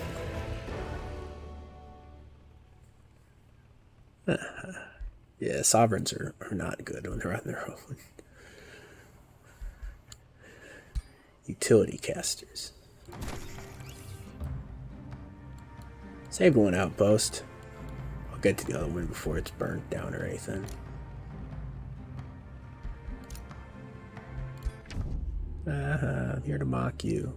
Yeah, sovereigns are not good when they're on their own. Utility casters. Saved one outpost. I'll get to the other one before it's burnt down or anything. I'm here to mock you.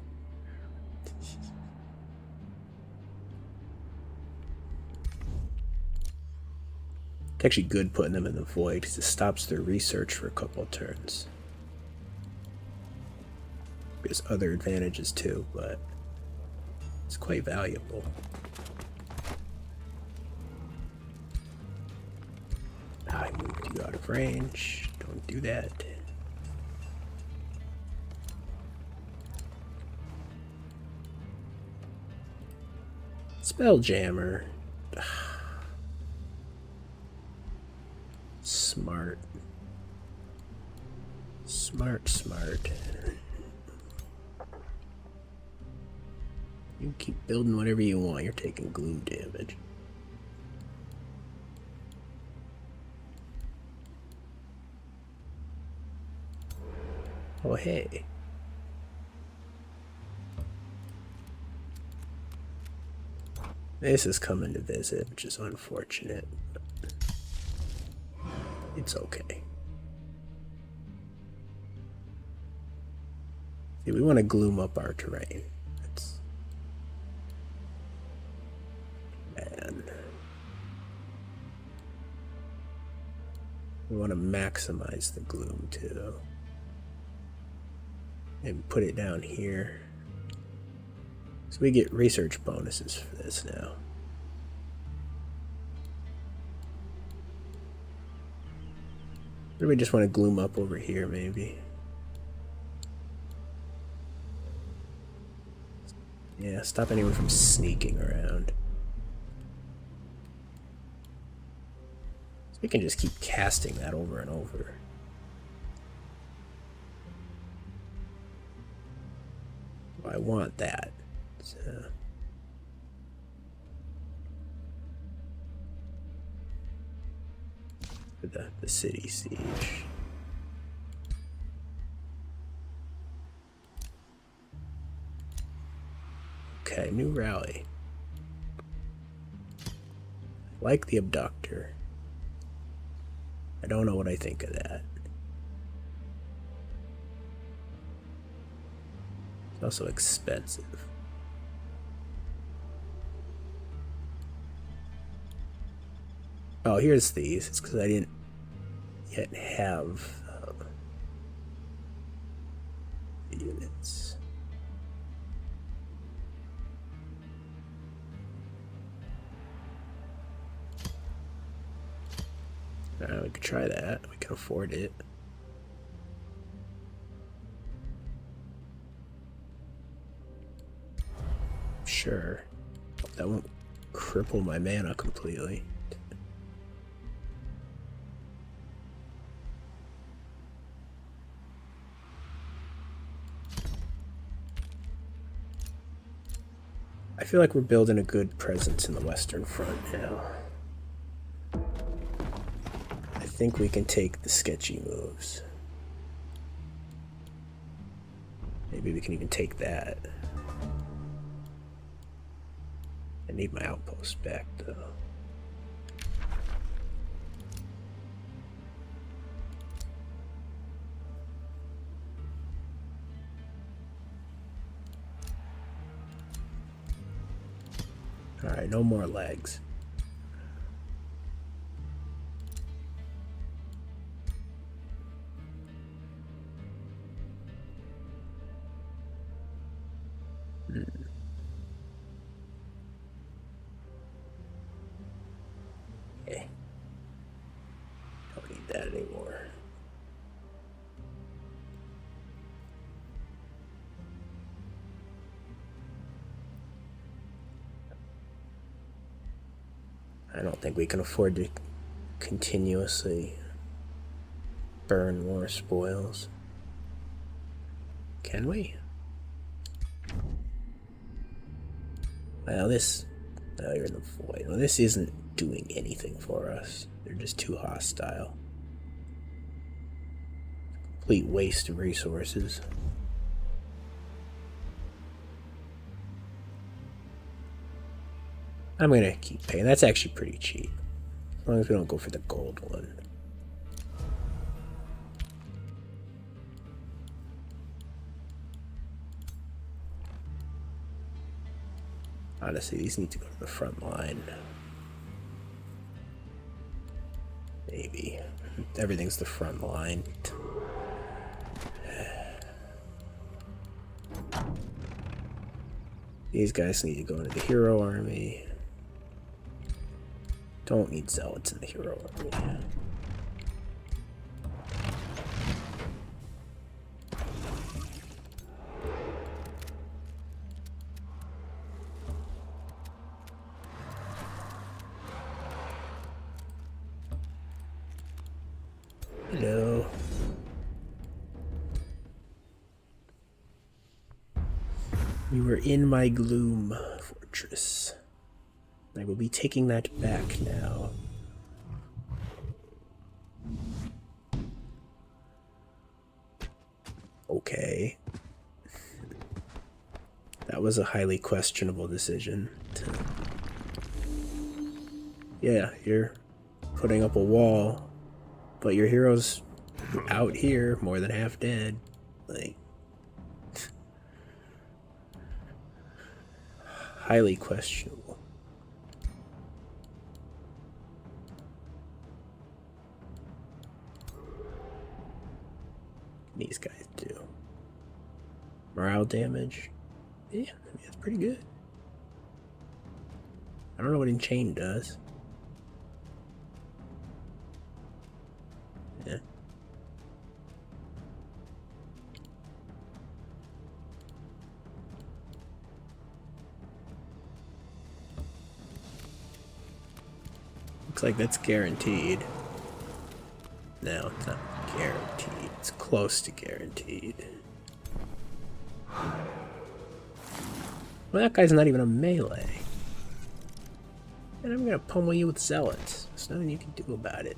It's actually good putting them in the void because it stops their research for a couple of turns. There's other advantages too, but it's quite valuable. I moved you out of range. Don't do that. Spelljammer. Smart. Smart. You keep building whatever you want. You're taking glue damage. Oh, hey. This is coming to visit, which is unfortunate. But it's okay. See, we want to gloom up our terrain. Man. We want to maximize the gloom too. And put it down here. So we get research bonuses for this now. Or we just want to gloom up over here, maybe. Yeah, stop anyone from sneaking around. So we can just keep casting that over and over. Well, I want that. So. For the city siege. Okay, new rally. Like the abductor. I don't know what I think of that. It's also expensive. Oh, here's these. It's because I didn't... yet have the units. We could try that. We can afford it. Sure. That won't cripple my mana completely. I feel like we're building a good presence in the Western Front now. I think we can take the sketchy moves. Maybe we can even take that. I need my outpost back, though. Alright, no more legs. Okay. Don't need that anymore. I don't think we can afford to continuously burn more spoils. Can we? Well, this... Oh, you're in the void. Well, this isn't doing anything for us. They're just too hostile. Complete waste of resources. I'm gonna keep paying. That's actually pretty cheap. As long as we don't go for the gold one. Honestly, these need to go to the front line. Maybe. Everything's the front line. These guys need to go into the hero army. Don't need zealots in the hero army. Hello. You were in my gloom fortress. I will be taking that back now. Okay. That was a highly questionable decision. Yeah, you're putting up a wall, but your hero's out here, more than half dead. Like, highly questionable. These guys do. Morale damage. Yeah, I mean, that's pretty good. I don't know what Enchain does. Yeah. Looks like that's guaranteed. No, it's not guaranteed. It's close to guaranteed. Well, that guy's not even a melee. And I'm gonna pummel you with zealots. There's nothing you can do about it.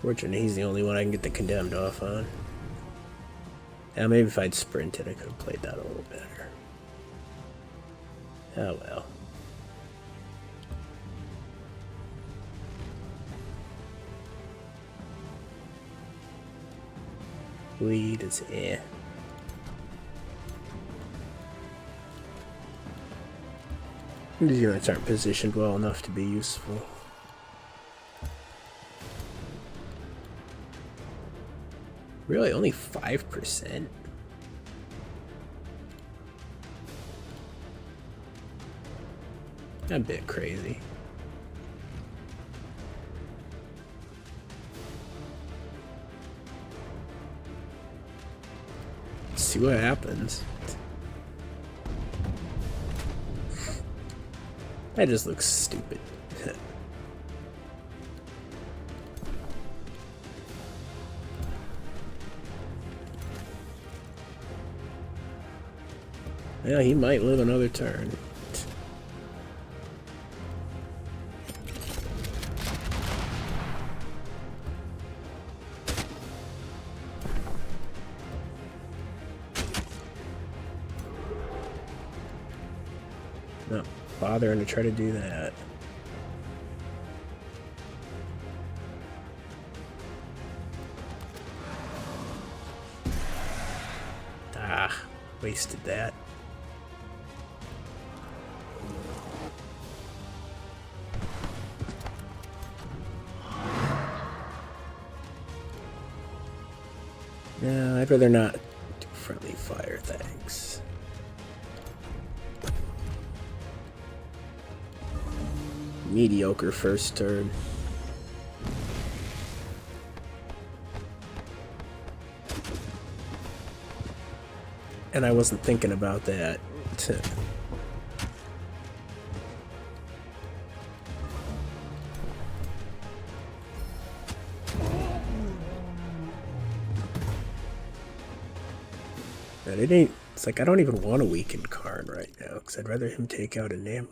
Fortunately, he's the only one I can get the condemned off on. Now, maybe if I'd sprinted, I could have played that a little better. Oh well. Lead is eh. These units aren't positioned well enough to be useful. Really, only 5%? A bit crazy. Let's see what happens. That just looks stupid. Yeah, he might live another turn. Not bothering to try to do that. Ah, wasted that. No, I'd rather not do friendly fire, thanks. Mediocre first turn. And I wasn't thinking about that. But it ain't. It's like I don't even want a weakened Karn right now, because I'd rather him take out a Namru.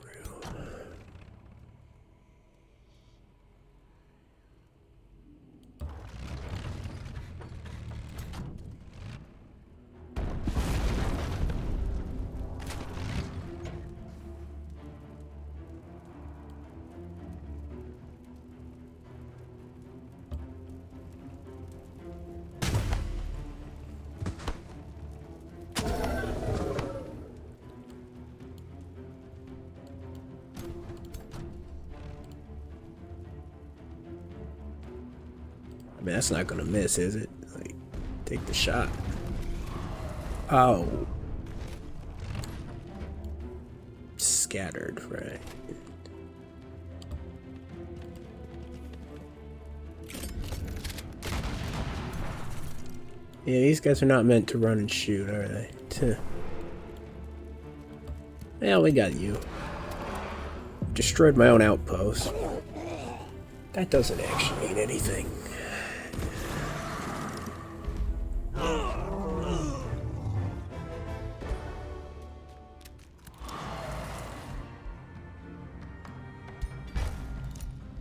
I mean, that's not gonna miss, is it? Like, take the shot. Oh. Scattered, right. Yeah, these guys are not meant to run and shoot, are they? Yeah, we got you. Destroyed my own outpost. That doesn't actually mean anything.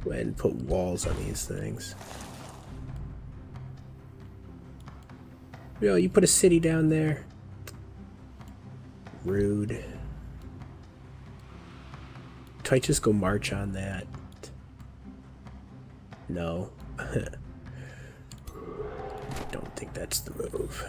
Go ahead and put walls on these things. Yo, you put a city down there? Rude. Do I just go march on that? No. Don't think that's the move.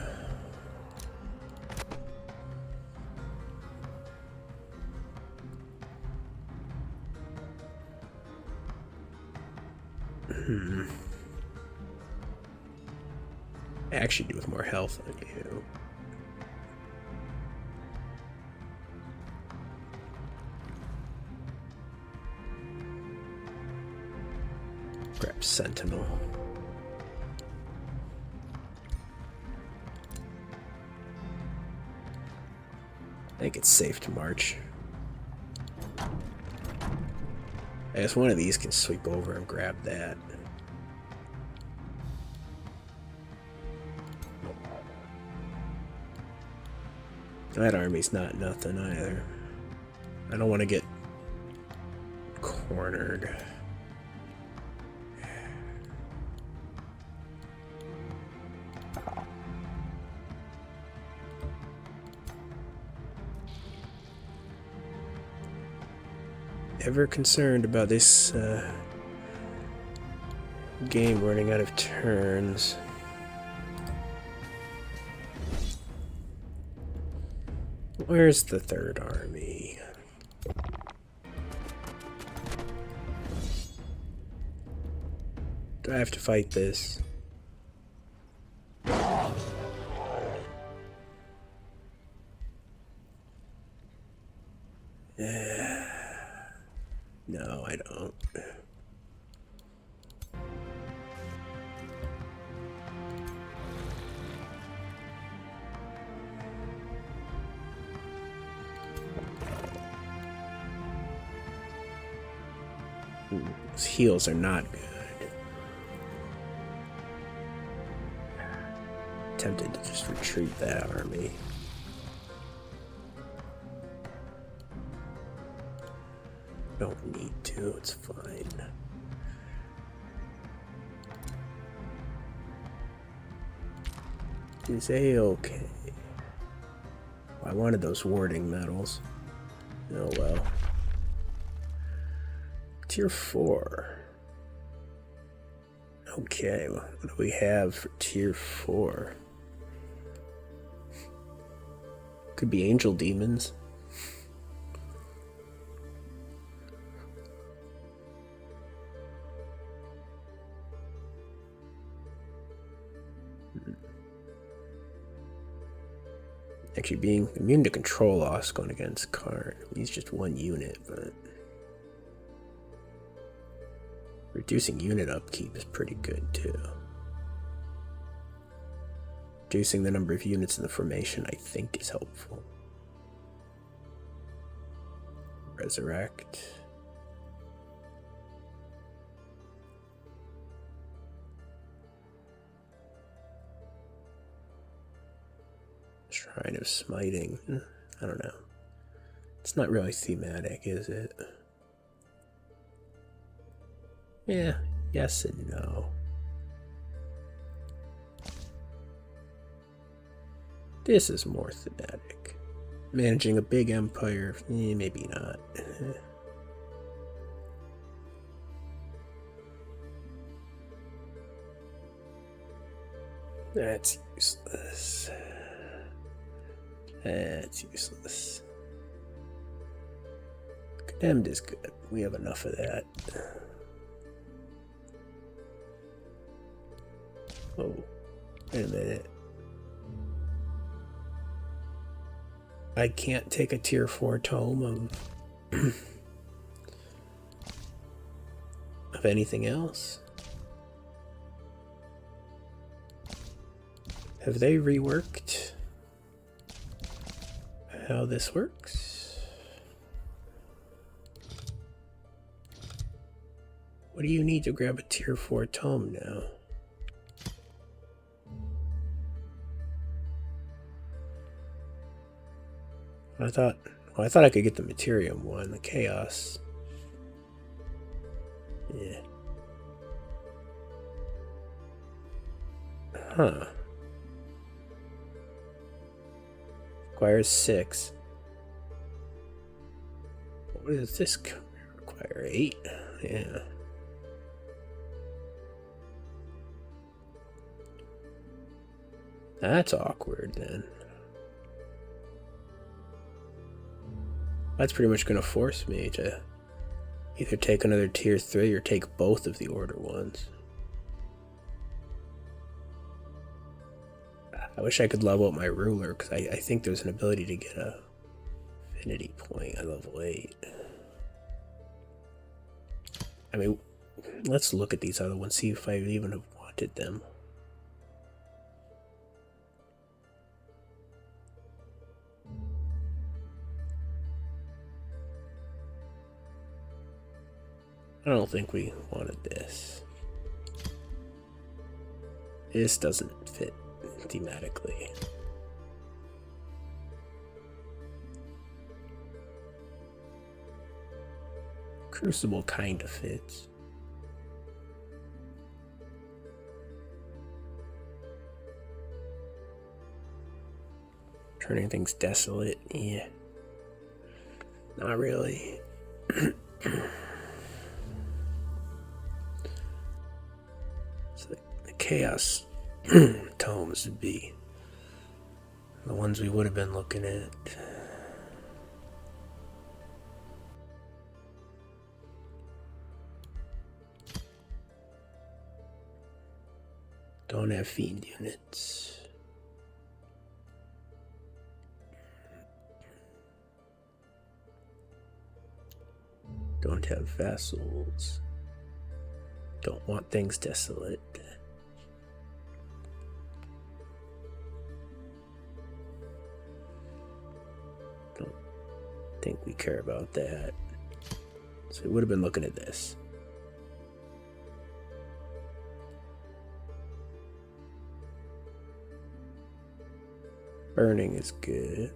I actually do with more health on you. Grab Sentinel. I think it's safe to march. I guess one of these can sweep over and grab that. That army's not nothing either. I don't want to get cornered. ever concerned about this game running out of turns. Where's the third army? Do I have to fight this? No, I don't. Those heals are not good. Tempted to just retreat that army. Don't need to, it's fine. Is A-okay? I wanted those warding medals. Oh well. Tier 4. Okay, well, what do we have for Tier 4? Could be angel demons. Actually, being immune to control loss going against Karn. He's just one unit, but reducing unit upkeep is pretty good too. Reducing the number of units in the formation, I think, is helpful. Resurrect. Shrine of Smiting. I don't know. It's not really thematic, is it? Yeah, yes and no. This is more thematic. Managing a big empire, maybe not. That's useless. That's useless. Condemned is good. We have enough of that. Oh, wait a minute. I can't take a tier 4 tome of anything else. Have they reworked how this works? What do you need to grab a tier 4 tome now? I thought I could get the Materium one, the Chaos. Yeah. Huh. Requires 6. What does this require? 8? Yeah. That's awkward then. That's pretty much going to force me to either take another tier 3 or take both of the order ones. I wish I could level up my ruler, because I think there's an ability to get a affinity point at level 8. I mean, let's look at these other ones, see if I even have wanted them. I don't think we wanted this. This doesn't fit thematically. Crucible kind of fits. Turning things desolate, yeah. Not really. So the chaos tomes would be the ones we would have been looking at. Don't have fiend units. Don't have vassals. Don't want things desolate. Don't think we care about that. So we would have been looking at this. Burning is good.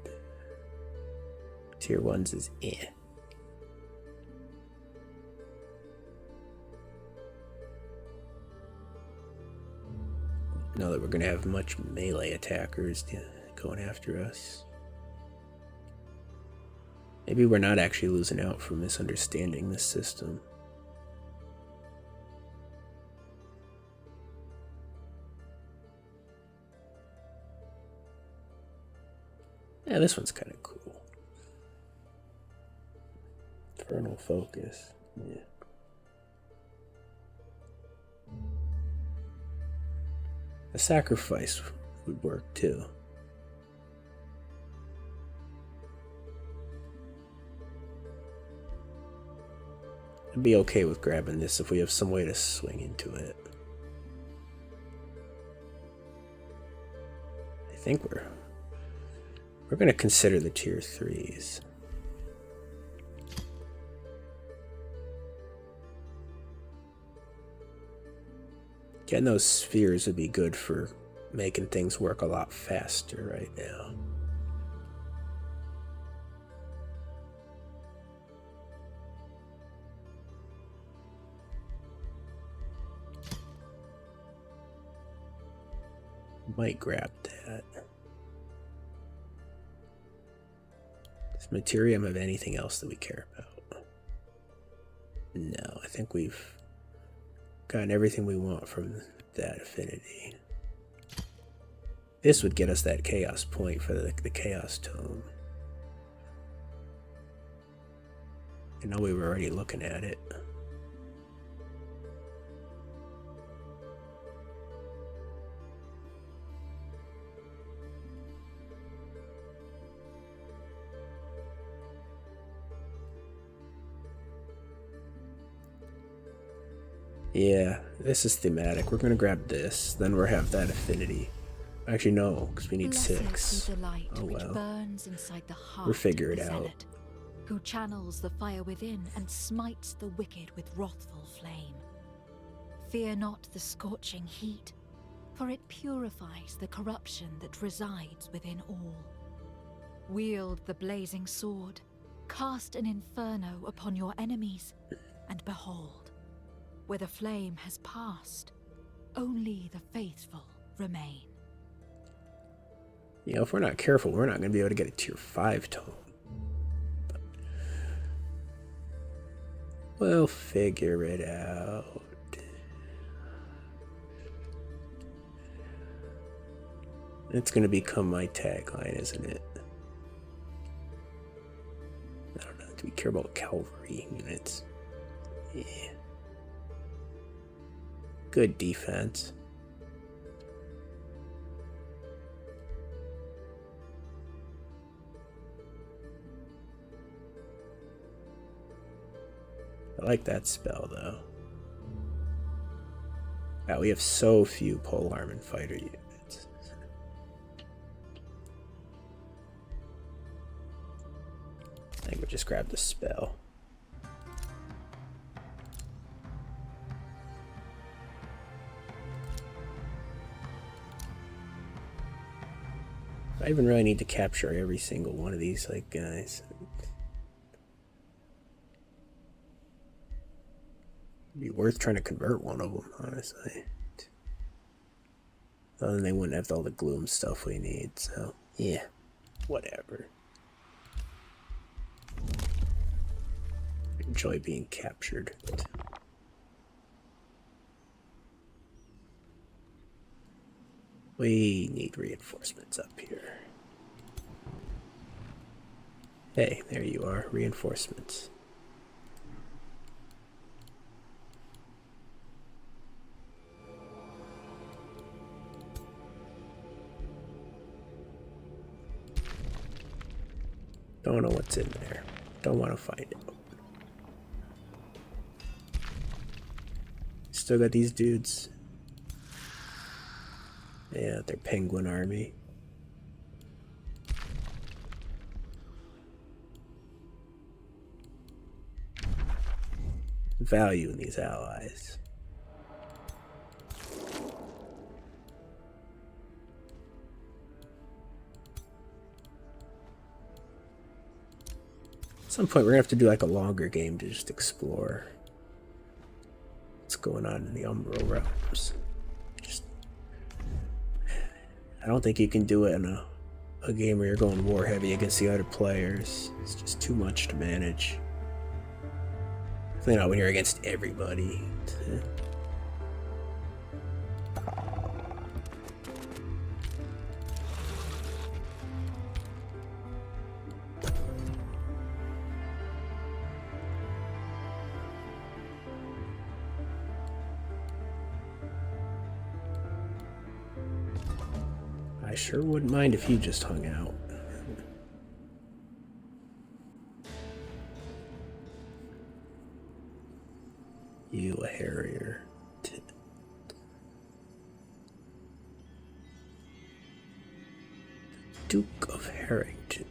Tier 1s is eh. Know that we're going to have much melee attackers going after us. Maybe we're not actually losing out for misunderstanding this system. Yeah, this one's kind of cool. Infernal Focus. Yeah. A sacrifice would work too. I'd be okay with grabbing this if we have some way to swing into it. I think we're going to consider the tier 3s. Getting those spheres would be good for making things work a lot faster right now. Might grab that. Does Materium have anything else that we care about? No, I think we've gotten everything we want from that affinity. This would get us that chaos point for the chaos tome. I know we were already looking at it. Yeah, this is thematic. We're gonna grab this, then we'll have that affinity. Actually, no, because we need 6. Oh well. We'll figure it out.
Who channels the fire within and smites the wicked with wrathful flame. Fear not the scorching heat, for it purifies the corruption that resides within all. Wield the blazing sword, cast an inferno upon your enemies, and behold, where the flame has passed, only the faithful remain.
You know, if we're not careful, we're not going to be able to get a tier 5 tome. But we'll figure it out. It's going to become my tagline, isn't it? I don't know. Do we care about cavalry units? Yeah. Good defense. I like that spell, though. Wow, we have so few polearm and fighter units. I think we'll just grab the spell. I even really need to capture every single one of these, like, guys. It'd be worth trying to convert one of them, honestly. Other than they wouldn't have all the gloom stuff we need, so, yeah, whatever. enjoy being captured. We need reinforcements up here. Hey, there you are, reinforcements. Don't know what's in there. Don't want to find out. Still got these dudes. Yeah, they're penguin army. Value in these allies. At some point, we're gonna have to do like a longer game to just explore what's going on in the Umbral Realms. I don't think you can do it in a game where you're going war heavy against the other players. It's just too much to manage. Definitely not when you're against everybody. I sure wouldn't mind if you just hung out. You a Harrier. Duke of Harrington.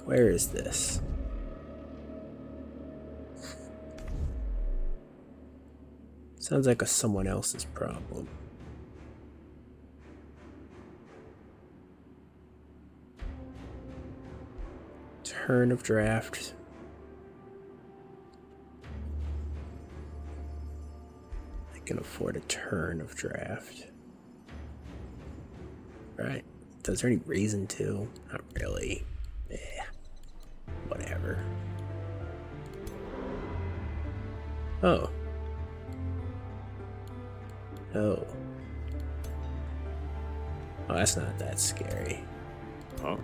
Where is this? Sounds like someone else's problem. Turn of draft. I can afford a turn of draft. Right. Is there any reason to? Not really. Yeah. Whatever. Oh. Oh. Oh, that's not that scary. Oh.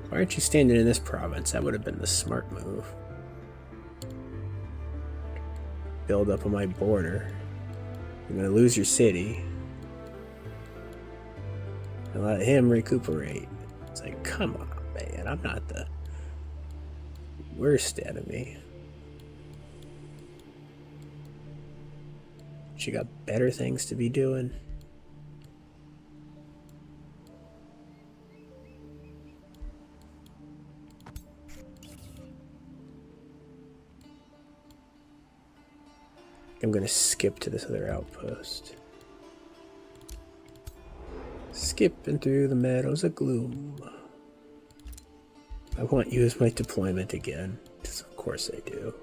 Why aren't you standing in this province? That would have been the smart move. Build up on my border. You're gonna lose your city. And let him recuperate. It's like, come on, man. I'm not the worst enemy. She got better things to be doing. I'm gonna skip to this other outpost. Skipping through the meadows of gloom. I want you as my deployment again. Because of course I do.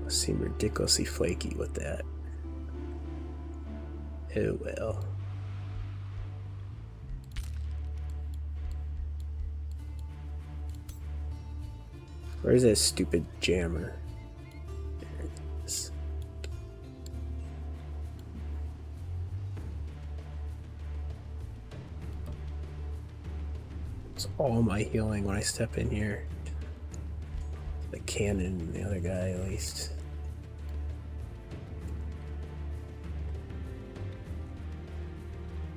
I seem ridiculously flaky with that. Oh well. Where's that stupid jammer? There it is. It's all my healing when I step in here. The cannon and the other guy at least.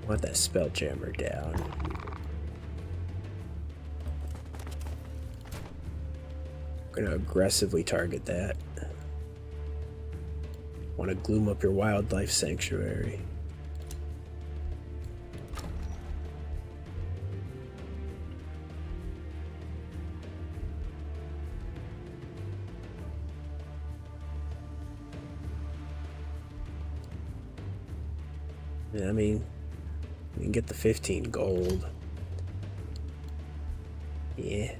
I want that spell jammer down. I'm gonna aggressively target that. Want to gloom up your wildlife sanctuary. Yeah, I mean, we can get the 15 gold. Yeah.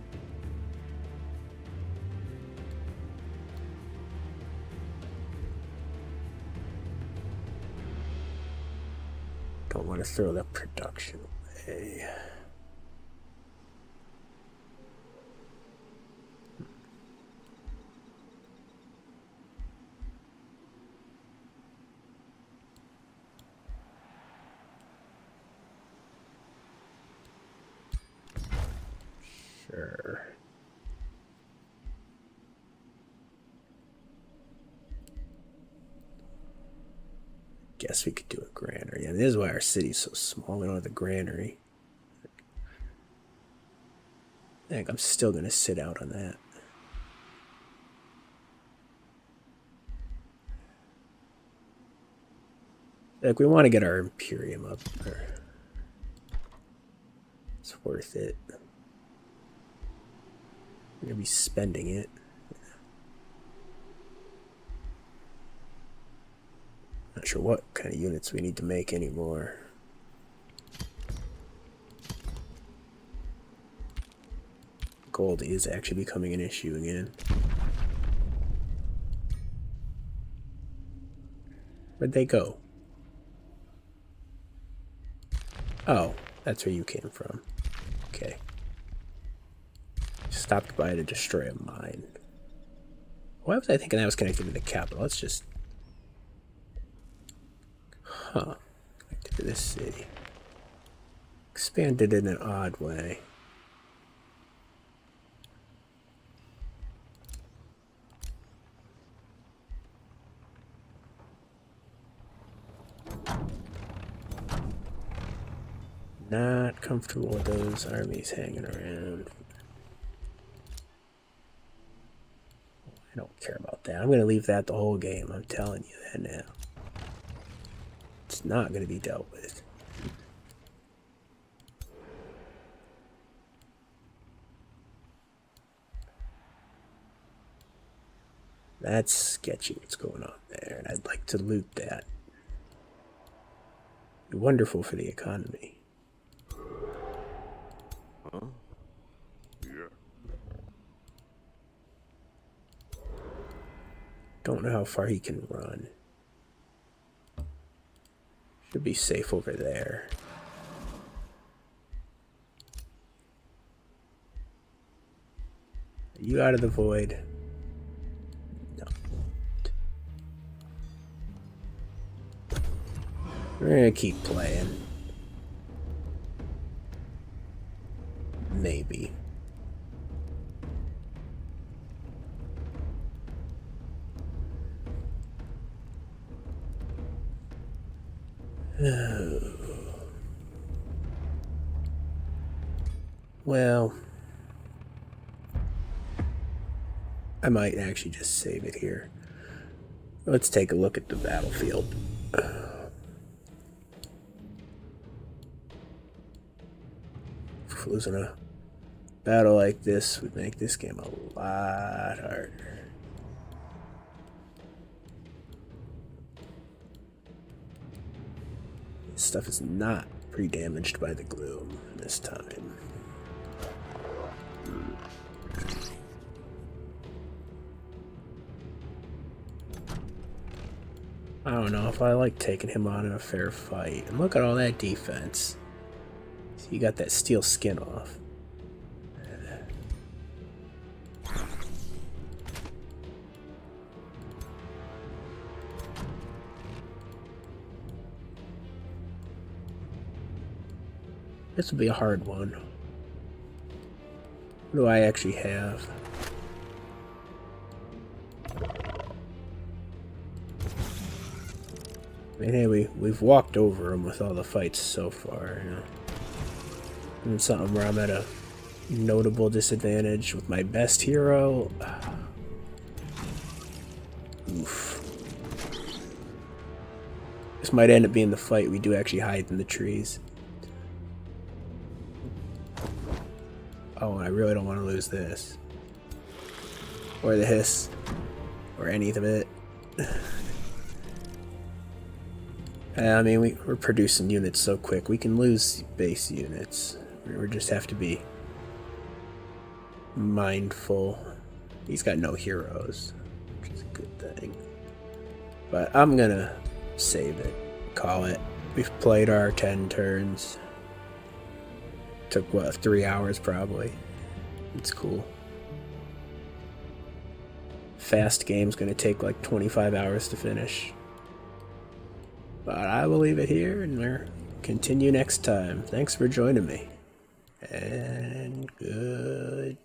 Don't want to throw that production away. guess we could do a granary. And this is why our city's so small. We don't have the granary. I think I'm still going to sit out on that. Like, we want to get our Imperium up. It's worth it. We're going to be spending it. Not sure what kind of units we need to make anymore. Gold is actually becoming an issue again. Where'd they go? Oh, that's where you came from. Okay. Stopped by to destroy a mine. Why was I thinking that was connected to the capital? Let's just... Huh. Connected to this city. Expanded in an odd way. Not comfortable with those armies hanging around. I don't care about that. I'm going to leave that the whole game. I'm telling you that now. It's not going to be dealt with. That's sketchy what's going on there, and I'd like to loot that. Be wonderful for the economy.
Huh? Yeah.
Don't know how far he can run. Should be safe over there. Are you out of the void? No. We're gonna keep playing. Maybe. Well, I might actually just save it here. Let's take a look at the battlefield. Losing a battle like this would make this game a lot harder. This stuff is not pre-damaged by the gloom this time. I don't know if I like taking him on in a fair fight. And look at all that defense. So you got that steel skin off. This would be a hard one. What do I actually have? I mean, hey, we've walked over them with all the fights so far, you know. And something where I'm at a notable disadvantage with my best hero. Oof. This might end up being the fight we do actually hide in the trees. Oh, I really don't want to lose this. Or the hiss. Or any of it. I mean, we're producing units so quick. We can lose base units. We just have to be mindful. He's got no heroes, which is a good thing. But I'm gonna save it. Call it. We've played our 10 turns. Took, what, 3 hours probably. It's cool. Fast game's gonna take like 25 hours to finish. But I will leave it here and we'll continue next time. Thanks for joining me. And goodbye.